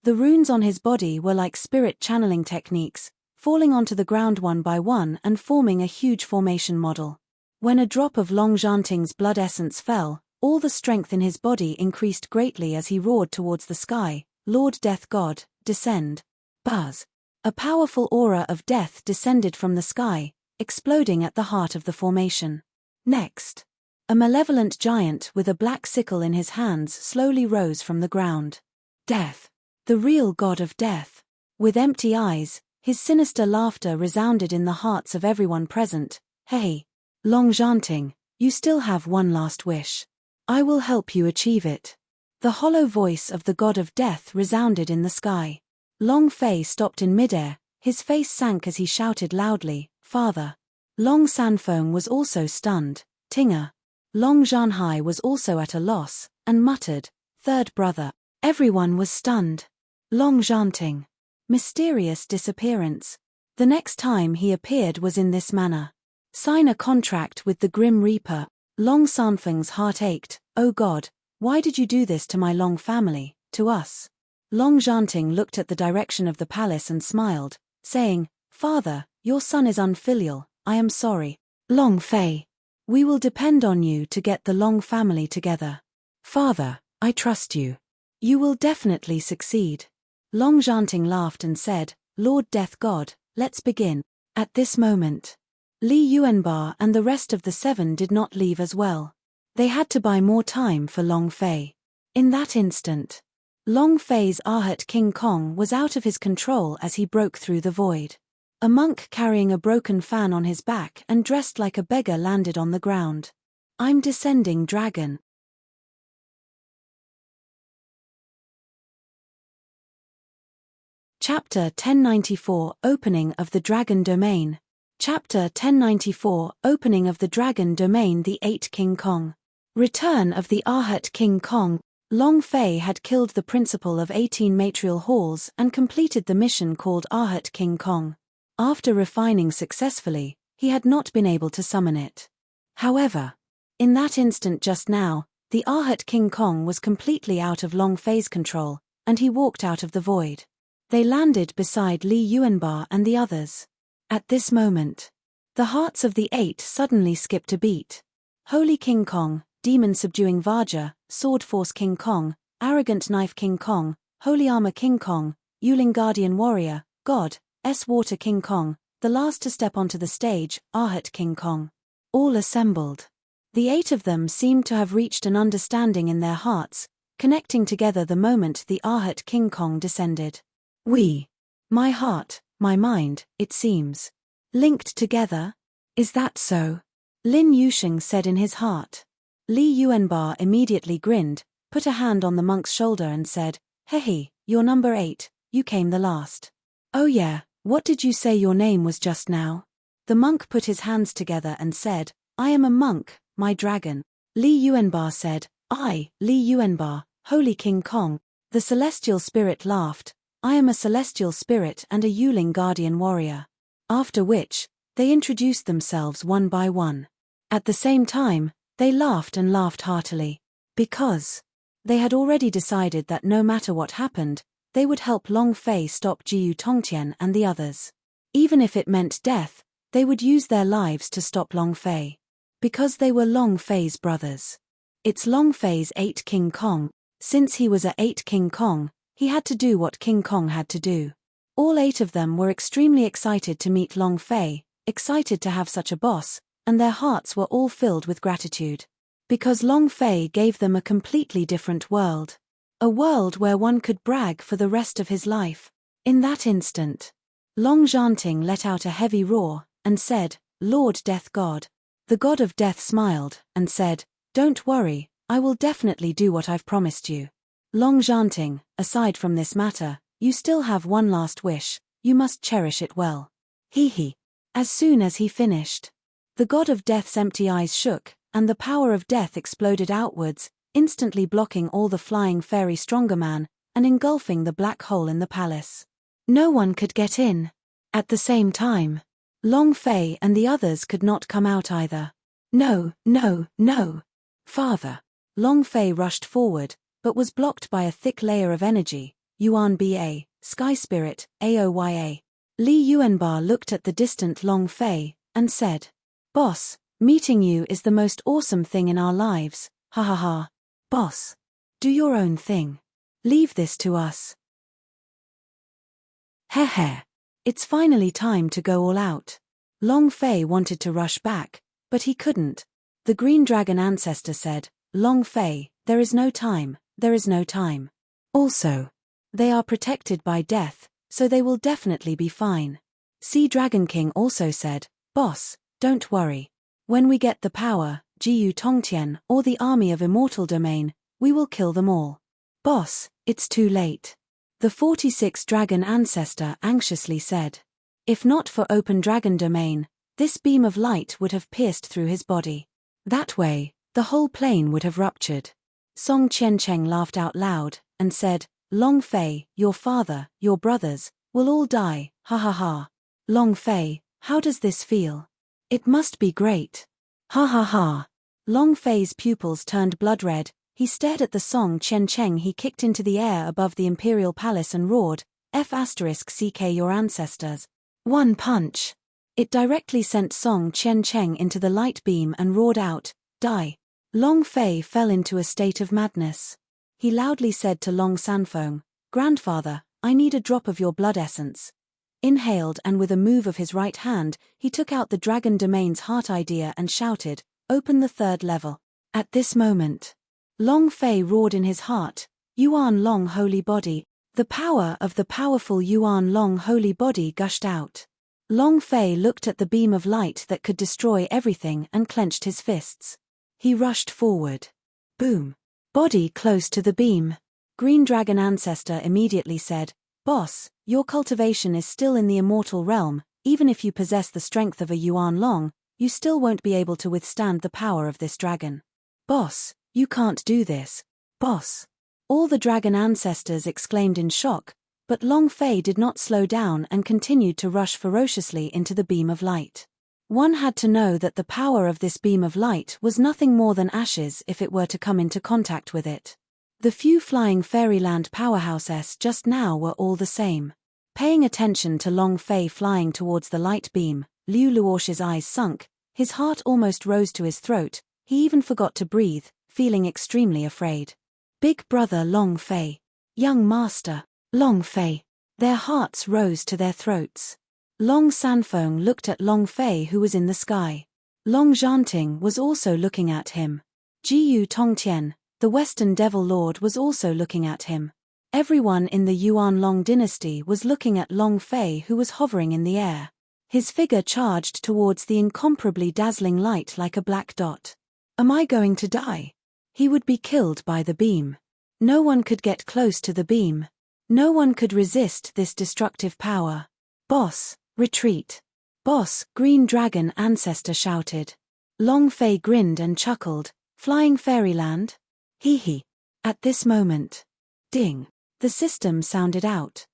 The runes on his body were like spirit channeling techniques, falling onto the ground one by one and forming a huge formation model. When a drop of Long Zhanting's blood essence fell, all the strength in his body increased greatly as he roared towards the sky, "Lord Death God, descend." Buzz. A powerful aura of death descended from the sky, exploding at the heart of the formation. Next, a malevolent giant with a black sickle in his hands slowly rose from the ground. Death. The real god of death. With empty eyes, his sinister laughter resounded in the hearts of everyone present. "Hey, Long Zhanting, you still have one last wish. I will help you achieve it." The hollow voice of the god of death resounded in the sky. Long Fei stopped in midair, his face sank as he shouted loudly, "Father." Long Sanfeng was also stunned. Tinga. Long Zhanhai was also at a loss, and muttered, "Third brother." Everyone was stunned. Long Zhanting. Mysterious disappearance. The next time he appeared was in this manner. Sign a contract with the Grim Reaper. Long Sanfeng's heart ached. "Oh God, why did you do this to my Long family, to us?" Long Zhanting looked at the direction of the palace and smiled, saying, "Father, your son is unfilial, I am sorry." Long Fei. "We will depend on you to get the Long family together. Father, I trust you. You will definitely succeed." Long Zhanting laughed and said, "Lord Death God, let's begin." At this moment, Li Yuanbar and the rest of the 7 did not leave as well. They had to buy more time for Long Fei. In that instant, Long Fei's Arhat King Kong was out of his control as he broke through the void. A monk carrying a broken fan on his back and dressed like a beggar landed on the ground. "I'm descending dragon." Chapter 1094 Opening of the Dragon Domain. Chapter 1094 Opening of the Dragon Domain. The 8 King Kong. Return of the Arhat King Kong. Long Fei had killed the principal of 18 matrial halls and completed the mission called Arhat King Kong. After refining successfully, he had not been able to summon it. However, in that instant just now, the Arhat King Kong was completely out of Long Fei's control, and he walked out of the void. They landed beside Li Yuanbar and the others. At this moment, the hearts of the 8 suddenly skipped a beat. Holy King Kong, Demon Subduing Vaja, Sword Force King Kong, Arrogant Knife King Kong, Holy Armor King Kong, Yuling Guardian Warrior, God, Water King Kong, the last to step onto the stage, Arhat King Kong. All assembled. The 8 of them seemed to have reached an understanding in their hearts, connecting together the moment the Arhat King Kong descended. My heart, my mind, it seems. Linked together? Is that so? Lin Yusheng said in his heart. Li Yuanbar immediately grinned, put a hand on the monk's shoulder and said, "Hey, you're number 8, you came the last." "Oh yeah, what did you say your name was just now?" The monk put his hands together and said, "I am a monk, my dragon." Li Yuanbar said, "I, Li Yuanbar, Holy King Kong." The celestial spirit laughed, "I am a celestial spirit and a Yuling guardian warrior." After which, they introduced themselves one by one. At the same time, they laughed and laughed heartily. Because they had already decided that no matter what happened, they would help Long Fei stop Jiu Tongtian and the others. Even if it meant death, they would use their lives to stop Long Fei. Because they were Long Fei's brothers. It's Long Fei's 8 King Kong. Since he was a 8 King Kong, he had to do what King Kong had to do. All 8 of them were extremely excited to meet Long Fei, excited to have such a boss, and their hearts were all filled with gratitude. Because Long Fei gave them a completely different world. A world where one could brag for the rest of his life. In that instant, Long Zhanting let out a heavy roar, and said, "Lord Death God." The god of death smiled, and said, "Don't worry, I will definitely do what I've promised you. Long Zhanting, aside from this matter, you still have one last wish, you must cherish it well." He. As soon as he finished, the god of death's empty eyes shook, and the power of death exploded outwards, instantly blocking all the flying fairy strongerman, and engulfing the black hole in the palace. No one could get in. At the same time, Long Fei and the others could not come out either. No. Father. Long Fei rushed forward, but was blocked by a thick layer of energy. Yuan Ba, Sky Spirit, Aoya. Li Yuanba looked at the distant Long Fei, and said, "Boss, meeting you is the most awesome thing in our lives, ha ha ha. Boss, do your own thing. Leave this to us." Heh heh. It's finally time to go all out. Long Fei wanted to rush back, but he couldn't. The green dragon ancestor said, "Long Fei, there is no time, there is no time. Also, they are protected by death, so they will definitely be fine." Sea Dragon King also said, "Boss, don't worry. When we get the power, Jiyu Tongtian, or the army of Immortal Domain, we will kill them all." "Boss, it's too late." The 46 dragon ancestor anxiously said. If not for open dragon domain, this beam of light would have pierced through his body. That way, the whole plane would have ruptured. Song Qiancheng laughed out loud, and said, "Long Fei, your father, your brothers, will all die, ha ha ha. Long Fei, how does this feel? It must be great. Ha ha ha." Long Fei's pupils turned blood red. He stared at the Song Qiancheng he kicked into the air above the imperial palace and roared, "F***CK your ancestors. One punch." It directly sent Song Qiancheng into the light beam and roared out, "Die." Long Fei fell into a state of madness. He loudly said to Long Sanfeng, "Grandfather, I need a drop of your blood essence." Inhaled, and with a move of his right hand, he took out the dragon domain's heart idea and shouted, "Open the third level." At this moment, Long Fei roared in his heart, "Yuan Long holy body." The power of the powerful Yuan Long holy body gushed out. Long Fei looked at the beam of light that could destroy everything and clenched his fists. He rushed forward. Boom. Body close to the beam. Green Dragon Ancestor immediately said, "Boss, your cultivation is still in the immortal realm. Even if you possess the strength of a Yuan Long, you still won't be able to withstand the power of this dragon. Boss, you can't do this. Boss." All the dragon ancestors exclaimed in shock, but Long Fei did not slow down and continued to rush ferociously into the beam of light. One had to know that the power of this beam of light was nothing more than ashes if it were to come into contact with it. The few flying fairyland powerhouses just now were all the same. Paying attention to Long Fei flying towards the light beam, Liu Luosh's eyes sunk, his heart almost rose to his throat, he even forgot to breathe, feeling extremely afraid. Big brother Long Fei. Young master, Long Fei. Their hearts rose to their throats. Long Sanfeng looked at Long Fei who was in the sky. Long Zhanting was also looking at him. Jiyu Tongtian, the Western Devil Lord, was also looking at him. Everyone in the Yuan Long dynasty was looking at Long Fei who was hovering in the air. His figure charged towards the incomparably dazzling light like a black dot. Am I going to die? He would be killed by the beam. No one could get close to the beam. No one could resist this destructive power. Boss, retreat. Boss, Green Dragon Ancestor shouted. Long Fei grinned and chuckled. Flying fairyland? Hee hee. At this moment. Ding. The system sounded out.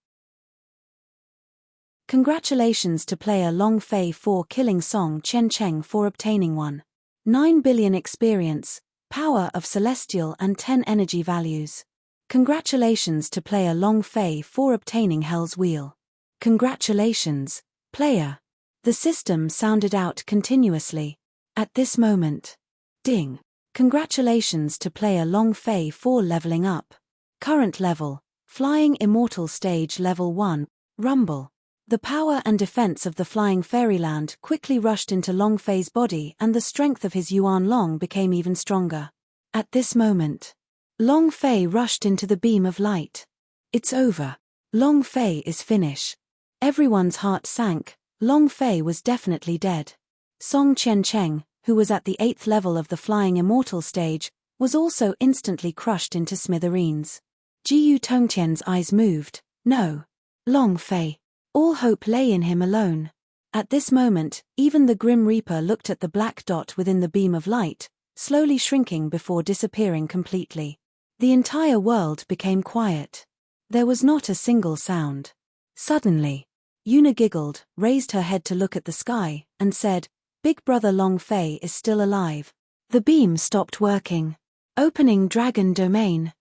Congratulations to player Long Fei for killing Song Qiancheng for obtaining 1.9 billion experience, power of celestial and 10 energy values. Congratulations to player Long Fei for obtaining Hell's Wheel. Congratulations, player. The system sounded out continuously. At this moment. Ding. Congratulations to player Long Fei for leveling up. Current level, Flying Immortal Stage Level 1, Rumble. The power and defense of the Flying Fairyland quickly rushed into Long Fei's body and the strength of his Yuan Long became even stronger. At this moment, Long Fei rushed into the beam of light. It's over. Long Fei is finished. Everyone's heart sank. Long Fei was definitely dead. Song Qiancheng, who was at the 8th level of the Flying Immortal stage, was also instantly crushed into smithereens. Jiyu Tongtian's eyes moved. No. Long Fei. All hope lay in him alone. At this moment, even the Grim Reaper looked at the black dot within the beam of light, slowly shrinking before disappearing completely. The entire world became quiet. There was not a single sound. Suddenly, Yuna giggled, raised her head to look at the sky, and said, "Big brother Long Fei is still alive." The beam stopped working. Opening Dragon Domain.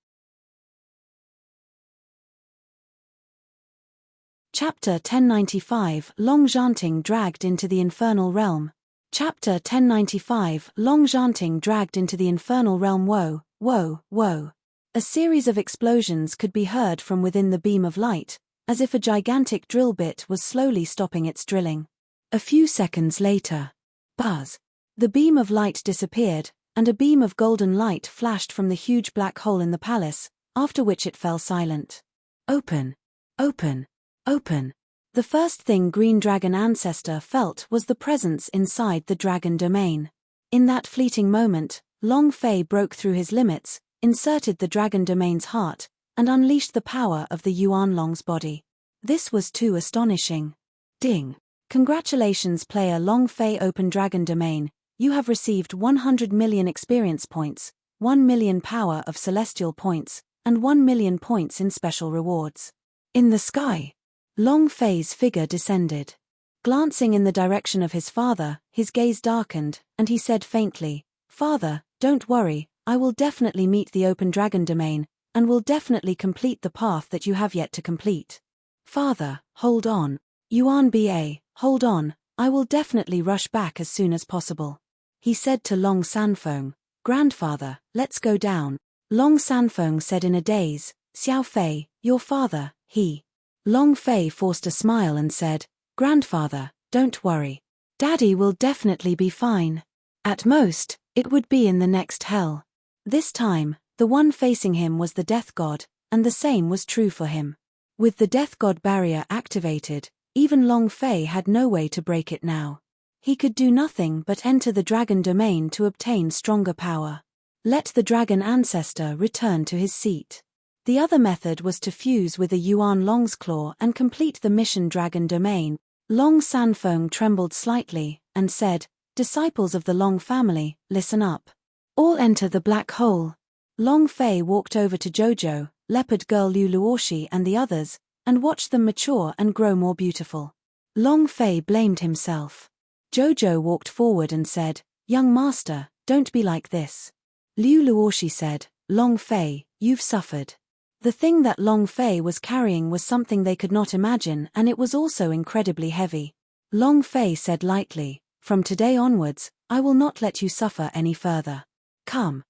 Chapter 1095 Long-Janting dragged into the infernal realm. Chapter 1095 Long-Janting dragged into the infernal realm. Woe, woe, woe. A series of explosions could be heard from within the beam of light, as if a gigantic drill bit was slowly stopping its drilling. A few seconds later, buzz. The beam of light disappeared, and a beam of golden light flashed from the huge black hole in the palace, after which it fell silent. Open. Open. Open. The first thing Green Dragon Ancestor felt was the presence inside the dragon domain. In that fleeting moment, Long Fei broke through his limits, inserted the dragon domain's heart, and unleashed the power of the Yuan Long's body. This was too astonishing. Ding. Congratulations player Long Fei Open Dragon Domain, you have received 100 million experience points, 1 million power of celestial points, and 1 million points in special rewards. In the sky, Long Fei's figure descended. Glancing in the direction of his father, his gaze darkened, and he said faintly, "Father, don't worry, I will definitely meet the Open Dragon Domain, and will definitely complete the path that you have yet to complete." "Father, hold on. Yuan Ba, hold on, I will definitely rush back as soon as possible." He said to Long Sanfeng, "Grandfather, let's go down." Long Sanfeng said in a daze, "Xiao Fei, your father, he." Long Fei forced a smile and said, "Grandfather, don't worry. Daddy will definitely be fine. At most, it would be in the next hell." This time, the one facing him was the Death God, and the same was true for him. With the Death God barrier activated, even Long Fei had no way to break it now. He could do nothing but enter the dragon domain to obtain stronger power. Let the dragon ancestor return to his seat. The other method was to fuse with a Yuan Long's claw and complete the mission dragon domain. Long Sanfeng trembled slightly, and said, "Disciples of the Long family, listen up. All enter the black hole." Long Fei walked over to Jojo, Leopard Girl Liu Luoshi and the others, and watched them mature and grow more beautiful. Long Fei blamed himself. Jojo walked forward and said, "Young master, don't be like this." Liu Luoshi said, "Long Fei, you've suffered." The thing that Long Fei was carrying was something they could not imagine, and it was also incredibly heavy. Long Fei said lightly, "From today onwards, I will not let you suffer any further. Come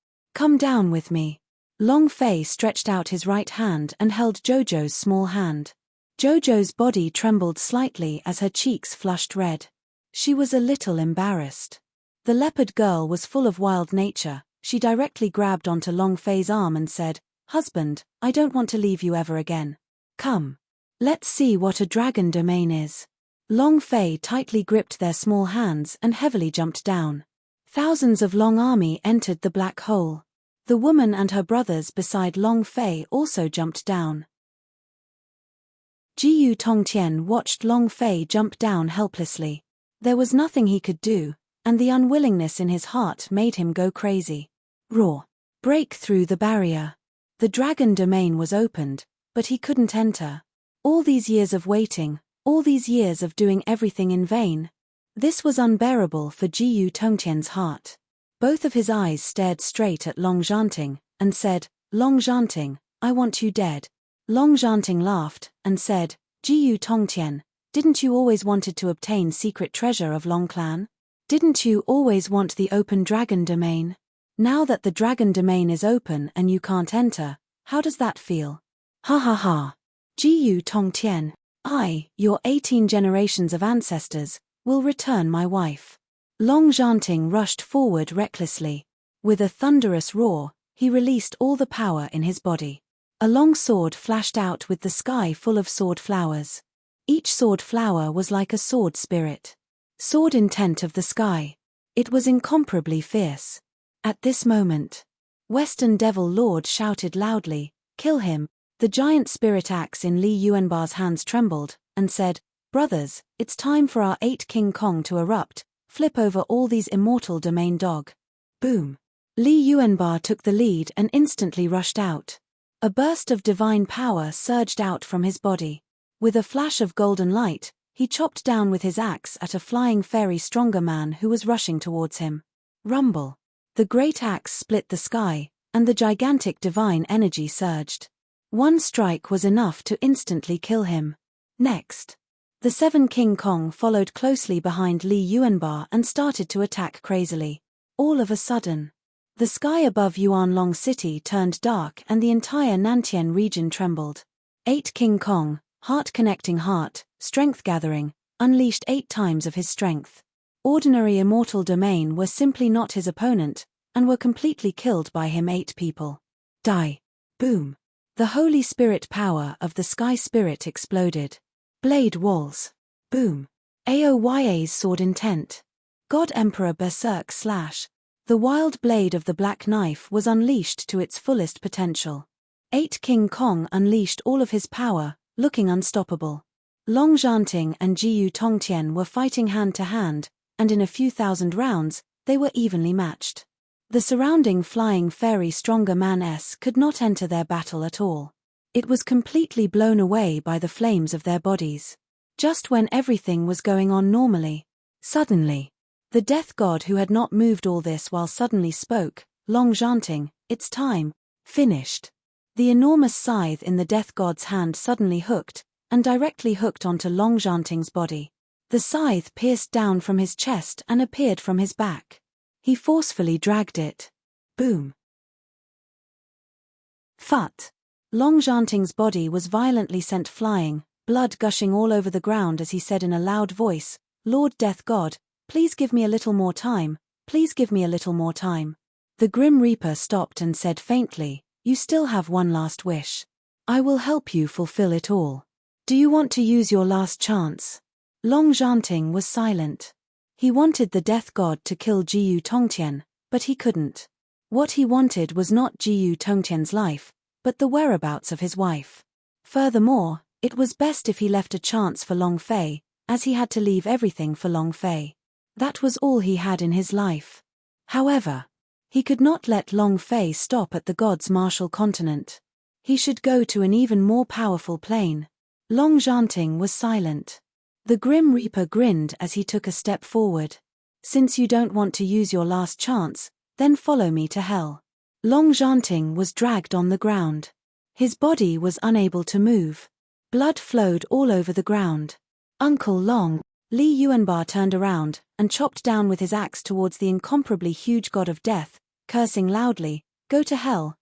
down with me." Long Fei stretched out his right hand and held Jojo's small hand. Jojo's body trembled slightly as her cheeks flushed red. She was a little embarrassed. The leopard girl was full of wild nature. She directly grabbed onto Long Fei's arm and said, "Husband, I don't want to leave you ever again. Come. Let's see what a dragon domain is." Long Fei tightly gripped their small hands and heavily jumped down. Thousands of Long army entered the black hole. The woman and her brothers beside Long Fei also jumped down. Jiyu Tongtian watched Long Fei jump down helplessly. There was nothing he could do, and the unwillingness in his heart made him go crazy. Roar. Break through the barrier. The dragon domain was opened, but he couldn't enter. All these years of waiting, all these years of doing everything in vain. This was unbearable for Jiyu Tongtian's heart. Both of his eyes stared straight at Long Janting, and said, "Long Janting, I want you dead." Long Janting laughed, and said, "Jiyu Tongtian, didn't you always wanted to obtain secret treasure of Long Clan? Didn't you always want the open dragon domain? Now that the dragon domain is open and you can't enter, how does that feel? Ha ha ha. Jiyu Tongtian, I, your 18 generations of ancestors, will return my wife." Long Janting rushed forward recklessly. With a thunderous roar, he released all the power in his body. A long sword flashed out with the sky full of sword flowers. Each sword flower was like a sword spirit. Sword intent of the sky. It was incomparably fierce. At this moment, Western Devil Lord shouted loudly, "Kill him." The giant spirit axe in Li Yuanbar's hands trembled, and said, "Brothers, it's time for our 8 King Kong to erupt, flip over all these immortal domain dog." Boom. Li Yuanbar took the lead and instantly rushed out. A burst of divine power surged out from his body. With a flash of golden light, he chopped down with his axe at a flying fairy stronger man who was rushing towards him. Rumble. The great axe split the sky, and the gigantic divine energy surged. One strike was enough to instantly kill him. Next, the 7 King Kong followed closely behind Li Yuanba and started to attack crazily. All of a sudden, the sky above Yuanlong City turned dark and the entire Nantian region trembled. 8 King Kong, heart connecting heart, strength gathering, unleashed 8 times of his strength. Ordinary immortal domain were simply not his opponent, and were completely killed by him. 8 people. Die. Boom. The Holy Spirit power of the Sky Spirit exploded. Blade walls. Boom. Aoya's sword intent. God Emperor Berserk slash. The wild blade of the black knife was unleashed to its fullest potential. 8 King Kong unleashed all of his power, looking unstoppable. Long Zhanting and Jiyu Tongtian were fighting hand to hand, and in a few thousand rounds, they were evenly matched. The surrounding flying fairy stronger man-s could not enter their battle at all. It was completely blown away by the flames of their bodies. Just when everything was going on normally, suddenly, the death god who had not moved all this while suddenly spoke, Long Zhanting, it's time, finished. The enormous scythe in the death god's hand suddenly hooked, and directly hooked onto Long Zhanting's body. The scythe pierced down from his chest and appeared from his back. He forcefully dragged it. Boom. Phut. Long Zhanting's body was violently sent flying, blood gushing all over the ground as he said in a loud voice, Lord Death God, please give me a little more time, please give me a little more time. The Grim Reaper stopped and said faintly, you still have one last wish. I will help you fulfill it all. Do you want to use your last chance? Long Zhanting was silent. He wanted the death god to kill Jiyu Tongtian, but he couldn't. What he wanted was not Jiyu Tongtian's life, but the whereabouts of his wife. Furthermore, it was best if he left a chance for Long Fei, as he had to leave everything for Long Fei. That was all he had in his life. However, he could not let Long Fei stop at the god's martial continent. He should go to an even more powerful plane. Long Zhanting was silent. The Grim Reaper grinned as he took a step forward. Since you don't want to use your last chance, then follow me to hell. Long Zhanting was dragged on the ground. His body was unable to move. Blood flowed all over the ground. Uncle Long, Li Yuanba turned around and chopped down with his axe towards the incomparably huge god of death, cursing loudly, go to hell,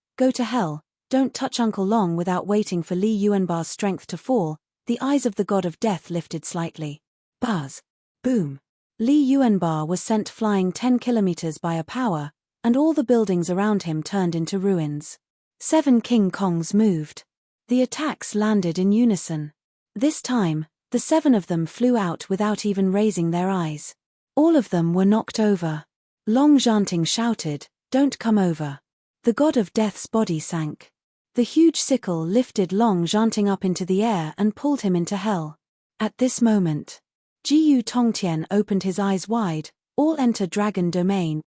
don't touch Uncle Long. Without waiting for Li Yuanba's strength to fall, the eyes of the god of death lifted slightly. Buzz. Boom. Li Yuanba was sent flying 10 kilometers by a power, and all the buildings around him turned into ruins. 7 King Kongs moved. The attacks landed in unison. This time, the 7 of them flew out without even raising their eyes. All of them were knocked over. Long Zhanting shouted, don't come over. The god of death's body sank. The huge sickle lifted Long Zhanting up into the air and pulled him into hell. At this moment, Jiyu Tongtian opened his eyes wide, all enter dragon domain.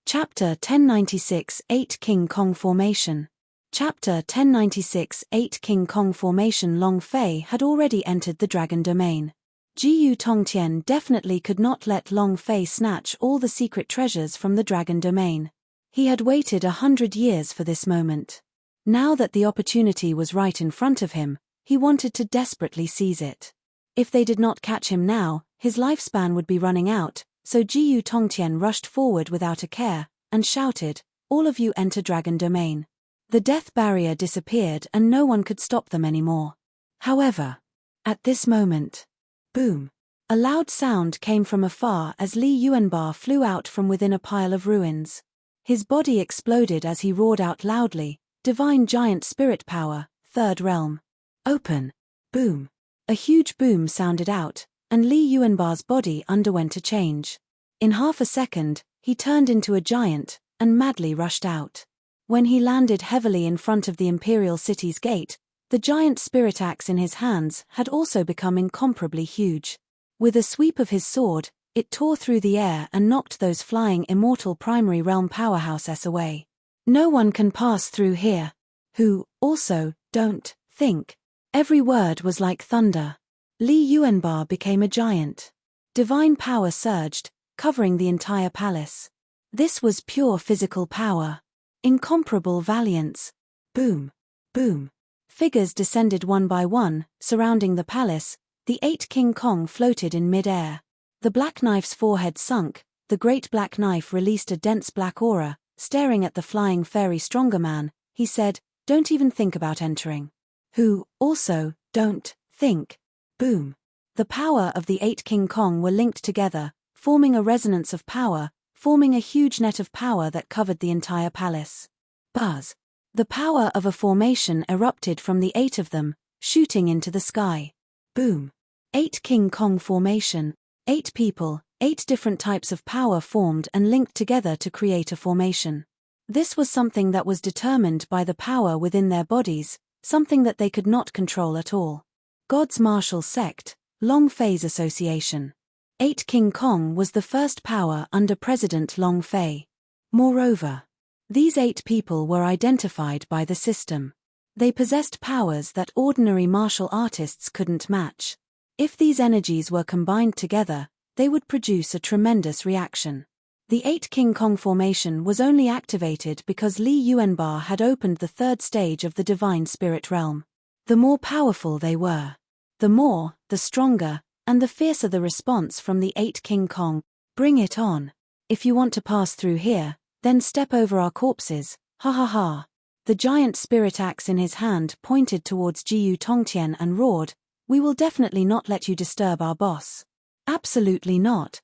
Chapter 1096 8 King Kong Formation. Chapter 1096 8 King Kong Formation. Long Fei had already entered the dragon domain. Jiyu Tongtian definitely could not let Long Fei snatch all the secret treasures from the dragon domain. He had waited 100 years for this moment. Now that the opportunity was right in front of him, he wanted to desperately seize it. If they did not catch him now, his lifespan would be running out, so Jiyu Tongtian rushed forward without a care, and shouted, all of you enter dragon domain. The death barrier disappeared and no one could stop them anymore. However, at this moment, boom! A loud sound came from afar as Li Yuanba flew out from within a pile of ruins. His body exploded as he roared out loudly, divine giant spirit power, third realm. Open. Boom. A huge boom sounded out, and Li Yuanba's body underwent a change. In half a second, he turned into a giant, and madly rushed out. When he landed heavily in front of the imperial city's gate, the giant spirit axe in his hands had also become incomparably huge. With a sweep of his sword, it tore through the air and knocked those flying immortal primary realm powerhouses away. No one can pass through here. Who, also, don't, think. Every word was like thunder. Li Yuanba became a giant. Divine power surged, covering the entire palace. This was pure physical power. Incomparable valiance. Boom. Boom. Figures descended one by one, surrounding the palace. The 8 King Kong floated in mid-air. The black knife's forehead sunk, the great black knife released a dense black aura. Staring at the flying fairy stronger man, he said, "Don't even think about entering." Who, also, don't think. Boom. The power of the 8 King Kong were linked together, forming a resonance of power, forming a huge net of power that covered the entire palace. Buzz. The power of a formation erupted from the 8 of them, shooting into the sky. Boom. 8 King Kong formation. 8 people, 8 different types of power formed and linked together to create a formation. This was something that was determined by the power within their bodies, something that they could not control at all. God's martial sect, Long Fei's association. 8 King Kong was the first power under President Long Fei. Moreover, these 8 people were identified by the system. They possessed powers that ordinary martial artists couldn't match. If these energies were combined together, they would produce a tremendous reaction. The 8 King Kong formation was only activated because Li Yuanba had opened the 3rd stage of the divine spirit realm. The more powerful they were, the stronger, and the fiercer the response from the 8 King Kong. Bring it on. If you want to pass through here, then step over our corpses, ha ha ha. The giant spirit axe in his hand pointed towards Jiyu Tongtian and roared, "We will definitely not let you disturb our boss." Absolutely not.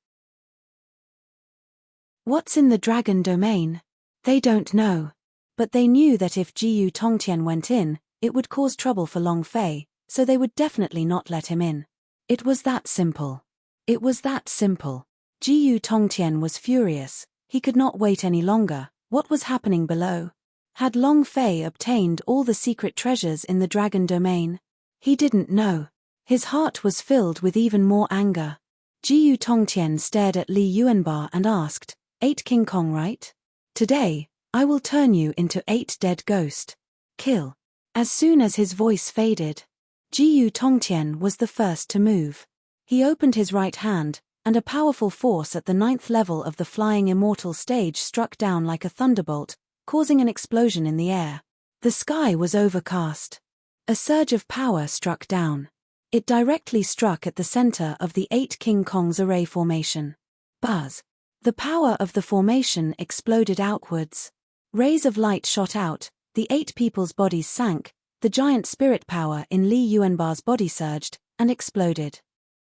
What's in the dragon domain? They don't know. But they knew that if Jiyu Tongtian went in, it would cause trouble for Long Fei, so they would definitely not let him in. It was that simple. It was that simple. Jiyu Tongtian was furious. He could not wait any longer. What was happening below? Had Long Fei obtained all the secret treasures in the dragon domain? He didn't know. His heart was filled with even more anger. Jiyu Tongtian stared at Li Yuanba and asked, 8 King Kong, right? Today, I will turn you into 8 dead ghost. Kill. As soon as his voice faded, Jiyu Tongtian was the first to move. He opened his right hand, and a powerful force at the 9th level of the flying immortal stage struck down like a thunderbolt, causing an explosion in the air. The sky was overcast. A surge of power struck down. It directly struck at the center of the 8 King Kong's array formation. Buzz. The power of the formation exploded outwards. Rays of light shot out, the 8 people's bodies sank, the giant spirit power in Li Yuanba's body surged, and exploded.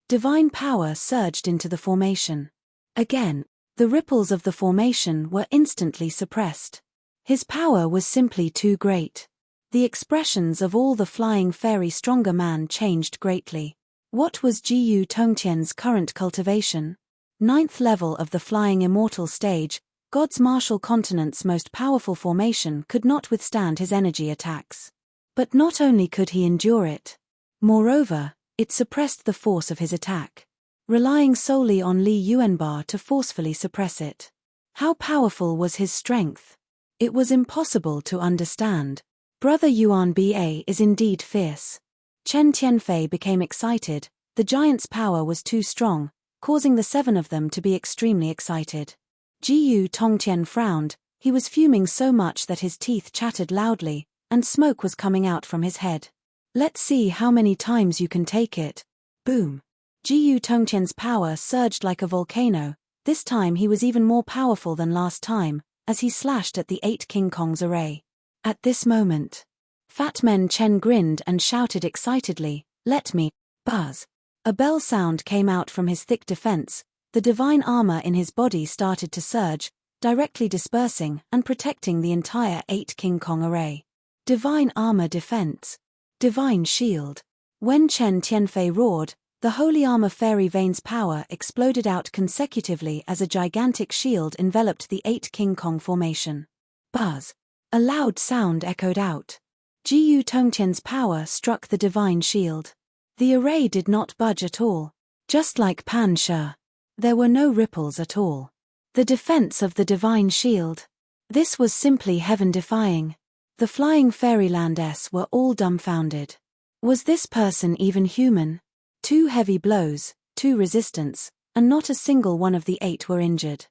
Divine power surged into the formation. Again, the ripples of the formation were instantly suppressed. His power was simply too great. The expressions of all the flying fairy stronger man changed greatly. What was Jiyu Tongtian's current cultivation? 9th level of the flying immortal stage, God's martial continent's most powerful formation could not withstand his energy attacks. But not only could he endure it. Moreover, it suppressed the force of his attack, relying solely on Li Yuanba to forcefully suppress it. How powerful was his strength? It was impossible to understand. Brother Yuan Ba is indeed fierce. Chen Tianfei became excited. The giant's power was too strong, causing the 7 of them to be extremely excited. Jiyu Tongtian frowned. He was fuming so much that his teeth chattered loudly, and smoke was coming out from his head. Let's see how many times you can take it. Boom. Jiyu Tongtian's power surged like a volcano. This time he was even more powerful than last time, as he slashed at the 8 King Kong's array. At this moment, Fat Man Chen grinned and shouted excitedly, "Let me." Buzz. A bell sound came out from his thick defense. The divine armor in his body started to surge, directly dispersing and protecting the entire 8 King Kong array. Divine armor defense. Divine shield. When Chen Tianfei roared, the holy armor fairy veins power exploded out consecutively as a gigantic shield enveloped the 8 King Kong formation. Buzz. A loud sound echoed out. Jiyu Tongtian's power struck the divine shield. The array did not budge at all. Just like Pan Shi. There were no ripples at all. The defense of the divine shield. This was simply heaven-defying. The flying fairylandess were all dumbfounded. Was this person even human? 2 heavy blows, 2 resistance, and not a single one of the 8 were injured.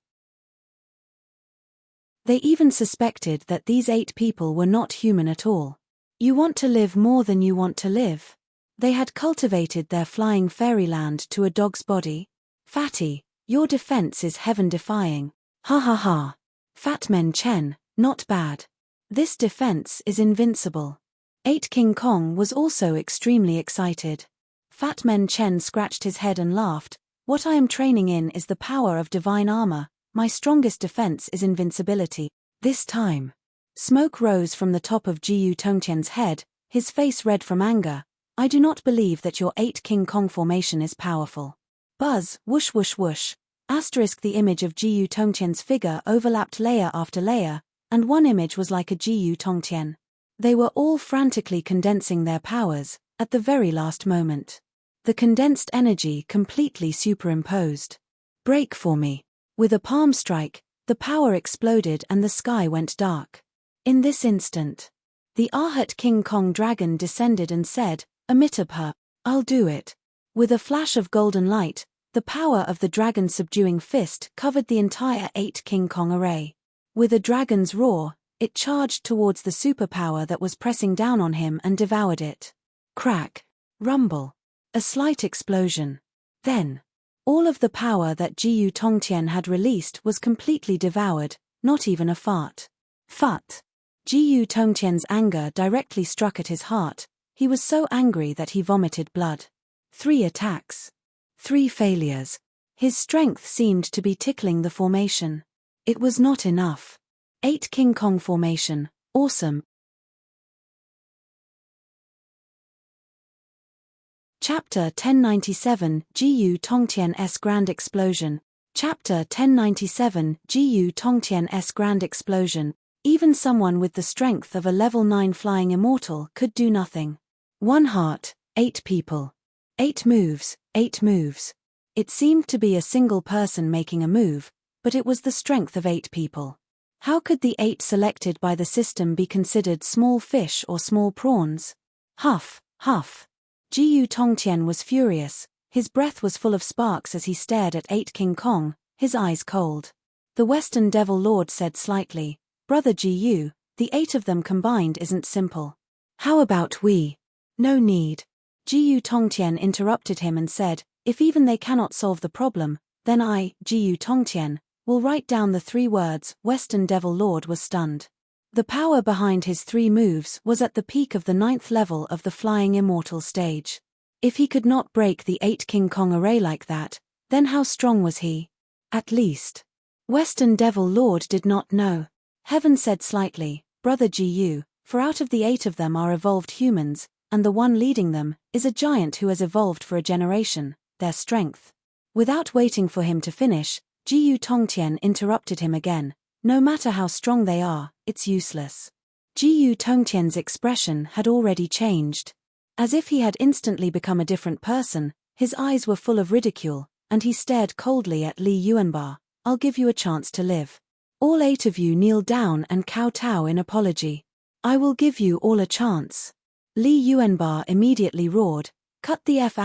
They even suspected that these 8 people were not human at all. You want to live more than you want to live. They had cultivated their flying fairyland to a dog's body. Fatty, your defense is heaven-defying. Ha ha ha. Fat Men Chen, not bad. This defense is invincible. 8 King Kong was also extremely excited. Fat Men Chen scratched his head and laughed. What I am training in is the power of divine armor. My strongest defense is invincibility. This time. Smoke rose from the top of Jiyu Tongtian's head, his face red from anger. I do not believe that your 8 King Kong formation is powerful. Buzz, whoosh whoosh whoosh. The image of Jiyu Tongtian's figure overlapped layer after layer, and one image was like a Jiyu Tongtian. They were all frantically condensing their powers, at the very last moment. The condensed energy completely superimposed. Break for me. With a palm strike, the power exploded and the sky went dark. In this instant, the Arhat King Kong dragon descended and said, Amitabha, I'll do it. With a flash of golden light, the power of the dragon's subduing fist covered the entire 8 King Kong array. With a dragon's roar, it charged towards the superpower that was pressing down on him and devoured it. Crack. Rumble. A slight explosion. Then, all of the power that Jiyu Tongtian had released was completely devoured, not even a fart. Fut. Jiyu Tongtian's anger directly struck at his heart. He was so angry that he vomited blood. 3 attacks. 3 failures. His strength seemed to be tickling the formation. It was not enough. 8 King Kong formation, awesome. Chapter 1097, Jiyu Tongtian's Grand Explosion. Chapter 1097, Jiyu Tongtian's Grand Explosion. Even someone with the strength of a level 9 flying immortal could do nothing. 1 heart, 8 people. 8 moves, 8 moves. It seemed to be a single person making a move, but it was the strength of 8 people. How could the 8 selected by the system be considered small fish or small prawns? Huff, huff. Jiyu Tongtian was furious. His breath was full of sparks as he stared at 8 King Kong, his eyes cold. The Western Devil Lord said slightly, Brother Jiyu, the 8 of them combined isn't simple. How about we? No need. Jiyu Tongtian interrupted him and said, if even they cannot solve the problem, then I, Jiyu Tongtian, will write down the 3 words. Western Devil Lord was stunned. The power behind his 3 moves was at the peak of the 9th level of the Flying Immortal stage. If he could not break the 8 King Kong array like that, then how strong was he? At least. Western Devil Lord did not know. Heaven said slightly, Brother Jiyu, for out of the 8 of them are evolved humans, and the one leading them is a giant who has evolved for a generation, their strength. Without waiting for him to finish, Jiyu Tongtian interrupted him again. No matter how strong they are, it's useless. Jiyu Tongtian's expression had already changed. As if he had instantly become a different person, his eyes were full of ridicule, and he stared coldly at Li Yuanba. I'll give you a chance to live. All 8 of you kneel down and kowtow in apology. I will give you all a chance. Li Yuanba immediately roared, cut the F**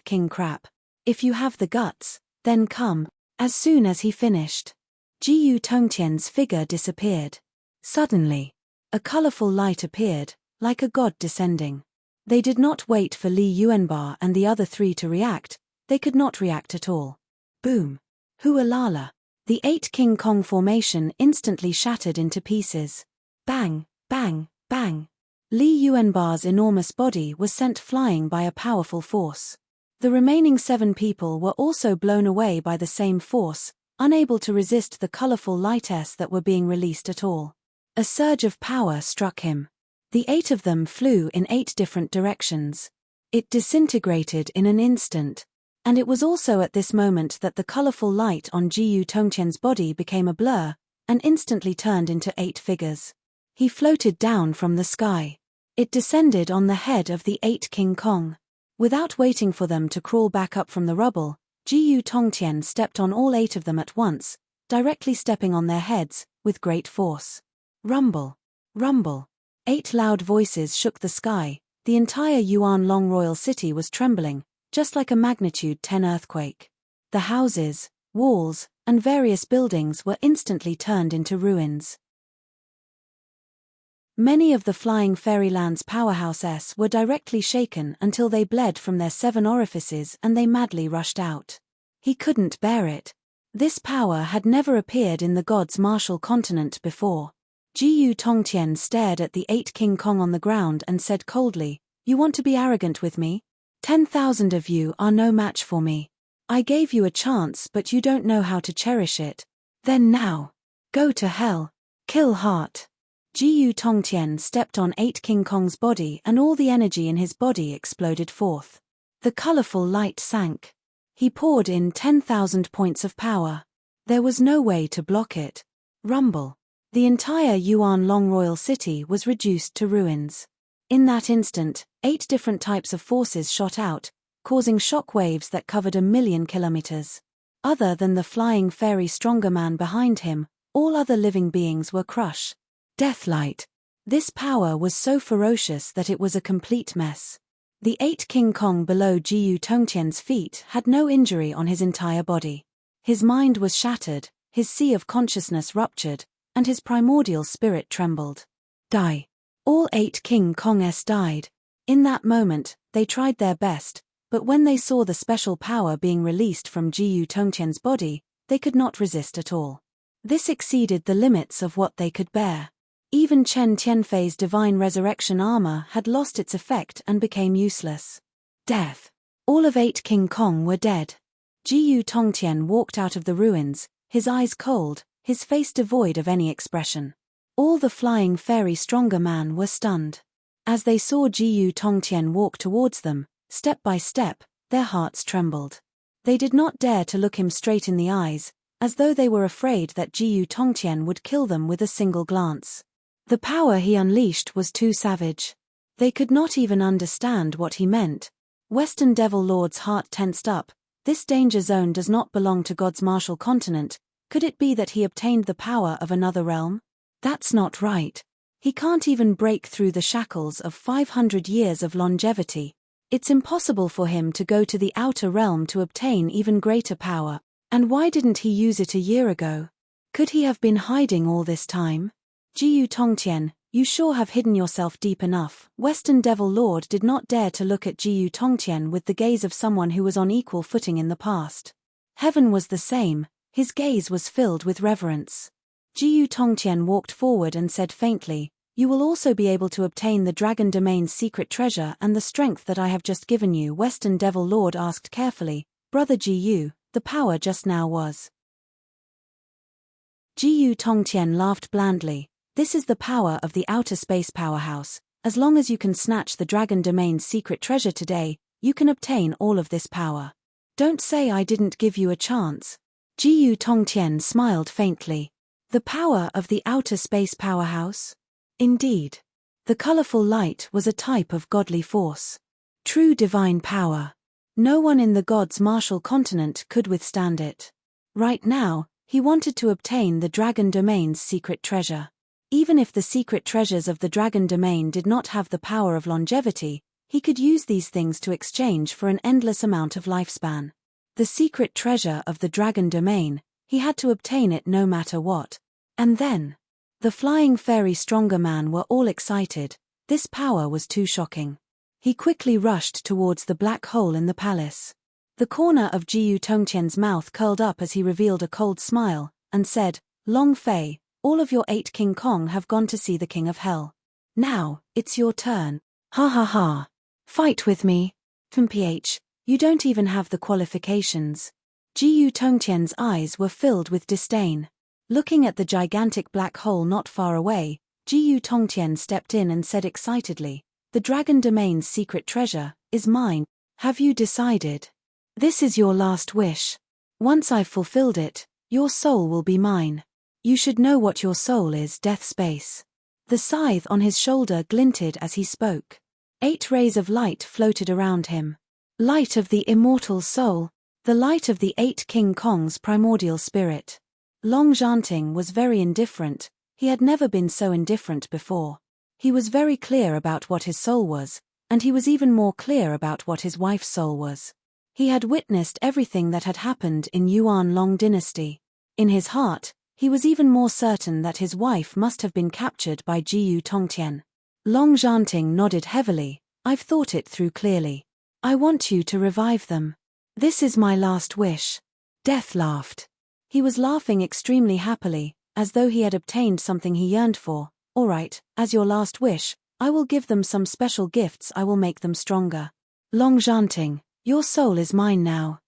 king crap. If you have the guts, then come. As soon as he finished, Jiyu Tongtian's figure disappeared. Suddenly, a colorful light appeared, like a god descending. They did not wait for Li Yuanba and the other 3 to react. They could not react at all. Boom. Hualala. The 8 King Kong formation instantly shattered into pieces. Bang, bang, bang. Li Yuanba's enormous body was sent flying by a powerful force. The remaining 7 people were also blown away by the same force, unable to resist the colorful lights that were being released at all. A surge of power struck him. The 8 of them flew in 8 different directions. It disintegrated in an instant. And it was also at this moment that the colorful light on Jiyu Tongtian's body became a blur, and instantly turned into 8 figures. He floated down from the sky. It descended on the head of the 8 King Kong. Without waiting for them to crawl back up from the rubble, Jiyu Tongtian stepped on all 8 of them at once, directly stepping on their heads, with great force. Rumble. Rumble. 8 loud voices shook the sky. The entire Yuan Long royal city was trembling, just like a magnitude 10 earthquake. The houses, walls, and various buildings were instantly turned into ruins. Many of the flying fairyland's powerhouses were directly shaken until they bled from their 7 orifices and they madly rushed out. He couldn't bear it. This power had never appeared in the god's martial continent before. Jiyu Tongtian stared at the 8 King Kong on the ground and said coldly, "You want to be arrogant with me? 10,000 of you are no match for me. I gave you a chance but you don't know how to cherish it. Then now. Go to hell. Kill heart." Jiyu Tongtian stepped on 8 King Kong's body and all the energy in his body exploded forth. The colorful light sank. He poured in 10,000 points of power. There was no way to block it. Rumble. The entire Yuan Long royal city was reduced to ruins. In that instant, 8 different types of forces shot out, causing shock waves that covered 1,000,000 kilometers. Other than the flying fairy stronger man behind him, all other living beings were crushed. Deathlight. This power was so ferocious that it was a complete mess. The 8 King Kong below Jiyu Tongtian's feet had no injury on his entire body. His mind was shattered, his sea of consciousness ruptured, and his primordial spirit trembled. Die. All 8 King Kongs died. In that moment, they tried their best, but when they saw the special power being released from Jiyu Tongtian's body, they could not resist at all. This exceeded the limits of what they could bear. Even Chen Tianfei's divine resurrection armor had lost its effect and became useless. Death. All of 8 King Kong were dead. Jiyu Tongtian walked out of the ruins, his eyes cold, his face devoid of any expression. All the flying fairy stronger man were stunned. As they saw Jiyu Tongtian walk towards them, step by step, their hearts trembled. They did not dare to look him straight in the eyes, as though they were afraid that Jiyu Tongtian would kill them with a single glance. The power he unleashed was too savage. They could not even understand what he meant. Western Devil Lord's heart tensed up. This danger zone does not belong to God's martial continent. Could it be that he obtained the power of another realm? That's not right. He can't even break through the shackles of 500 years of longevity. It's impossible for him to go to the outer realm to obtain even greater power. And why didn't he use it a year ago? Could he have been hiding all this time? Jiyu Tongtian, you sure have hidden yourself deep enough. Western Devil Lord did not dare to look at Jiyu Tongtian with the gaze of someone who was on equal footing in the past. Heaven was the same, his gaze was filled with reverence. Jiyu Tongtian walked forward and said faintly, "You will also be able to obtain the Dragon Domain's secret treasure and the strength that I have just given you." Western Devil Lord asked carefully, "Brother Jiyu, the power just now was?" Jiyu Tongtian laughed blandly. "This is the power of the outer space powerhouse. As long as you can snatch the Dragon Domain's secret treasure today, you can obtain all of this power. Don't say I didn't give you a chance." Jiyu Tongtian smiled faintly. The power of the outer space powerhouse? Indeed. The colorful light was a type of godly force. True divine power. No one in the god's martial continent could withstand it. Right now, he wanted to obtain the Dragon Domain's secret treasure. Even if the secret treasures of the Dragon Domain did not have the power of longevity, he could use these things to exchange for an endless amount of lifespan. The secret treasure of the Dragon Domain, he had to obtain it no matter what. And then, the flying fairy stronger man were all excited. This power was too shocking. He quickly rushed towards the black hole in the palace. The corner of Jiyu Tongtian's mouth curled up as he revealed a cold smile, and said, "Long Fei, all of your 8 King Kong have gone to see the King of Hell. Now, it's your turn. Ha ha ha. Fight with me. Mph, you don't even have the qualifications." Jiyu Tongtian's eyes were filled with disdain. Looking at the gigantic black hole not far away, Jiyu Tongtian stepped in and said excitedly, "The Dragon Domain's secret treasure is mine. Have you decided? This is your last wish. Once I've fulfilled it, your soul will be mine. You should know what your soul is." Death space. The scythe on his shoulder glinted as he spoke. 8 rays of light floated around him. Light of the immortal soul, the light of the 8 King Kong's primordial spirit. Long Zhanting was very indifferent. He had never been so indifferent before. He was very clear about what his soul was, and he was even more clear about what his wife's soul was. He had witnessed everything that had happened in Yuan Long dynasty. In his heart, He was even more certain that his wife must have been captured by Jiyu Tongtian. Long Zhanting nodded heavily. I've thought it through clearly. I want you to revive them. This is my last wish. Death laughed. He was laughing extremely happily, as though he had obtained something he yearned for. All right, as your last wish, I will give them some special gifts. I will make them stronger. Long Zhanting, your soul is mine now.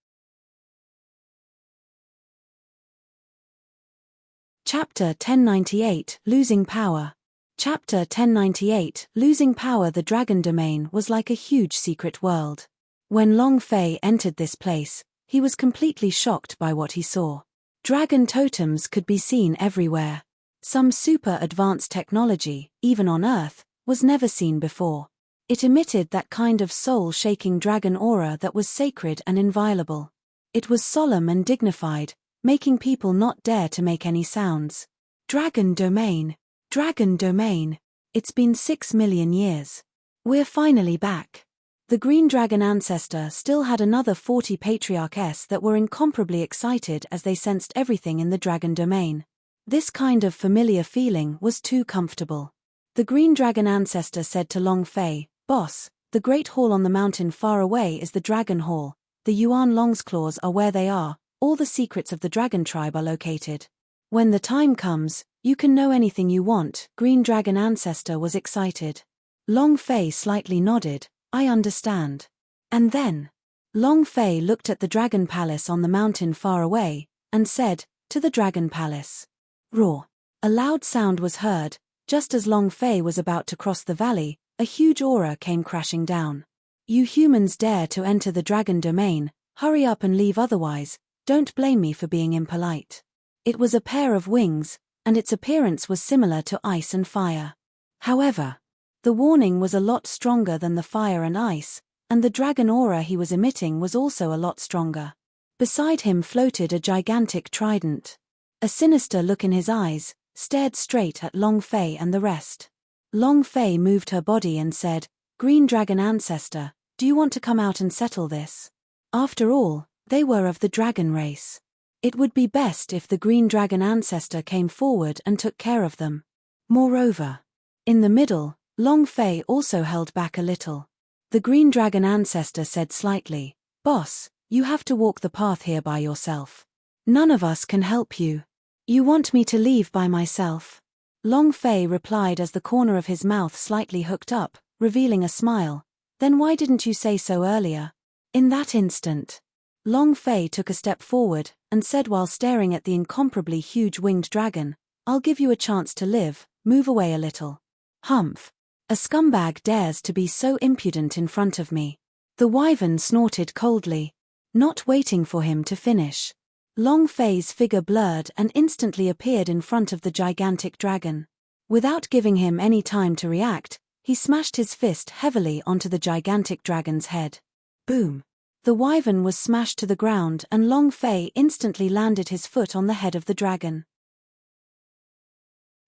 Chapter 1098, Losing Power. Chapter 1098, Losing Power. The Dragon Domain was like a huge secret world. When Long Fei entered this place, he was completely shocked by what he saw. Dragon totems could be seen everywhere. Some super advanced technology, even on Earth, was never seen before. It emitted that kind of soul-shaking dragon aura that was sacred and inviolable. It was solemn and dignified, making people not dare to make any sounds. Dragon Domain. Dragon Domain. It's been 6 million years. We're finally back. The Green Dragon ancestor still had another 40 patriarchs that were incomparably excited as they sensed everything in the Dragon Domain. This kind of familiar feeling was too comfortable. The Green Dragon ancestor said to Long Fei, "Boss, the Great Hall on the mountain far away is the Dragon Hall. The Yuan Long's claws are where they are. All the secrets of the Dragon tribe are located. When the time comes, you can know anything you want." Green Dragon ancestor was excited. Long Fei slightly nodded. I understand. And then, Long Fei looked at the Dragon Palace on the mountain far away, and said, "To the Dragon Palace." Roar. A loud sound was heard. Just as Long Fei was about to cross the valley, a huge aura came crashing down. You humans dare to enter the Dragon Domain, hurry up and leave, otherwise, don't blame me for being impolite. It was a pair of wings, and its appearance was similar to ice and fire. However, the warning was a lot stronger than the fire and ice, and the dragon aura he was emitting was also a lot stronger. Beside him floated a gigantic trident. A sinister look in his eyes stared straight at Long Fei and the rest. Long Fei moved her body and said, "Green Dragon ancestor, do you want to come out and settle this?" After all, they were of the dragon race. It would be best if the Green Dragon ancestor came forward and took care of them. Moreover, in the middle, Long Fei also held back a little. The Green Dragon ancestor said slightly, "Boss, you have to walk the path here by yourself. None of us can help you. You want me to leave by myself?" Long Fei replied as the corner of his mouth slightly hooked up, revealing a smile. "Then why didn't you say so earlier?" In that instant, Long Fei took a step forward and said while staring at the incomparably huge winged dragon, "I'll give you a chance to live, move away a little." Humph. A scumbag dares to be so impudent in front of me. The wyvern snorted coldly, not waiting for him to finish. Long Fei's figure blurred and instantly appeared in front of the gigantic dragon. Without giving him any time to react, he smashed his fist heavily onto the gigantic dragon's head. Boom. The wyvern was smashed to the ground and Long Fei instantly landed his foot on the head of the dragon.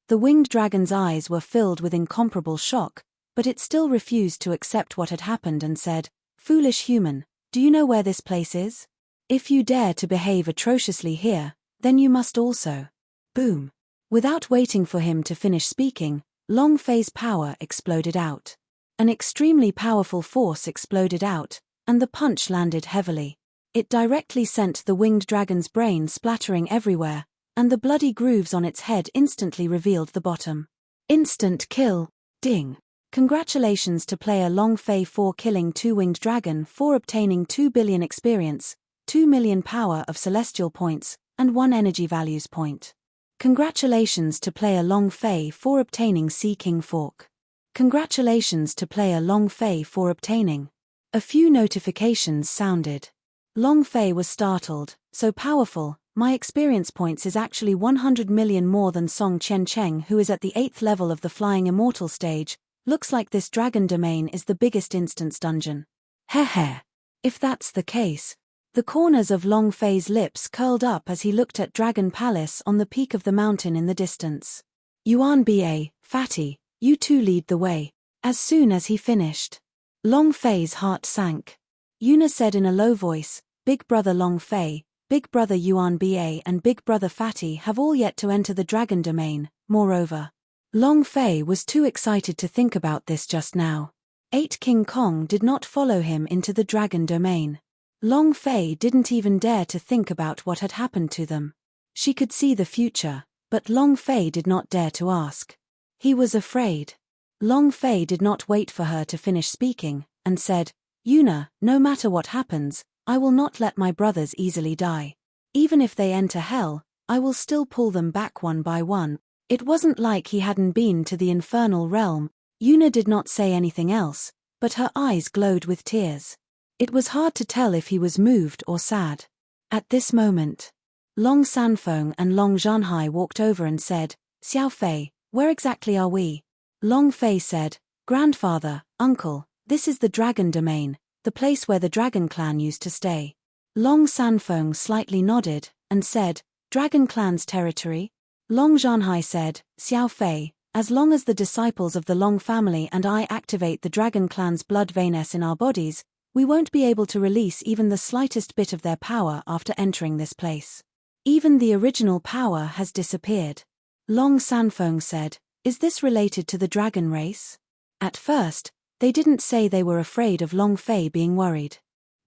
The winged dragon's eyes were filled with incomparable shock, but it still refused to accept what had happened and said, "Foolish human, do you know where this place is? If you dare to behave atrociously here, then you must also." Boom. Without waiting for him to finish speaking, Long Fei's power exploded out. An extremely powerful force exploded out, and the punch landed heavily. It directly sent the winged dragon's brain splattering everywhere, and the bloody grooves on its head instantly revealed the bottom. Instant kill. Ding. Congratulations to player Long Fei for killing 2-winged dragon, for obtaining 2 billion experience, 2 million power of celestial points, and 1 energy values point. Congratulations to player Long Fei for obtaining Sea King Fork. Congratulations to player Long Fei for obtaining. A few notifications sounded. Long Fei was startled. So powerful, my experience points is actually 100 million more than Song Chen Cheng, who is at the 8th level of the Flying Immortal stage. Looks like this dragon domain is the biggest instance dungeon. Heh. If that's the case. The corners of Long Fei's lips curled up as he looked at Dragon Palace on the peak of the mountain in the distance. Yuan Ba, fatty, you two lead the way. As soon as he finished, Long Fei's heart sank. Yuna said in a low voice, "Big brother Long Fei, Big Brother Yuan Ba and Big Brother Fatty have all yet to enter the dragon domain, moreover. Long Fei was too excited to think about this just now. 8 King Kong did not follow him into the dragon domain. Long Fei didn't even dare to think about what had happened to them. She could see the future, but Long Fei did not dare to ask. He was afraid. Long Fei did not wait for her to finish speaking, and said, Yuna, no matter what happens, I will not let my brothers easily die. Even if they enter hell, I will still pull them back one by one. It wasn't like he hadn't been to the infernal realm. Yuna did not say anything else, but her eyes glowed with tears. It was hard to tell if he was moved or sad. At this moment, Long Sanfeng and Long Zhanhai walked over and said, Xiao Fei, where exactly are we? Long Fei said, Grandfather, uncle, this is the dragon domain, the place where the dragon clan used to stay. Long Sanfeng slightly nodded, and said, Dragon clan's territory? Long Zhanhai said, Xiao Fei, as long as the disciples of the Long family and I activate the dragon clan's blood veins in our bodies, we won't be able to release even the slightest bit of their power after entering this place. Even the original power has disappeared. Long Sanfeng said, Is this related to the dragon race? At first, they didn't say they were afraid of Long Fei being worried.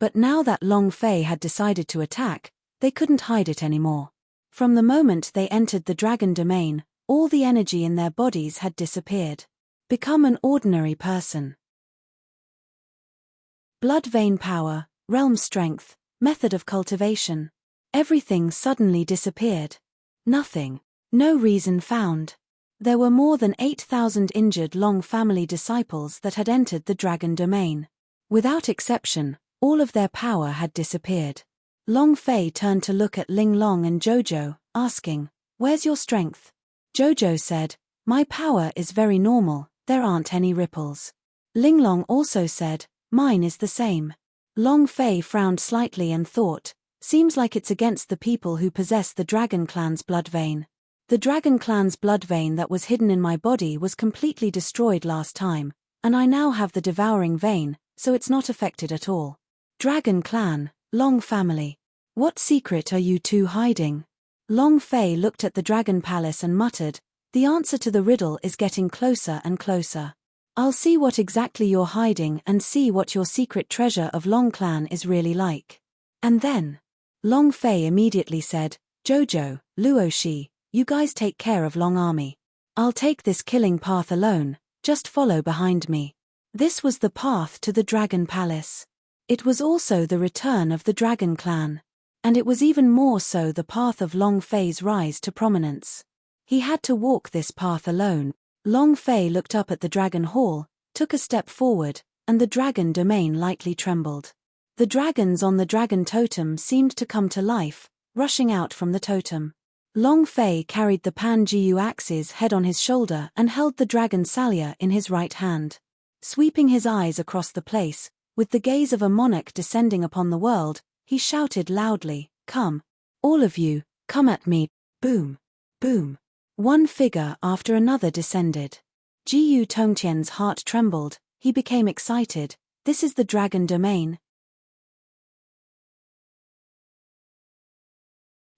But now that Long Fei had decided to attack, they couldn't hide it anymore. From the moment they entered the dragon domain, all the energy in their bodies had disappeared. Become an ordinary person. Blood vein power, realm strength, method of cultivation. Everything suddenly disappeared. Nothing. No reason found. There were more than 8,000 injured Long family disciples that had entered the dragon domain. Without exception, all of their power had disappeared. Long Fei turned to look at Ling Long and Jojo, asking, Where's your strength? Jojo said, My power is very normal, there aren't any ripples. Ling Long also said, Mine is the same. Long Fei frowned slightly and thought, Seems like it's against the people who possess the dragon clan's blood vein. The dragon clan's blood vein that was hidden in my body was completely destroyed last time, and I now have the devouring vein, so it's not affected at all. Dragon clan, Long family. What secret are you two hiding? Long Fei looked at the dragon palace and muttered, The answer to the riddle is getting closer and closer. I'll see what exactly you're hiding and see what your secret treasure of Long clan is really like. And then, Long Fei immediately said, Jojo, Luoshi, you guys take care of Long army. I'll take this killing path alone, just follow behind me. This was the path to the dragon palace. It was also the return of the dragon clan. And it was even more so the path of Long Fei's rise to prominence. He had to walk this path alone. Long Fei looked up at the dragon hall, took a step forward, and the dragon domain lightly trembled. The dragons on the dragon totem seemed to come to life, rushing out from the totem. Long Fei carried the Pan-Jiu axe's head on his shoulder and held the dragon Salia in his right hand. Sweeping his eyes across the place, with the gaze of a monarch descending upon the world, he shouted loudly, Come. All of you, come at me. Boom. Boom. One figure after another descended. Jiu Tongtian's heart trembled, he became excited. This is the dragon domain.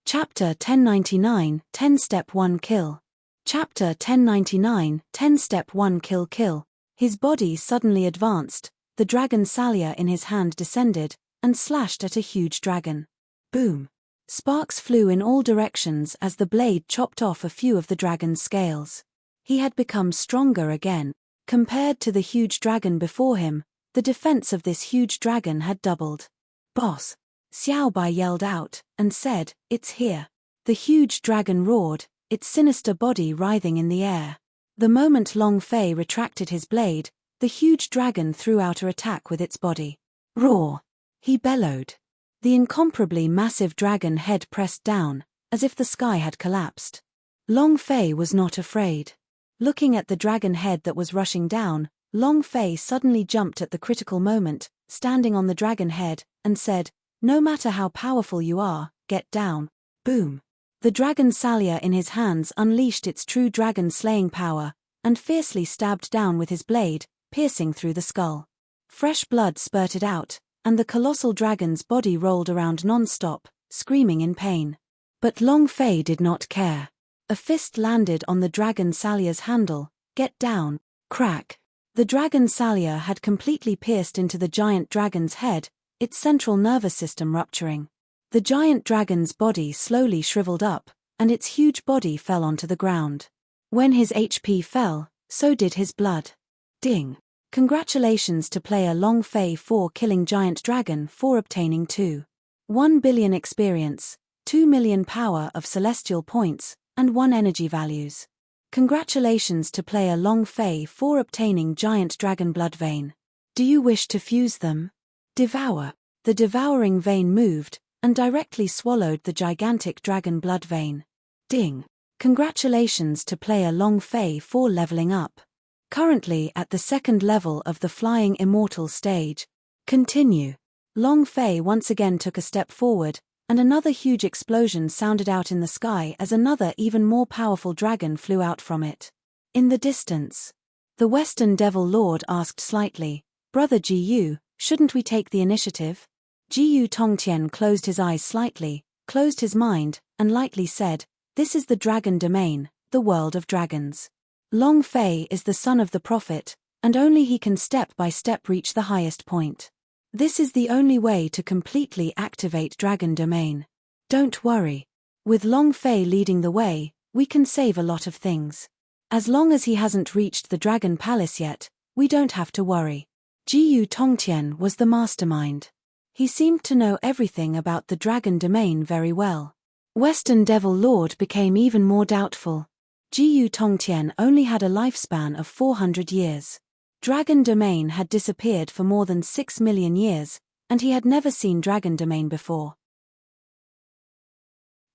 Chapter 1099, 10 Step 1 Kill. Chapter 1099, 10 Step 1 Kill Kill. His body suddenly advanced, the dragon Salia in his hand descended, and slashed at a huge dragon. Boom. Sparks flew in all directions as the blade chopped off a few of the dragon's scales. He had become stronger again. Compared to the huge dragon before him, the defense of this huge dragon had doubled. Boss! Xiao Bai yelled out, and said, It's here. The huge dragon roared, its sinister body writhing in the air. The moment Long Fei retracted his blade, the huge dragon threw out an attack with its body. Roar! He bellowed. The incomparably massive dragon head pressed down, as if the sky had collapsed. Long Fei was not afraid. Looking at the dragon head that was rushing down, Long Fei suddenly jumped at the critical moment, standing on the dragon head, and said, No matter how powerful you are, get down. Boom. The dragon Salia in his hands unleashed its true dragon-slaying power, and fiercely stabbed down with his blade, piercing through the skull. Fresh blood spurted out, and the colossal dragon's body rolled around non-stop, screaming in pain. But Long Fei did not care. A fist landed on the dragon Salier's handle. Get down. Crack. The dragon Salier had completely pierced into the giant dragon's head, its central nervous system rupturing. The giant dragon's body slowly shriveled up, and its huge body fell onto the ground. When his HP fell, so did his blood. Ding. Congratulations to player Long Fei for killing Giant Dragon for obtaining 2.1 billion experience, 2 million power of celestial points, and 1 energy values. Congratulations to player Long Fei for obtaining Giant Dragon Blood Vein. Do you wish to fuse them? Devour. The devouring vein moved, and directly swallowed the gigantic dragon blood vein. Ding. Congratulations to player Long Fei for leveling up. Currently at the 2nd level of the Flying Immortal stage. Continue. Long Fei once again took a step forward, and another huge explosion sounded out in the sky as another even more powerful dragon flew out from it. In the distance, the Western Devil Lord asked slightly, "Brother Ji, shouldn't we take the initiative?" Ji Tongtian closed his eyes slightly, closed his mind, and lightly said, "This is the dragon domain, the world of dragons. Long Fei is the son of the prophet, and only he can step by step reach the highest point. This is the only way to completely activate Dragon Domain. Don't worry. With Long Fei leading the way, we can save a lot of things. As long as he hasn't reached the Dragon Palace yet, we don't have to worry." Ji Tongtian was the mastermind. He seemed to know everything about the Dragon Domain very well. Western Devil Lord became even more doubtful. Ji Tongtian only had a lifespan of 400 years. Dragon Domain had disappeared for more than 6 million years, and he had never seen Dragon Domain before.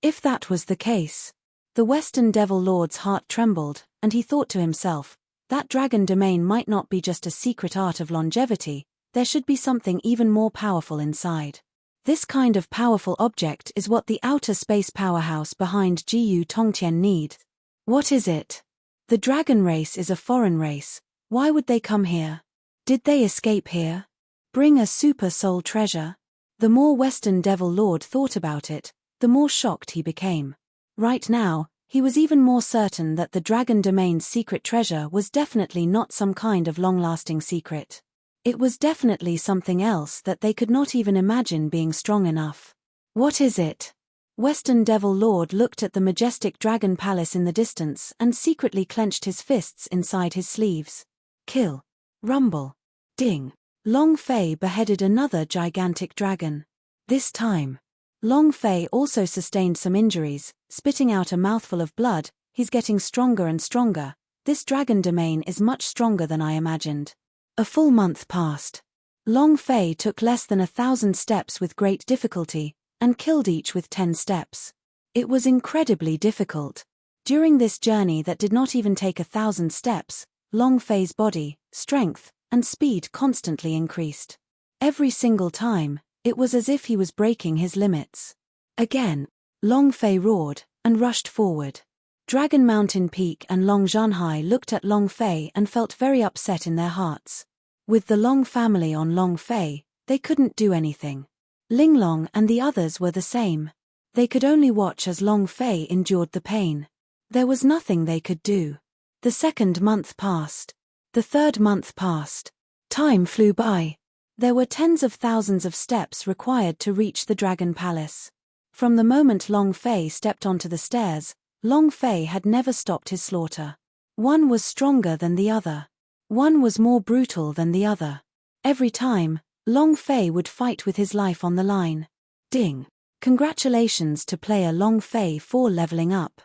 If that was the case, the Western Devil Lord's heart trembled, and he thought to himself, that Dragon Domain might not be just a secret art of longevity, there should be something even more powerful inside. This kind of powerful object is what the outer space powerhouse behind Ji Tongtian need. What is it? The dragon race is a foreign race. Why would they come here? Did they escape here? Bring a super soul treasure? The more Western Devil Lord thought about it, the more shocked he became. Right now, he was even more certain that the Dragon Domain's secret treasure was definitely not some kind of long-lasting secret. It was definitely something else that they could not even imagine being strong enough. What is it? Western Devil Lord looked at the majestic dragon palace in the distance and secretly clenched his fists inside his sleeves. Kill. Rumble. Ding. Long Fei beheaded another gigantic dragon. This time, Long Fei also sustained some injuries, spitting out a mouthful of blood. He's getting stronger and stronger. This dragon domain is much stronger than I imagined. A full month passed. Long Fei took less than 1,000 steps with great difficulty, and killed each with 10 steps. It was incredibly difficult. During this journey that did not even take 1,000 steps, Long Fei's body, strength, and speed constantly increased. Every single time, it was as if he was breaking his limits. Again, Long Fei roared, and rushed forward. Dragon Mountain Peak and Long Zhanhai looked at Long Fei and felt very upset in their hearts. With the Long family on Long Fei, they couldn't do anything. Linglong and the others were the same. They could only watch as Long Fei endured the pain. There was nothing they could do. The 2nd month passed. The 3rd month passed. Time flew by. There were tens of thousands of steps required to reach the Dragon Palace. From the moment Long Fei stepped onto the stairs, Long Fei had never stopped his slaughter. One was stronger than the other. One was more brutal than the other. Every time, Long Fei would fight with his life on the line. Ding. Congratulations to player Long Fei for leveling up.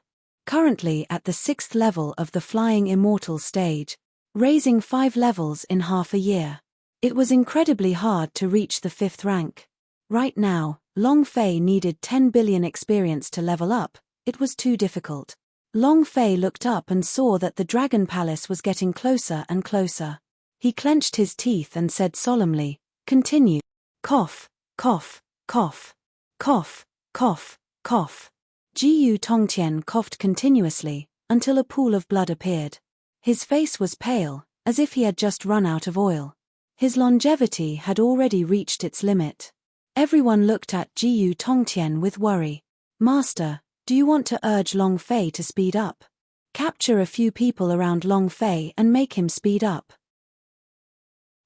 Currently at the 6th level of the Flying Immortal stage, raising 5 levels in half a year. It was incredibly hard to reach the 5th rank. Right now, Long Fei needed 10 billion experience to level up. It was too difficult. Long Fei looked up and saw that the Dragon Palace was getting closer and closer. He clenched his teeth and said solemnly, "Continue. Cough, cough, cough, cough, cough, cough." Ji Tongtian coughed continuously, until a pool of blood appeared. His face was pale, as if he had just run out of oil. His longevity had already reached its limit. Everyone looked at Jiyu Tongtian with worry. Master, do you want to urge Long Fei to speed up? Capture a few people around Long Fei and make him speed up.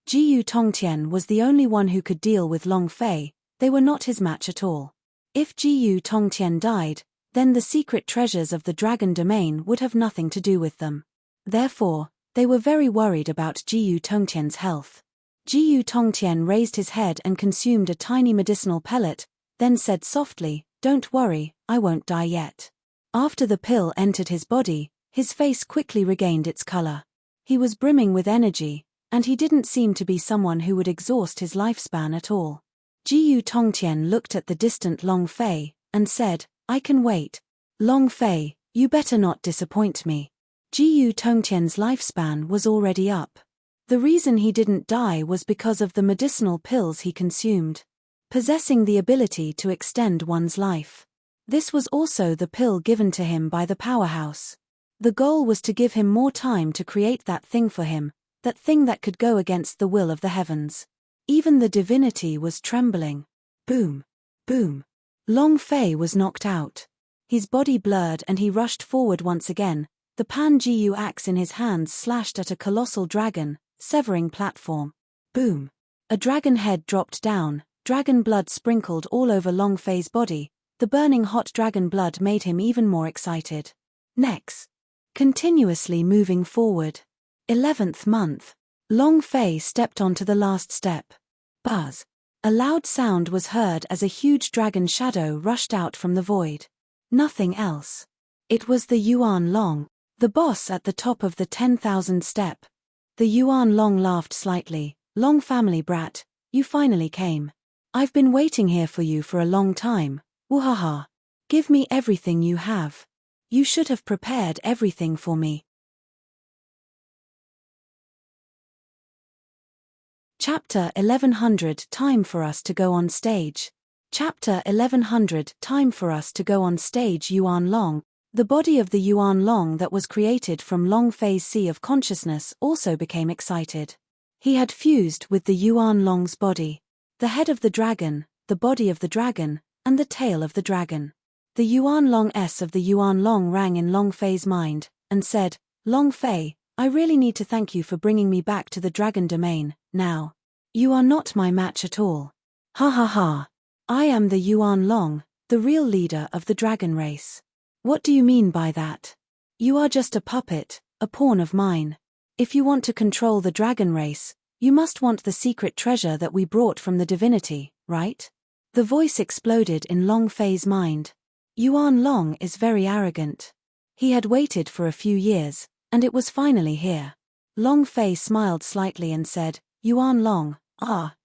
Jiyu Tongtian was the only one who could deal with Long Fei. They were not his match at all. If Jiyu Tongtian died, then the secret treasures of the dragon domain would have nothing to do with them. Therefore, they were very worried about Jiyu Tongtian's health. Jiyu Tongtian raised his head and consumed a tiny medicinal pellet, then said softly, "Don't worry, I won't die yet." After the pill entered his body, his face quickly regained its color. He was brimming with energy, and he didn't seem to be someone who would exhaust his lifespan at all. Jiyu Tongtian looked at the distant Long Fei, and said, "I can wait. Long Fei, you better not disappoint me." Jiyu Tongtian's lifespan was already up. The reason he didn't die was because of the medicinal pills he consumed, possessing the ability to extend one's life. This was also the pill given to him by the powerhouse. The goal was to give him more time to create that thing for him, that thing that could go against the will of the heavens. Even the divinity was trembling. Boom. Boom. Long Fei was knocked out. His body blurred and he rushed forward once again, the Pan-Jiyu axe in his hands slashed at a colossal dragon, severing platform. Boom. A dragon head dropped down, dragon blood sprinkled all over Long Fei's body. The burning hot dragon blood made him even more excited. Next. Continuously moving forward. 11th month. Long Fei stepped onto the last step. Buzz. A loud sound was heard as a huge dragon shadow rushed out from the void. Nothing else. It was the Yuan Long, the boss at the top of the 10,000 step. The Yuan Long laughed slightly. "Long family brat, you finally came. I've been waiting here for you for a long time. Woohaha. Give me everything you have. You should have prepared everything for me." Chapter 1100 Time for us to go on stage. Chapter 1100 Time for us to go on stage. Yuan Long. The body of the Yuan Long that was created from Long Fei's sea of consciousness also became excited. He had fused with the Yuan Long's body. The head of the dragon, the body of the dragon, and the tail of the dragon. The Yuan Long S of the Yuan Long rang in Long Fei's mind, and said, "Long Fei, I really need to thank you for bringing me back to the dragon domain. Now, you are not my match at all. Ha ha ha. I am the Yuan Long, the real leader of the dragon race." "What do you mean by that? You are just a puppet, a pawn of mine. If you want to control the dragon race, you must want the secret treasure that we brought from the divinity, right?" The voice exploded in Long Fei's mind. Yuan Long is very arrogant. He had waited for a few years, and it was finally here. Long Fei smiled slightly and said, "Yuan Long,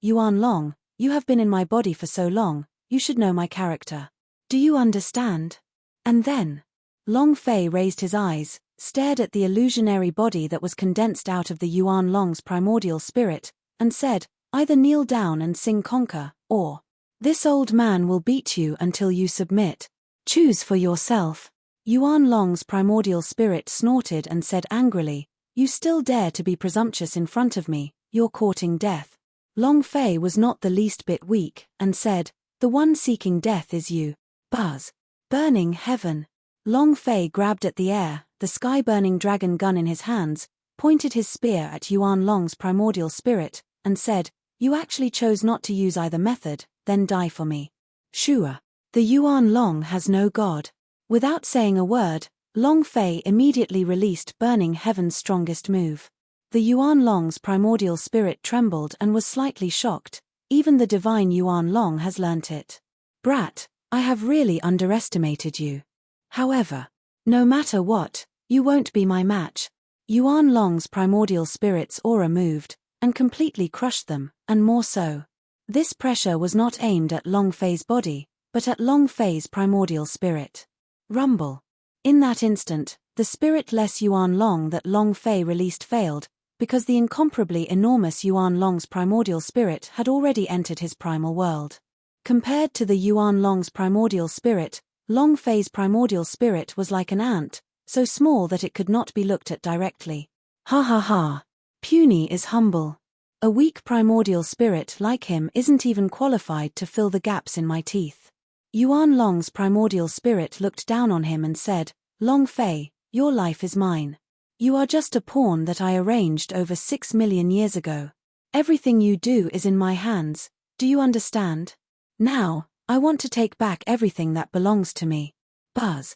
Yuan Long, you have been in my body for so long, you should know my character. Do you understand?" And then, Long Fei raised his eyes, stared at the illusionary body that was condensed out of the Yuan Long's primordial spirit, and said, "Either kneel down and sing conquer, or this old man will beat you until you submit. Choose for yourself." Yuan Long's primordial spirit snorted and said angrily, "You still dare to be presumptuous in front of me, you're courting death." Long Fei was not the least bit weak, and said, "The one seeking death is you." Buzz. Burning heaven. Long Fei grabbed at the air, the sky-burning dragon gun in his hands, pointed his spear at Yuan Long's primordial spirit, and said, "You actually chose not to use either method, then die for me. Sure. The Yuan Long has no god." Without saying a word, Long Fei immediately released Burning Heaven's strongest move. The Yuan Long's primordial spirit trembled and was slightly shocked. Even the divine Yuan Long has learnt it. "Brat, I have really underestimated you. However, no matter what, you won't be my match." Yuan Long's primordial spirit's aura moved, and completely crushed them, and more so. This pressure was not aimed at Long Fei's body, but at Long Fei's primordial spirit. Rumble. In that instant, the spiritless Yuan Long that Long Fei released failed, because the incomparably enormous Yuan Long's primordial spirit had already entered his primal world. Compared to the Yuan Long's primordial spirit, Long Fei's primordial spirit was like an ant, so small that it could not be looked at directly. Ha ha ha. Puny is humble. A weak primordial spirit like him isn't even qualified to fill the gaps in my teeth. Yuan Long's primordial spirit looked down on him and said, Long Fei, your life is mine. You are just a pawn that I arranged over 6 million years ago. Everything you do is in my hands, do you understand? Now, I want to take back everything that belongs to me. Buzz.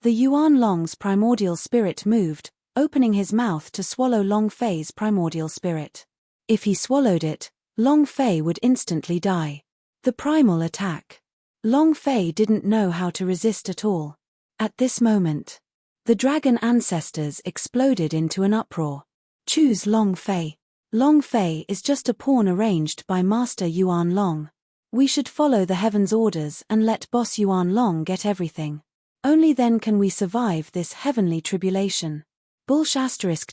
The Yuan Long's primordial spirit moved, opening his mouth to swallow Long Fei's primordial spirit. If he swallowed it, Long Fei would instantly die. The primal attack. Long Fei didn't know how to resist at all. At this moment, the dragon ancestors exploded into an uproar. Choose Long Fei. Long Fei is just a pawn arranged by Master Yuan Long. We should follow the heaven's orders and let Boss Yuan Long get everything. Only then can we survive this heavenly tribulation.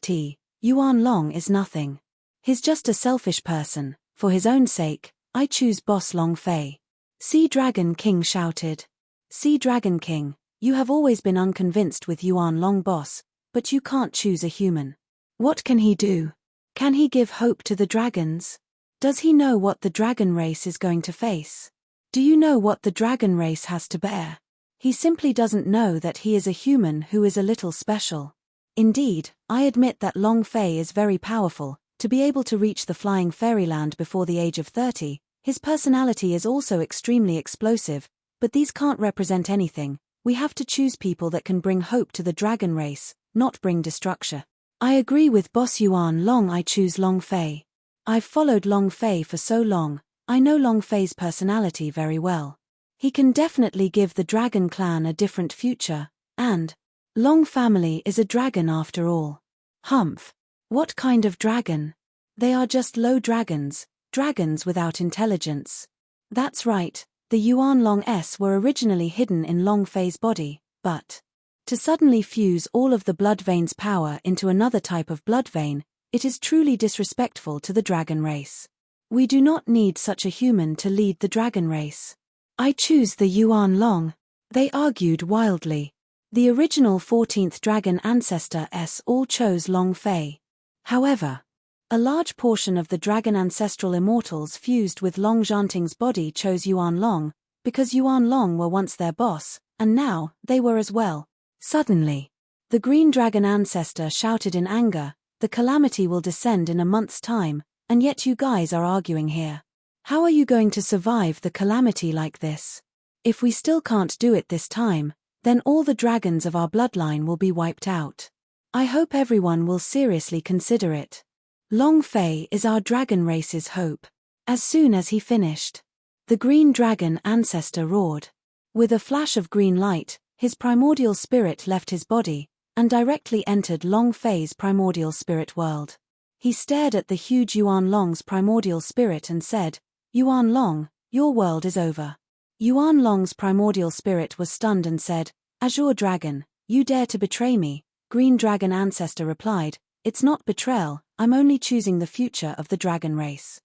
T. Yuan Long is nothing. He's just a selfish person. For his own sake, I choose Boss Long Fei. Sea Dragon King shouted. Sea Dragon King, you have always been unconvinced with Yuan Long Boss, but you can't choose a human. What can he do? Can he give hope to the dragons? Does he know what the dragon race is going to face? Do you know what the dragon race has to bear? He simply doesn't know that he is a human who is a little special. Indeed, I admit that Long Fei is very powerful. To be able to reach the flying fairyland before the age of 30, his personality is also extremely explosive, but these can't represent anything. We have to choose people that can bring hope to the dragon race, not bring destruction. I agree with Boss Yuan Long. I choose Long Fei. I've followed Long Fei for so long, I know Long Fei's personality very well. He can definitely give the dragon clan a different future, and Long family is a dragon after all. Humph. What kind of dragon? They are just low dragons, dragons without intelligence. That's right, the Yuan Long S were originally hidden in Long Fei's body, but to suddenly fuse all of the blood vein's power into another type of blood vein, it is truly disrespectful to the dragon race. We do not need such a human to lead the dragon race. I choose the Yuan Long, they argued wildly. The original 14th dragon ancestor S all chose Long Fei. However, a large portion of the dragon ancestral immortals fused with Long Zhanting's body chose Yuan Long, because Yuan Long were once their boss, and now, they were as well. Suddenly, the green dragon ancestor shouted in anger, the calamity will descend in a month's time, and yet you guys are arguing here. How are you going to survive the calamity like this? If we still can't do it this time, then all the dragons of our bloodline will be wiped out. I hope everyone will seriously consider it. Long Fei is our dragon race's hope. As soon as he finished, the green dragon ancestor roared. With a flash of green light, his primordial spirit left his body, and directly entered Long Fei's primordial spirit world. He stared at the huge Yuan Long's primordial spirit and said, Yuan Long, your world is over. Yuan Long's primordial spirit was stunned and said, Azure Dragon, you dare to betray me? Green Dragon Ancestor replied, It's not betrayal, I'm only choosing the future of the dragon race.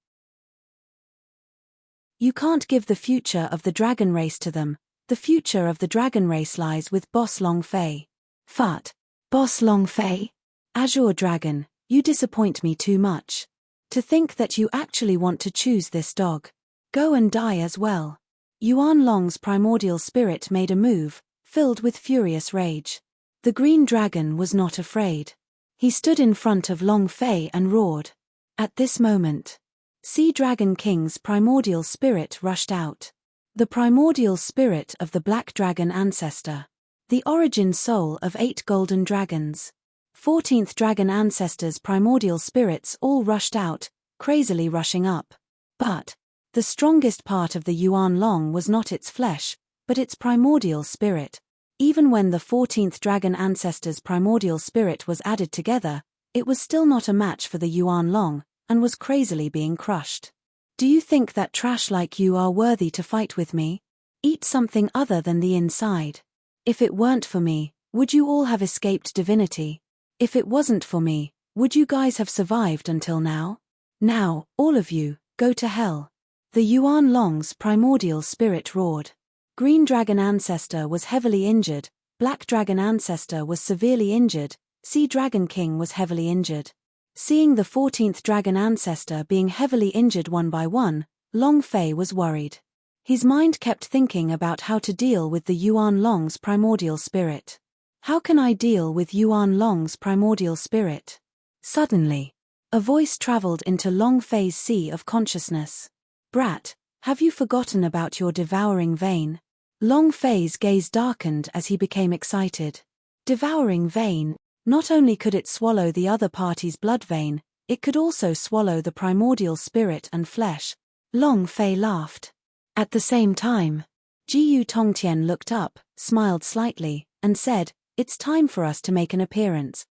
You can't give the future of the dragon race to them. The future of the dragon race lies with Boss Long Fei. Fut. Boss Long Fei? Azure Dragon, you disappoint me too much. To think that you actually want to choose this dog. Go and die as well. Yuan Long's primordial spirit made a move, filled with furious rage. The green dragon was not afraid. He stood in front of Long Fei and roared. At this moment, Sea Dragon King's primordial spirit rushed out. The primordial spirit of the black dragon ancestor. The origin soul of 8 golden dragons. 14th dragon ancestor's primordial spirits all rushed out, crazily rushing up. But the strongest part of the Yuan Long was not its flesh, but its primordial spirit. Even when the 14th dragon ancestor's primordial spirit was added together, it was still not a match for the Yuan Long, and was crazily being crushed. Do you think that trash like you are worthy to fight with me? Eat something other than the inside. If it weren't for me, would you all have escaped divinity? If it wasn't for me, would you guys have survived until now? Now, all of you, go to hell. The Yuan Long's primordial spirit roared. Green Dragon Ancestor was heavily injured, Black Dragon Ancestor was severely injured, Sea Dragon King was heavily injured. Seeing the 14th dragon ancestor being heavily injured one by one, Long Fei was worried. His mind kept thinking about how to deal with the Yuan Long's primordial spirit. How can I deal with Yuan Long's primordial spirit? Suddenly, a voice traveled into Long Fei's sea of consciousness. Brat, have you forgotten about your devouring vein? Long Fei's gaze darkened as he became excited. Devouring vein, not only could it swallow the other party's blood vein, it could also swallow the primordial spirit and flesh. Long Fei laughed. At the same time, Jiyu Tongtian looked up, smiled slightly, and said, "It's time for us to make an appearance."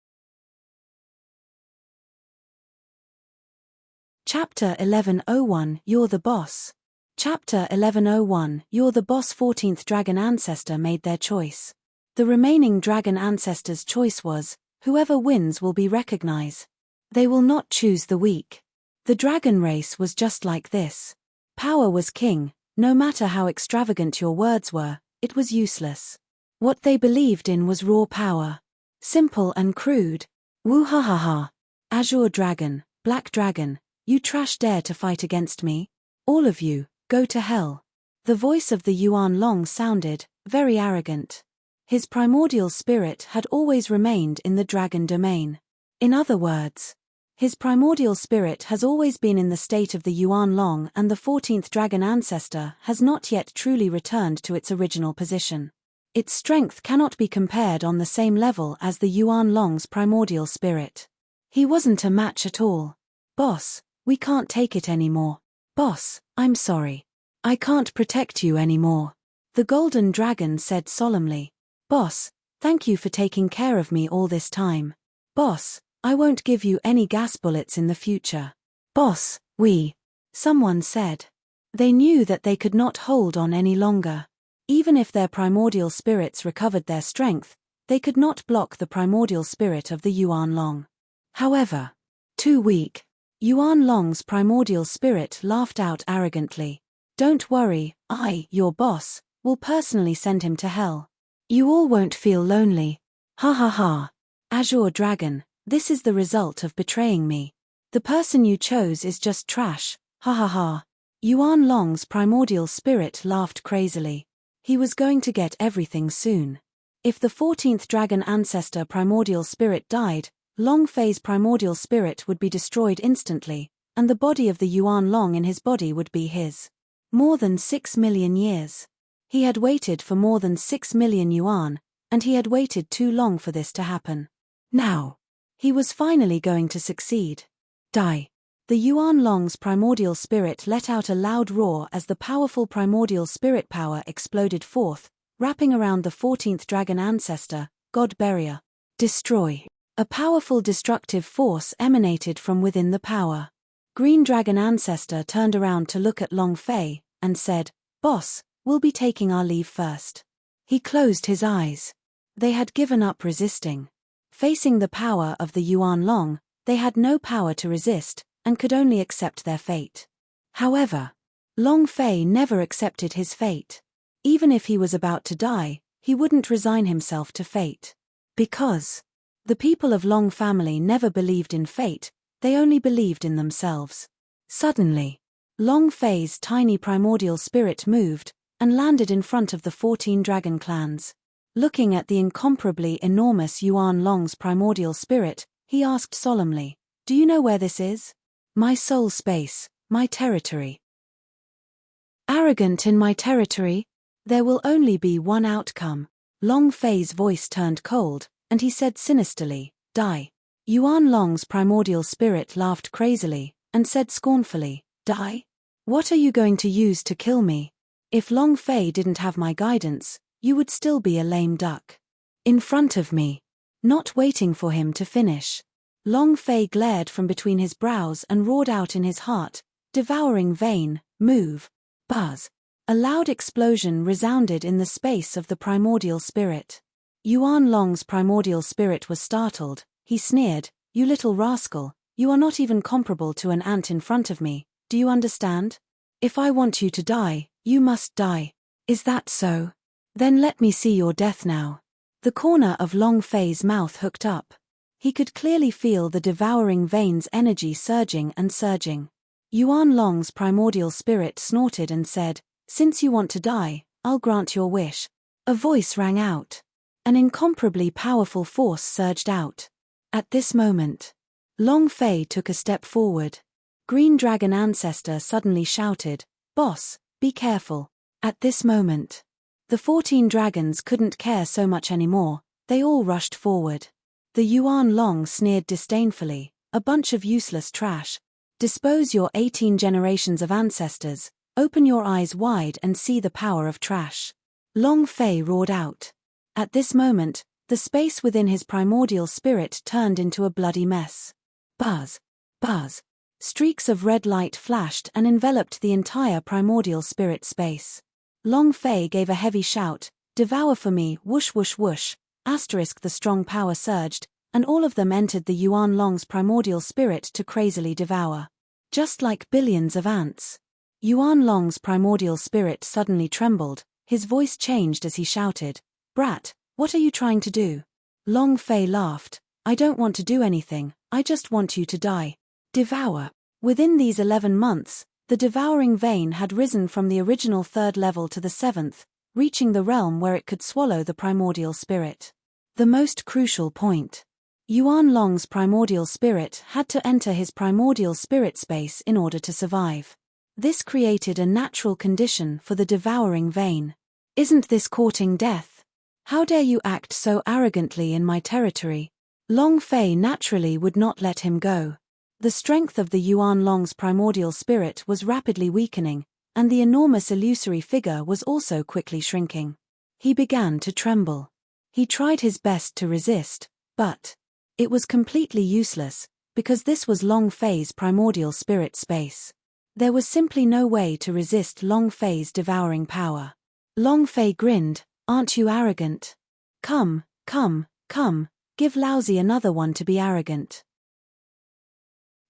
Chapter 1101 You're the Boss. Chapter 1101 You're the Boss. 14th Dragon Ancestor made their choice. The remaining Dragon Ancestor's choice was, whoever wins will be recognized. They will not choose the weak. The dragon race was just like this. Power was king, no matter how extravagant your words were, it was useless. What they believed in was raw power. Simple and crude. Woo ha ha ha. Azure Dragon, Black Dragon, you trash dare to fight against me? All of you, go to hell. The voice of the Yuan Long sounded, very arrogant. His primordial spirit had always remained in the dragon domain. In other words, his primordial spirit has always been in the state of the Yuan Long, and the 14th dragon ancestor has not yet truly returned to its original position. Its strength cannot be compared on the same level as the Yuan Long's primordial spirit. He wasn't a match at all. Boss, we can't take it anymore. Boss, I'm sorry. I can't protect you anymore. The golden dragon said solemnly. Boss, thank you for taking care of me all this time. Boss, I won't give you any gas bullets in the future. Boss, someone said. They knew that they could not hold on any longer. Even if their primordial spirits recovered their strength, they could not block the primordial spirit of the Yuan Long. However, too weak. Yuan Long's primordial spirit laughed out arrogantly. Don't worry, your boss, will personally send him to hell. You all won't feel lonely. Ha ha ha. Azure Dragon, this is the result of betraying me. The person you chose is just trash. Ha ha ha. Yuan Long's primordial spirit laughed crazily. He was going to get everything soon. If the 14th dragon ancestor primordial spirit died, Long Fei's primordial spirit would be destroyed instantly, and the body of the Yuan Long in his body would be his. More than 6 million years. He had waited for more than 6 million yuan, and he had waited too long for this to happen. Now, he was finally going to succeed. Die. The Yuan Long's primordial spirit let out a loud roar as the powerful primordial spirit power exploded forth, wrapping around the 14th dragon ancestor, God Barrier. Destroy. A powerful destructive force emanated from within the power. Green dragon ancestor turned around to look at Long Fei, and said, Boss, we'll be taking our leave first. He closed his eyes. They had given up resisting. Facing the power of the Yuan Long, they had no power to resist, and could only accept their fate. However, Long Fei never accepted his fate. Even if he was about to die, he wouldn't resign himself to fate. Because the people of Long family never believed in fate, they only believed in themselves. Suddenly, Long Fei's tiny primordial spirit moved, and landed in front of the 14 dragon clans. Looking at the incomparably enormous Yuan Long's primordial spirit, he asked solemnly, Do you know where this is? My soul space, my territory. Arrogant in my territory? There will only be one outcome. Long Fei's voice turned cold, and he said sinisterly, Die. Yuan Long's primordial spirit laughed crazily, and said scornfully, Die? What are you going to use to kill me? If Long Fei didn't have my guidance, you would still be a lame duck. In front of me. Not waiting for him to finish. Long Fei glared from between his brows and roared out in his heart, Devouring vein, move. Buzz. A loud explosion resounded in the space of the primordial spirit. Yuan Long's primordial spirit was startled. He sneered, You little rascal, you are not even comparable to an ant in front of me, do you understand? If I want you to die, you must die. Is that so? Then let me see your death now. The corner of Long Fei's mouth hooked up. He could clearly feel the devouring veins' energy surging and surging. Yuan Long's primordial spirit snorted and said, "Since you want to die, I'll grant your wish." A voice rang out. An incomparably powerful force surged out. At this moment, Long Fei took a step forward. Green Dragon Ancestor suddenly shouted, "Boss, be careful." At this moment, the 14 dragons couldn't care so much anymore, they all rushed forward. The Yuan Long sneered disdainfully, "A bunch of useless trash. Dispose your 18 generations of ancestors, open your eyes wide and see the power of trash." Long Fei roared out. At this moment, the space within his primordial spirit turned into a bloody mess. Buzz! Buzz! Streaks of red light flashed and enveloped the entire primordial spirit space. Long Fei gave a heavy shout, "Devour for me, whoosh whoosh whoosh." The strong power surged, and all of them entered the Yuan Long's primordial spirit to crazily devour. Just like billions of ants. Yuan Long's primordial spirit suddenly trembled, his voice changed as he shouted, "Brat, what are you trying to do?" Long Fei laughed, "I don't want to do anything, I just want you to die. Devour." Within these 11 months, the devouring vein had risen from the original 3rd level to the 7th, reaching the realm where it could swallow the primordial spirit. The most crucial point. Yuan Long's primordial spirit had to enter his primordial spirit space in order to survive. This created a natural condition for the devouring vein. "Isn't this courting death? How dare you act so arrogantly in my territory?" Long Fei naturally would not let him go. The strength of the Yuan Long's primordial spirit was rapidly weakening, and the enormous illusory figure was also quickly shrinking. He began to tremble. He tried his best to resist, but it was completely useless, because this was Long Fei's primordial spirit space. There was simply no way to resist Long Fei's devouring power. Long Fei grinned, "Aren't you arrogant? Come, come, come, give Lousy another one to be arrogant."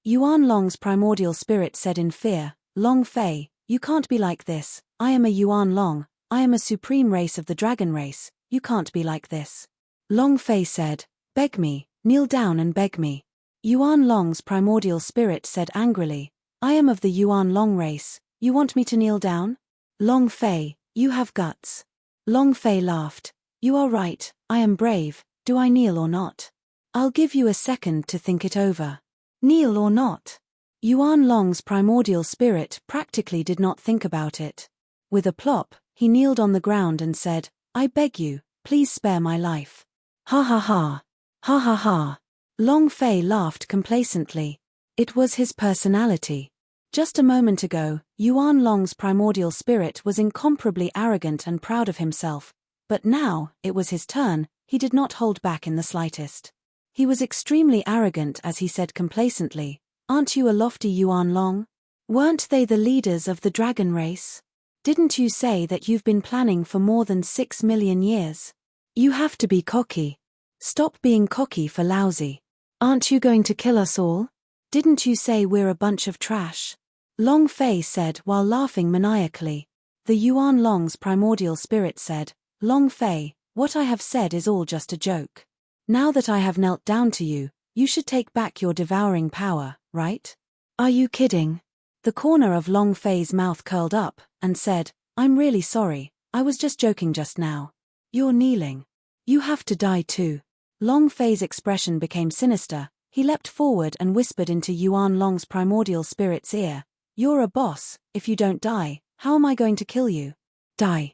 Yuan Long's primordial spirit said in fear, "Long Fei, you can't be like this. I am a Yuan Long, I am a supreme race of the dragon race, you can't be like this." Long Fei said, "Beg me, kneel down and beg me." Yuan Long's primordial spirit said angrily, "I am of the Yuan Long race, you want me to kneel down? Long Fei, you have guts." Long Fei laughed, "You are right, I am brave, do I kneel or not? I'll give you a second to think it over. Kneel or not?" Yuan Long's primordial spirit practically did not think about it. With a plop, he kneeled on the ground and said, "I beg you, please spare my life." Ha ha ha. Ha ha ha. Long Fei laughed complacently. It was his personality. Just a moment ago, Yuan Long's primordial spirit was incomparably arrogant and proud of himself, but now, it was his turn, he did not hold back in the slightest. He was extremely arrogant as he said complacently, "Aren't you a lofty Yuan Long? Weren't they the leaders of the dragon race? Didn't you say that you've been planning for more than 6 million years? You have to be cocky. Stop being cocky for Lousy. Aren't you going to kill us all? Didn't you say we're a bunch of trash?" Long Fei said while laughing maniacally. The Yuan Long's primordial spirit said, "Long Fei, what I have said is all just a joke. Now that I have knelt down to you, you should take back your devouring power, right? Are you kidding?" The corner of Long Fei's mouth curled up, and said, "I'm really sorry, I was just joking just now. You're kneeling. You have to die too." Long Fei's expression became sinister, he leapt forward and whispered into Yuan Long's primordial spirit's ear, "You're a boss, if you don't die, how am I going to kill you? Die."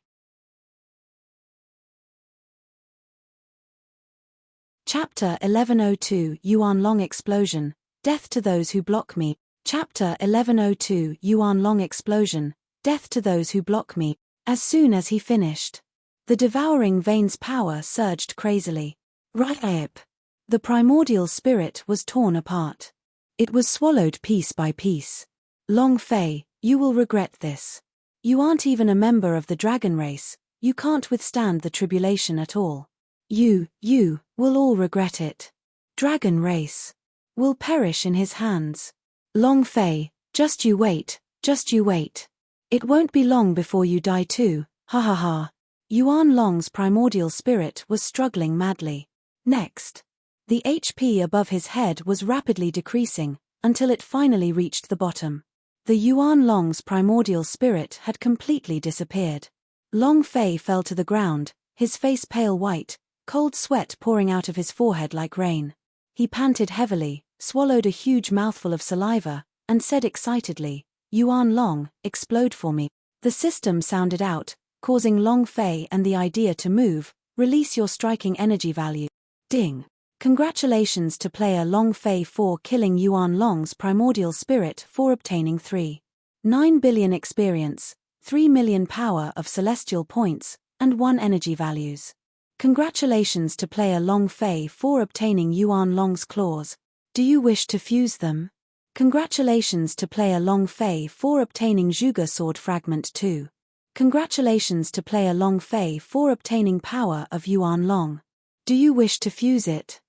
Chapter 1102 Yuan Long Explosion, Death to Those Who Block Me. Chapter 1102 Yuan Long Explosion, Death to Those Who Block Me. As soon as he finished, the devouring vein's power surged crazily. Rip! The primordial spirit was torn apart. It was swallowed piece by piece. Long Fei, you will regret this. You aren't even a member of the dragon race, you can't withstand the tribulation at all. You will all regret it. Dragon race will perish in his hands. Long Fei, just you wait. It won't be long before you die too, ha ha ha. Yuan Long's primordial spirit was struggling madly. Next, The HP above his head was rapidly decreasing, until it finally reached the bottom. The Yuan Long's primordial spirit had completely disappeared. Long Fei fell to the ground, his face pale white, cold sweat pouring out of his forehead like rain. He panted heavily, swallowed a huge mouthful of saliva, and said excitedly, "Yuan Long, explode for me." The system sounded out, causing Long Fei and the idea to move. Release your striking energy value. Ding. Congratulations to player Long Fei for killing Yuan Long's primordial spirit for obtaining 3.9 billion experience, 3 million power of celestial points, and 1 energy values. Congratulations to player Long Fei for obtaining Yuan Long's claws. Do you wish to fuse them? Congratulations to player Long Fei for obtaining Zhuge Sword Fragment 2. Congratulations to player Long Fei for obtaining power of Yuan Long. Do you wish to fuse it?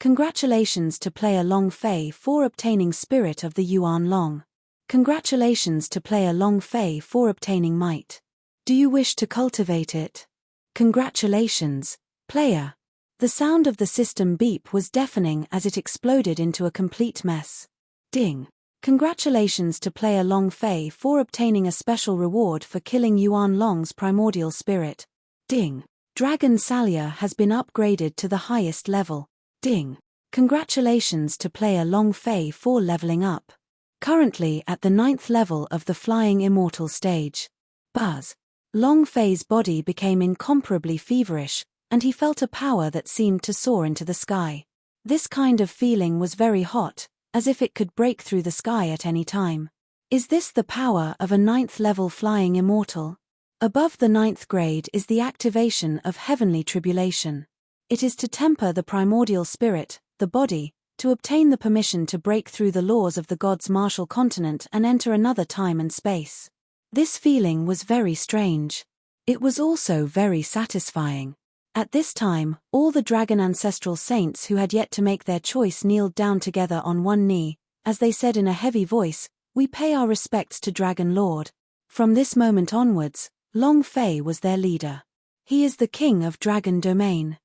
Congratulations to player Long Fei for obtaining Spirit of the Yuan Long. Congratulations to player Long Fei for obtaining Might. Do you wish to cultivate it? Congratulations, player. The sound of the system beep was deafening as it exploded into a complete mess. Ding. Congratulations to player Long Fei for obtaining a special reward for killing Yuan Long's primordial spirit. Ding. Dragon Salia has been upgraded to the highest level. Ding. Congratulations to player Long Fei for leveling up. Currently at the 9th level of the Flying Immortal stage. Buzz. Long Fei's body became incomparably feverish, and he felt a power that seemed to soar into the sky. This kind of feeling was very hot, as if it could break through the sky at any time. Is this the power of a 9th level Flying Immortal? Above the 9th grade is the activation of Heavenly Tribulation. It is to temper the primordial spirit, the body, to obtain the permission to break through the laws of the gods' martial continent and enter another time and space. This feeling was very strange. It was also very satisfying. At this time, all the dragon ancestral saints who had yet to make their choice kneeled down together on one knee, as they said in a heavy voice, "We pay our respects to Dragon Lord." From this moment onwards, Long Fei was their leader. He is the king of Dragon Domain.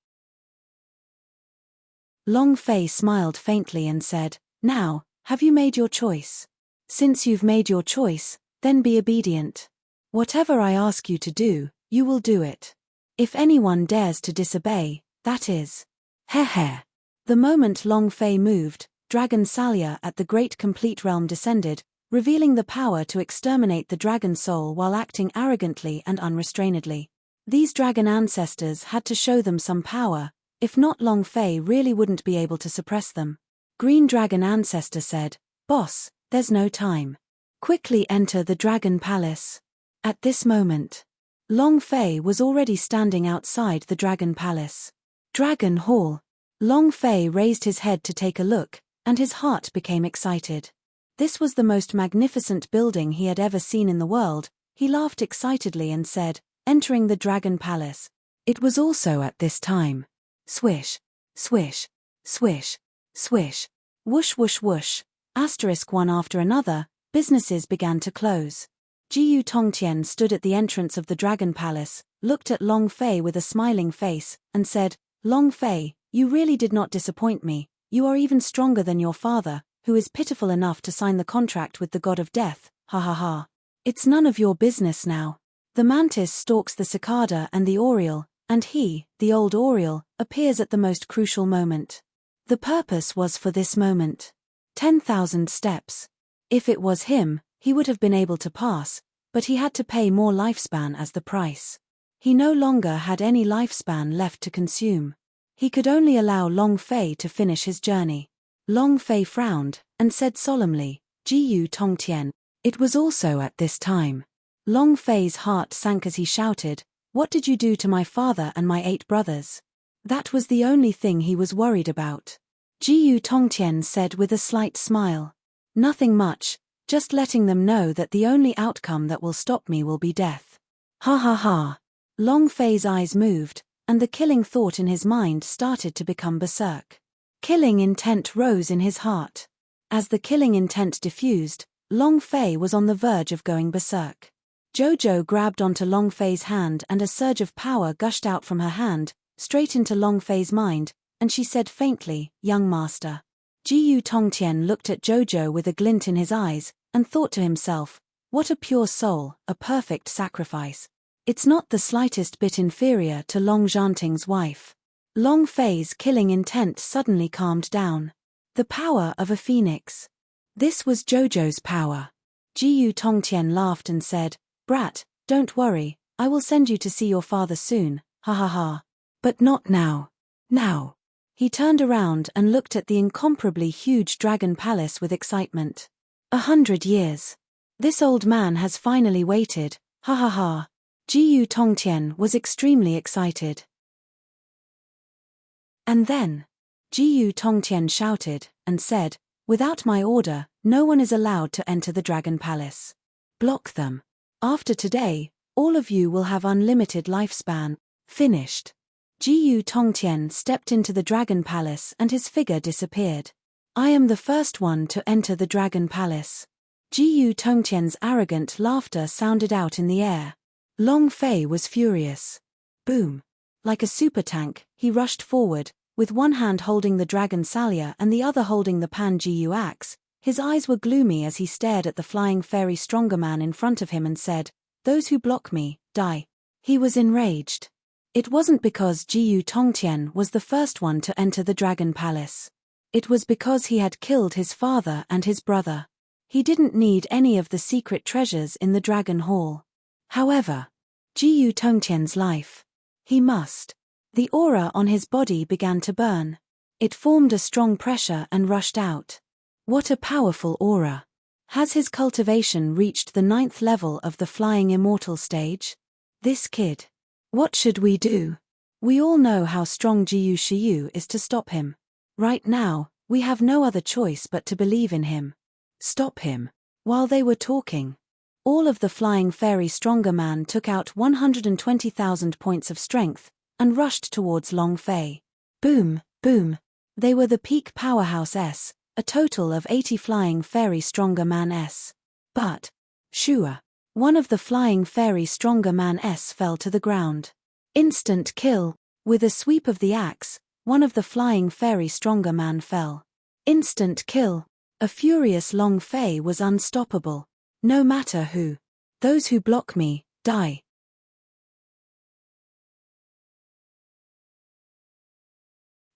Long Fei smiled faintly and said, "Now, have you made your choice? Since you've made your choice, then be obedient. Whatever I ask you to do, you will do it. If anyone dares to disobey, that is." Heh. The moment Long Fei moved, Dragon Salia at the Great Complete Realm descended, revealing the power to exterminate the dragon soul while acting arrogantly and unrestrainedly. These dragon ancestors had to show them some power. If not, Long Fei really wouldn't be able to suppress them. Green Dragon Ancestor said, "Boss, there's no time. Quickly enter the Dragon Palace." At this moment, Long Fei was already standing outside the Dragon Palace. Dragon Hall. Long Fei raised his head to take a look, and his heart became excited. This was the most magnificent building he had ever seen in the world. He laughed excitedly and said, entering the Dragon Palace. It was also at this time. Swish, swish, swish, swish, whoosh whoosh whoosh, one after another, businesses began to close. Jiyu Tongtian stood at the entrance of the Dragon Palace, looked at Long Fei with a smiling face, and said, "Long Fei, you really did not disappoint me. You are even stronger than your father, who is pitiful enough to sign the contract with the god of death, ha ha ha. It's none of your business now." The mantis stalks the cicada and the oriole, and he, the old oriole, appears at the most crucial moment. The purpose was for this moment. 10,000 steps. If it was him, he would have been able to pass, but he had to pay more lifespan as the price. He no longer had any lifespan left to consume. He could only allow Long Fei to finish his journey. Long Fei frowned, and said solemnly, "Jiyu Tongtian." It was also at this time. Long Fei's heart sank as he shouted, "What did you do to my father and my 8 brothers?" That was the only thing he was worried about. Jiyu Tongtian said with a slight smile, "Nothing much, just letting them know that the only outcome that will stop me will be death." Ha ha ha. Long Fei's eyes moved, and the killing thought in his mind started to become berserk. Killing intent rose in his heart. As the killing intent diffused, Long Fei was on the verge of going berserk. Jojo grabbed onto Long Fei's hand and a surge of power gushed out from her hand, straight into Long Fei's mind, and she said faintly, "Young master." Jiyu Tongtian looked at Jojo with a glint in his eyes, and thought to himself, what a pure soul, a perfect sacrifice. It's not the slightest bit inferior to Long Zhanting's wife. Long Fei's killing intent suddenly calmed down. The power of a phoenix. This was Jojo's power. Jiyu Tongtian laughed and said, "Brat, don't worry, I will send you to see your father soon, ha ha ha. But not now. Now." He turned around and looked at the incomparably huge dragon palace with excitement. 100 years. This old man has finally waited, ha ha ha. Jiyu Tongtian was extremely excited. And then, Jiyu Tongtian shouted and said, "Without my order, no one is allowed to enter the dragon palace. Block them. After today, all of you will have unlimited lifespan." Finished. Jiyu Tongtian stepped into the dragon palace and his figure disappeared. "I am the first one to enter the dragon palace." Jiyu Tongtian's arrogant laughter sounded out in the air. Long Fei was furious. Boom. Like a supertank, he rushed forward, with one hand holding the dragon salya and the other holding the Pan Jiyu axe. His eyes were gloomy as he stared at the flying fairy stronger man in front of him and said, "Those who block me, die." He was enraged. It wasn't because Jiyu Tongtian was the first one to enter the dragon palace. It was because he had killed his father and his brother. He didn't need any of the secret treasures in the dragon hall. However, Jiyu Tongtian's life. He must. The aura on his body began to burn. It formed a strong pressure and rushed out. What a powerful aura. Has his cultivation reached the 9th level of the flying immortal stage? This kid. What should we do? We all know how strong Jiyu Shiyu is to stop him. Right now, we have no other choice but to believe in him. Stop him. While they were talking, all of the flying fairy stronger man took out 120,000 points of strength and rushed towards Long Fei. Boom, boom. They were the peak powerhouse S, a total of 80 flying fairy stronger man S. But, shua. One of the flying fairy stronger man S fell to the ground. Instant kill. With a sweep of the axe, one of the flying fairy stronger man fell. Instant kill. A furious Long Fei was unstoppable. No matter who. Those who block me, die.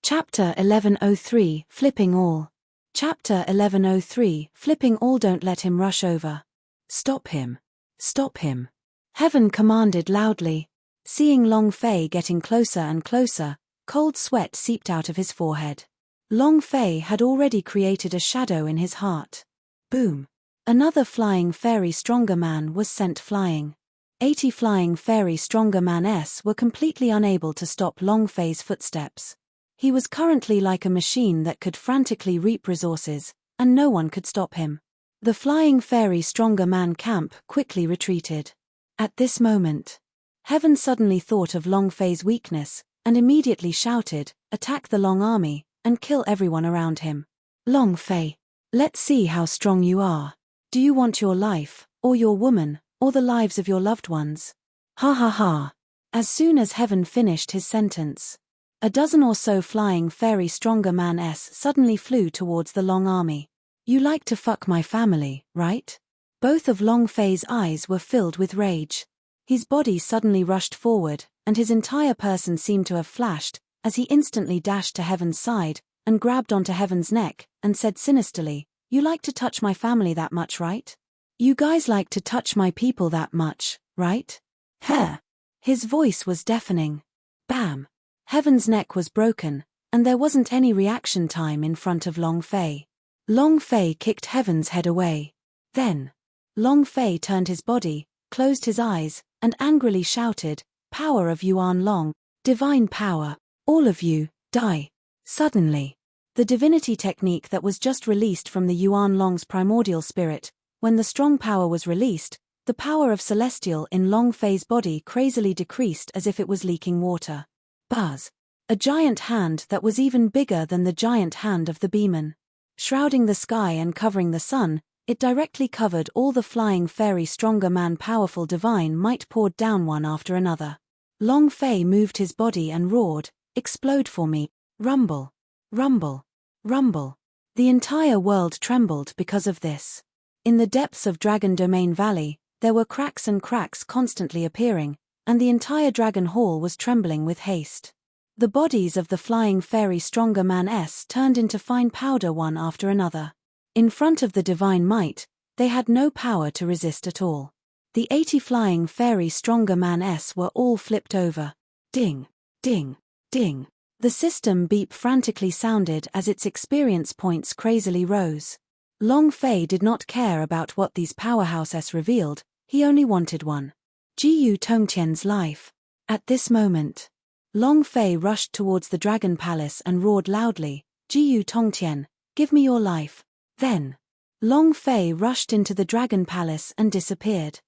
Chapter 1103, Flipping All. Chapter 1103, Flipping All. Don't let him rush over. Stop him. Stop him. Heaven commanded loudly. Seeing Long Fei getting closer and closer, cold sweat seeped out of his forehead. Long Fei had already created a shadow in his heart. Boom. Another flying fairy stronger man was sent flying. 80 flying fairy stronger man S were completely unable to stop Long Fei's footsteps. He was currently like a machine that could frantically reap resources, and no one could stop him. The flying fairy stronger man camp quickly retreated. At this moment, Heaven suddenly thought of Long Fei's weakness, and immediately shouted, "Attack the Long army, and kill everyone around him." Long Fei, let's see how strong you are. Do you want your life, or your woman, or the lives of your loved ones? Ha ha ha. As soon as Heaven finished his sentence, a dozen or so flying fairy stronger man S suddenly flew towards the Long army. You like to fuck my family, right? Both of Long Fei's eyes were filled with rage. His body suddenly rushed forward, and his entire person seemed to have flashed, as he instantly dashed to Heaven's side, and grabbed onto Heaven's neck, and said sinisterly, "You like to touch my family that much, right? You guys like to touch my people that much, right?" Heh. His voice was deafening. Bam. Heaven's neck was broken, and there wasn't any reaction time in front of Long Fei. Long Fei kicked Heaven's head away. Then, Long Fei turned his body, closed his eyes, and angrily shouted, "Power of Yuan Long, divine power, all of you, die." Suddenly, the divinity technique that was just released from the Yuan Long's primordial spirit, when the strong power was released, the power of celestial in Long Fei's body crazily decreased as if it was leaking water. Buzz. A giant hand that was even bigger than the giant hand of the Beeman. Shrouding the sky and covering the sun, it directly covered all the flying fairy stronger man powerful divine might poured down one after another. Long Fei moved his body and roared, "Explode for me." Rumble. Rumble. Rumble. The entire world trembled because of this. In the depths of Dragon Domain Valley, there were cracks and cracks constantly appearing, and the entire Dragon Hall was trembling with haste. The bodies of the flying fairy Stronger Man-s turned into fine powder one after another. In front of the divine might, they had no power to resist at all. The 80 flying fairy Stronger Man-s were all flipped over. Ding, ding, ding. The system beep frantically sounded as its experience points crazily rose. Long Fei did not care about what these powerhouses revealed, he only wanted one. Jiyu Tongtian's life. At this moment, Long Fei rushed towards the Dragon Palace and roared loudly, Jiyu Tongtian, give me your life. Then, Long Fei rushed into the Dragon Palace and disappeared.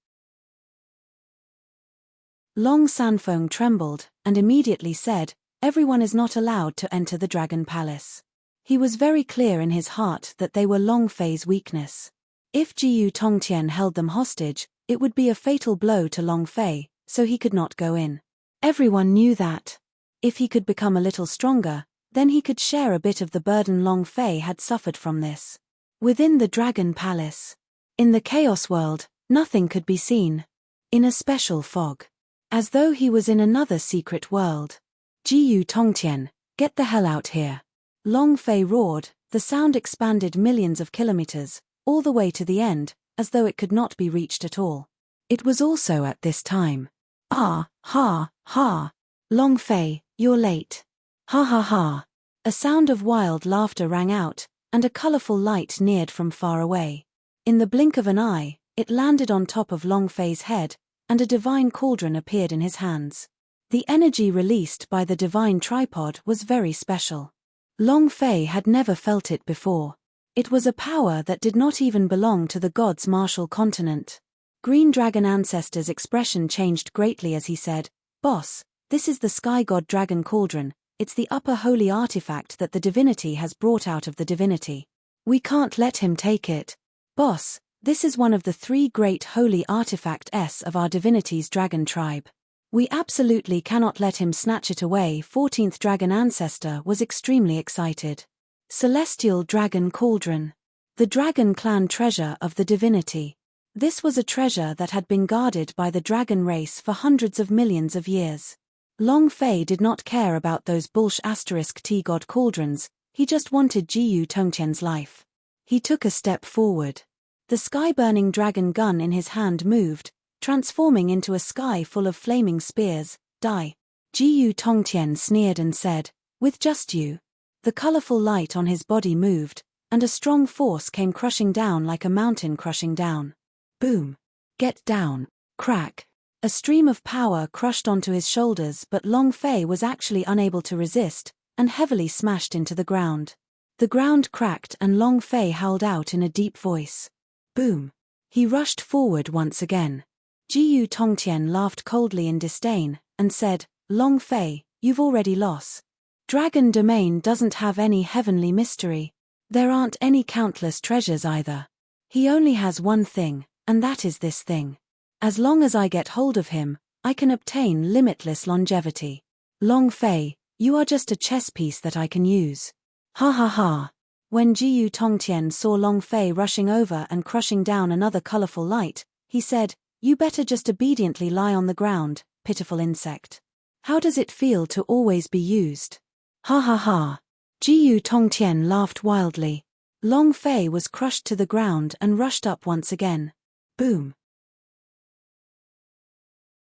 Long Sanfeng trembled, and immediately said, everyone is not allowed to enter the Dragon Palace. He was very clear in his heart that they were Long Fei's weakness. If Jiyu Tongtian held them hostage, it would be a fatal blow to Long Fei, so he could not go in. Everyone knew that. If he could become a little stronger, then he could share a bit of the burden Long Fei had suffered from this. Within the Dragon Palace. In the Chaos World, nothing could be seen. In a special fog. As though he was in another secret world. Jiyu Tongtian, get the hell out here. Long Fei roared, the sound expanded millions of kilometers, all the way to the end, as though it could not be reached at all. It was also at this time. Ah, ha, ha. Long Fei, you're late. Ha ha ha. A sound of wild laughter rang out, and a colorful light neared from far away. In the blink of an eye, it landed on top of Long Fei's head, and a divine cauldron appeared in his hands. The energy released by the divine tripod was very special. Long Fei had never felt it before. It was a power that did not even belong to the god's martial continent. Green Dragon Ancestor's expression changed greatly as he said, Boss, this is the Sky God Dragon Cauldron, it's the upper holy artifact that the divinity has brought out of the divinity. We can't let him take it. Boss, this is one of the 3 great holy artifacts of our divinity's dragon tribe. We absolutely cannot let him snatch it away. 14th Dragon Ancestor was extremely excited. Celestial Dragon Cauldron. The Dragon Clan treasure of the divinity. This was a treasure that had been guarded by the dragon race for hundreds of millions of years. Long Fei did not care about those T-God cauldrons, he just wanted Jiyu Tongtian's life. He took a step forward. The sky-burning dragon gun in his hand moved, transforming into a sky full of flaming spears. Die. Jiyu Tongtian sneered and said, with just you. The colorful light on his body moved, and a strong force came crushing down like a mountain crushing down. Boom. Get down. Crack. A stream of power crushed onto his shoulders, but Long Fei was actually unable to resist, and heavily smashed into the ground. The ground cracked and Long Fei howled out in a deep voice. Boom. He rushed forward once again. Jiyu Tongtian laughed coldly in disdain, and said, Long Fei, you've already lost. Dragon Domain doesn't have any heavenly mystery. There aren't any countless treasures either. He only has one thing, and that is this thing. As long as I get hold of him, I can obtain limitless longevity. Long Fei, you are just a chess piece that I can use. Ha ha ha. When Jiyu Tongtian saw Long Fei rushing over and crushing down another colorful light, he said, you better just obediently lie on the ground, pitiful insect. How does it feel to always be used? Ha ha ha. Jiyu Tongtian laughed wildly. Long Fei was crushed to the ground and rushed up once again. Boom.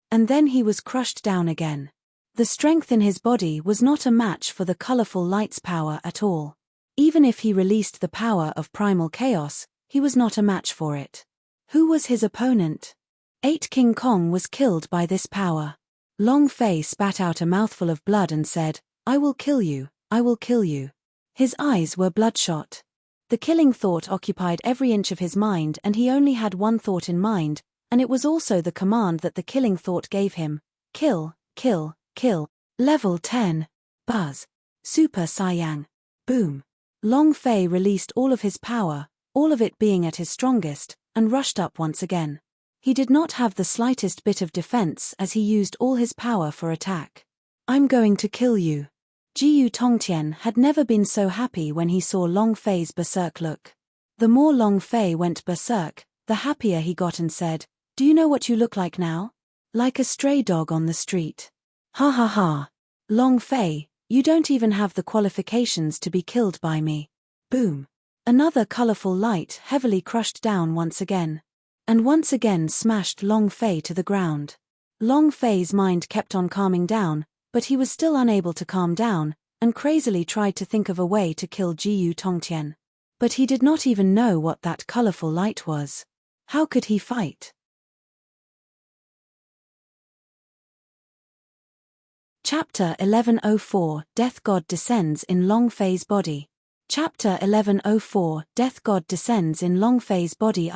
And then he was crushed down again. The strength in his body was not a match for the colorful light's power at all. Even if he released the power of primal chaos, he was not a match for it. Who was his opponent? 8 King Kong was killed by this power. Long Fei spat out a mouthful of blood and said, I will kill you, I will kill you. His eyes were bloodshot. The killing thought occupied every inch of his mind, and he only had one thought in mind, and it was also the command that the killing thought gave him. Kill, kill, kill. Level 10. Buzz. Super Saiyang. Boom. Long Fei released all of his power, all of it being at his strongest, and rushed up once again. He did not have the slightest bit of defense as he used all his power for attack. I'm going to kill you. Jiyu Tongtian had never been so happy when he saw Long Fei's berserk look. The more Long Fei went berserk, the happier he got and said, "Do you know what you look like now? Like a stray dog on the street. Ha ha ha. Long Fei, you don't even have the qualifications to be killed by me." Boom. Another colorful light heavily crushed down once again. And once again smashed Long Fei to the ground. Long Fei's mind kept on calming down, but he was still unable to calm down, and crazily tried to think of a way to kill Jiyu Tongtian. But he did not even know what that colorful light was. How could he fight? Chapter 1104 Death God Descends in Long Fei's Body. Chapter 1104 Death God Descends in Long Fei's Body.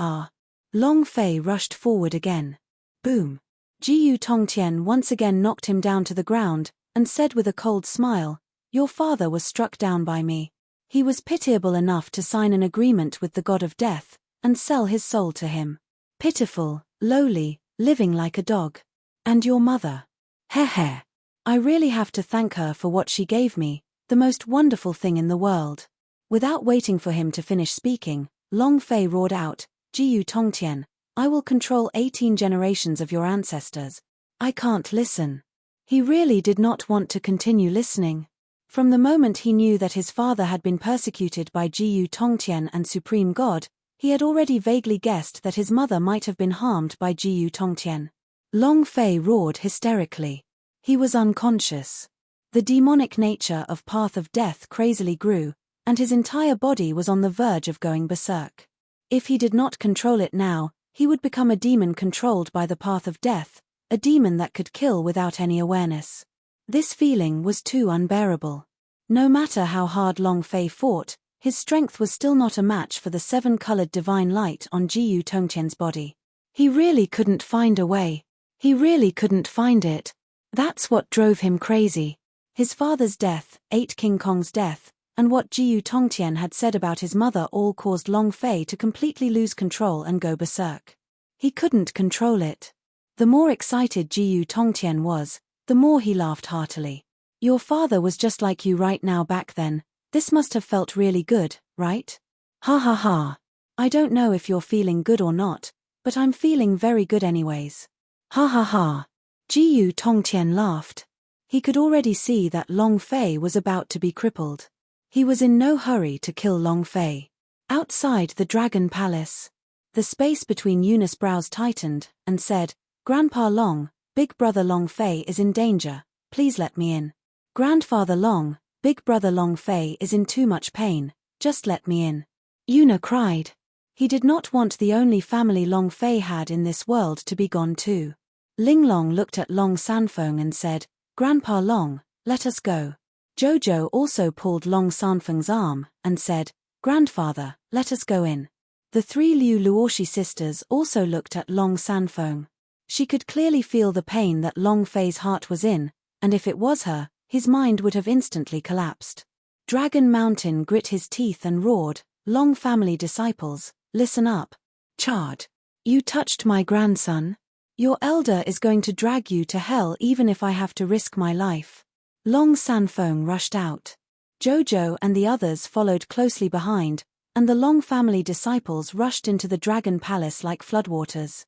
Long Fei rushed forward again. Boom. Jiyu Tongtian once again knocked him down to the ground, and said with a cold smile, "Your father was struck down by me. He was pitiable enough to sign an agreement with the god of death, and sell his soul to him. Pitiful, lowly, living like a dog. And your mother? Heh. I really have to thank her for what she gave me, the most wonderful thing in the world." Without waiting for him to finish speaking, Long Fei roared out, "Jiyu Tongtian, I will control 18 generations of your ancestors. I can't listen." He really did not want to continue listening. From the moment he knew that his father had been persecuted by Jiyu Tongtian and Supreme God, he had already vaguely guessed that his mother might have been harmed by Jiyu Tongtian. Long Fei roared hysterically. He was unconscious. The demonic nature of Path of Death crazily grew, and his entire body was on the verge of going berserk. If he did not control it now, he would become a demon controlled by the Path of Death, a demon that could kill without any awareness. This feeling was too unbearable. No matter how hard Long Fei fought, his strength was still not a match for the 7-colored divine light on Jiyu Tongtian's body. He really couldn't find a way. He really couldn't find it. That's what drove him crazy. His father's death, 8 King Kong's death, and what Jiyu Tongtian had said about his mother all caused Long Fei to completely lose control and go berserk. He couldn't control it. The more excited Jiyu Tongtian was, the more he laughed heartily. "Your father was just like you right now back then. This must have felt really good, right? Ha ha ha. I don't know if you're feeling good or not, but I'm feeling very good anyways. Ha ha ha." Jiyu Tongtian laughed. He could already see that Long Fei was about to be crippled. He was in no hurry to kill Long Fei. Outside the Dragon Palace, the space between Eunice's brows tightened, and said, "Grandpa Long, Big Brother Long Fei is in danger, please let me in. Grandfather Long, Big Brother Long Fei is in too much pain, just let me in." Yuna cried. He did not want the only family Long Fei had in this world to be gone too. Linglong looked at Long Sanfeng and said, "Grandpa Long, let us go." Jojo also pulled Long Sanfeng's arm, and said, "Grandfather, let us go in." The 3 Liu Luoshi sisters also looked at Long Sanfeng. She could clearly feel the pain that Long Fei's heart was in, and if it was her, his mind would have instantly collapsed. Dragon Mountain grit his teeth and roared, "Long family disciples, listen up. Chard. You touched my grandson? Your elder is going to drag you to hell even if I have to risk my life." Long Sanfeng rushed out. Jojo and the others followed closely behind, and the Long family disciples rushed into the Dragon Palace like floodwaters.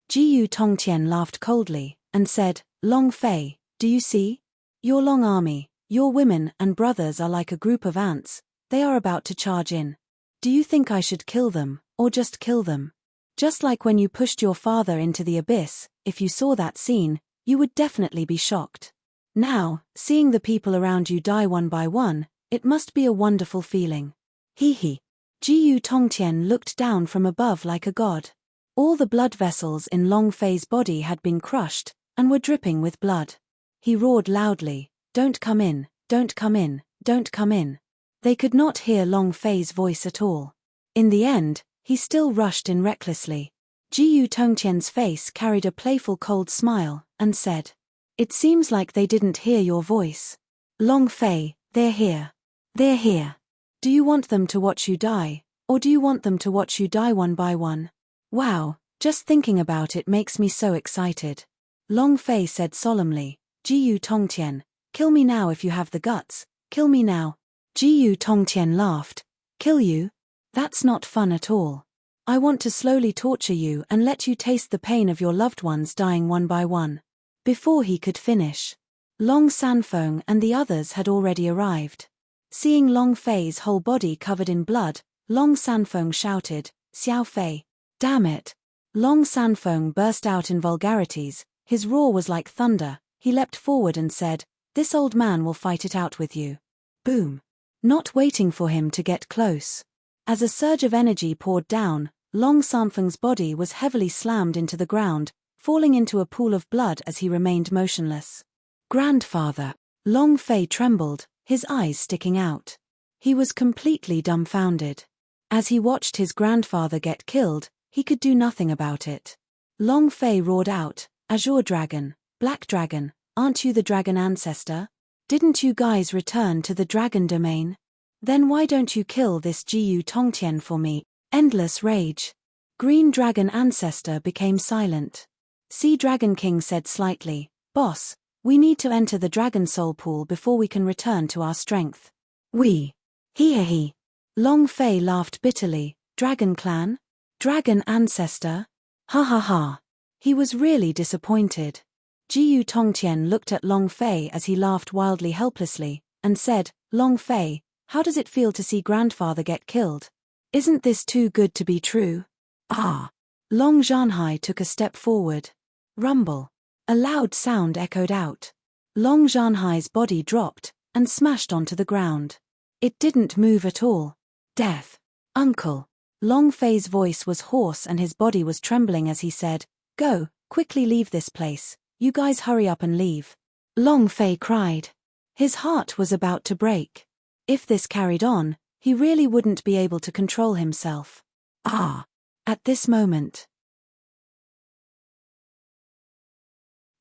Jiyu Tongtian laughed coldly, and said, "Long Fei, do you see? Your Long army, your women and brothers are like a group of ants, they are about to charge in. Do you think I should kill them, or just kill them? Just like when you pushed your father into the abyss, if you saw that scene, you would definitely be shocked. Now, seeing the people around you die one by one, it must be a wonderful feeling. Hee hee." Jiyu Tongtian looked down from above like a god. All the blood vessels in Long Fei's body had been crushed, and were dripping with blood. He roared loudly, "Don't come in, don't come in, don't come in." They could not hear Long Fei's voice at all. In the end, he still rushed in recklessly. Jiyu Tongtian's face carried a playful cold smile, and said, "It seems like they didn't hear your voice. Long Fei, they're here. They're here. Do you want them to watch you die, or do you want them to watch you die one by one? Wow, just thinking about it makes me so excited." Long Fei said solemnly, Jiyu Tongtian, kill me now if you have the guts, kill me now. Jiyu Tongtian laughed. Kill you? That's not fun at all. I want to slowly torture you and let you taste the pain of your loved ones dying one by one. Before he could finish, Long Sanfeng and the others had already arrived. Seeing Long Fei's whole body covered in blood, Long Sanfeng shouted, Xiao Fei. Damn it. Long Sanfeng burst out in vulgarities. His roar was like thunder. He leapt forward and said, this old man will fight it out with you. Boom. Not waiting for him to get close. As a surge of energy poured down, Long Sanfeng's body was heavily slammed into the ground, falling into a pool of blood as he remained motionless. Grandfather. Long Fei trembled, his eyes sticking out. He was completely dumbfounded. As he watched his grandfather get killed, he could do nothing about it. Long Fei roared out, Azure Dragon, Black Dragon, aren't you the dragon ancestor? Didn't you guys return to the dragon domain? Then why don't you kill this Jiyu Tongtian for me? Endless rage. Green Dragon Ancestor became silent. Sea Dragon King said slightly, Boss, we need to enter the Dragon Soul Pool before we can return to our strength. We. He. Long Fei laughed bitterly. Dragon Clan? Dragon Ancestor? Ha ha ha. He was really disappointed. Jiyu Tongtian looked at Long Fei as he laughed wildly helplessly, and said, Long Fei, how does it feel to see grandfather get killed? Isn't this too good to be true? Ah! Long Zhanhai took a step forward. Rumble. A loud sound echoed out. Long Zhanhai's body dropped, and smashed onto the ground. It didn't move at all. Death. Uncle. Long Fei's voice was hoarse and his body was trembling as he said, Go, quickly leave this place, you guys hurry up and leave. Long Fei cried. His heart was about to break. If this carried on, he really wouldn't be able to control himself. Ah! At this moment,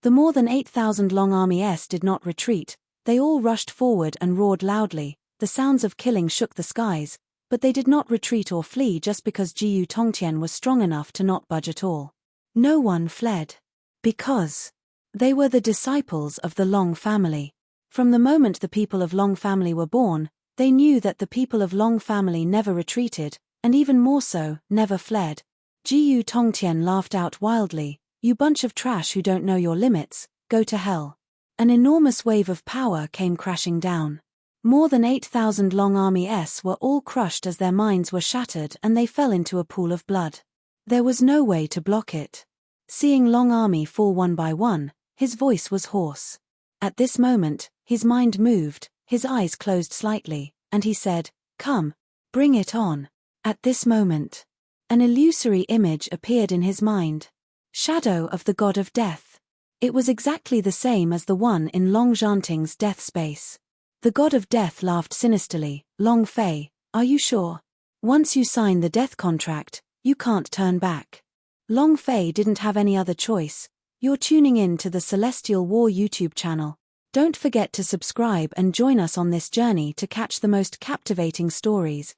the more than 8,000 Long Army did not retreat, they all rushed forward and roared loudly. The sounds of killing shook the skies, but they did not retreat or flee just because Jiyu Tongtian was strong enough to not budge at all. No one fled. Because they were the disciples of the Long family. From the moment the people of Long family were born, they knew that the people of Long family never retreated, and even more so, never fled. Jiyu Tongtian laughed out wildly, You bunch of trash who don't know your limits, go to hell. An enormous wave of power came crashing down. More than 8,000 Long Army were all crushed as their minds were shattered and they fell into a pool of blood. There was no way to block it. Seeing Long Army fall one by one, his voice was hoarse. At this moment, his mind moved, his eyes closed slightly, and he said, Come, bring it on. At this moment, an illusory image appeared in his mind. Shadow of the God of Death. It was exactly the same as the one in Long Zhanting's death space. The God of Death laughed sinisterly. Long Fei, are you sure? Once you sign the death contract, you can't turn back. Long Fei didn't have any other choice. You're tuning in to the Celestial War YouTube channel. Don't forget to subscribe and join us on this journey to catch the most captivating stories.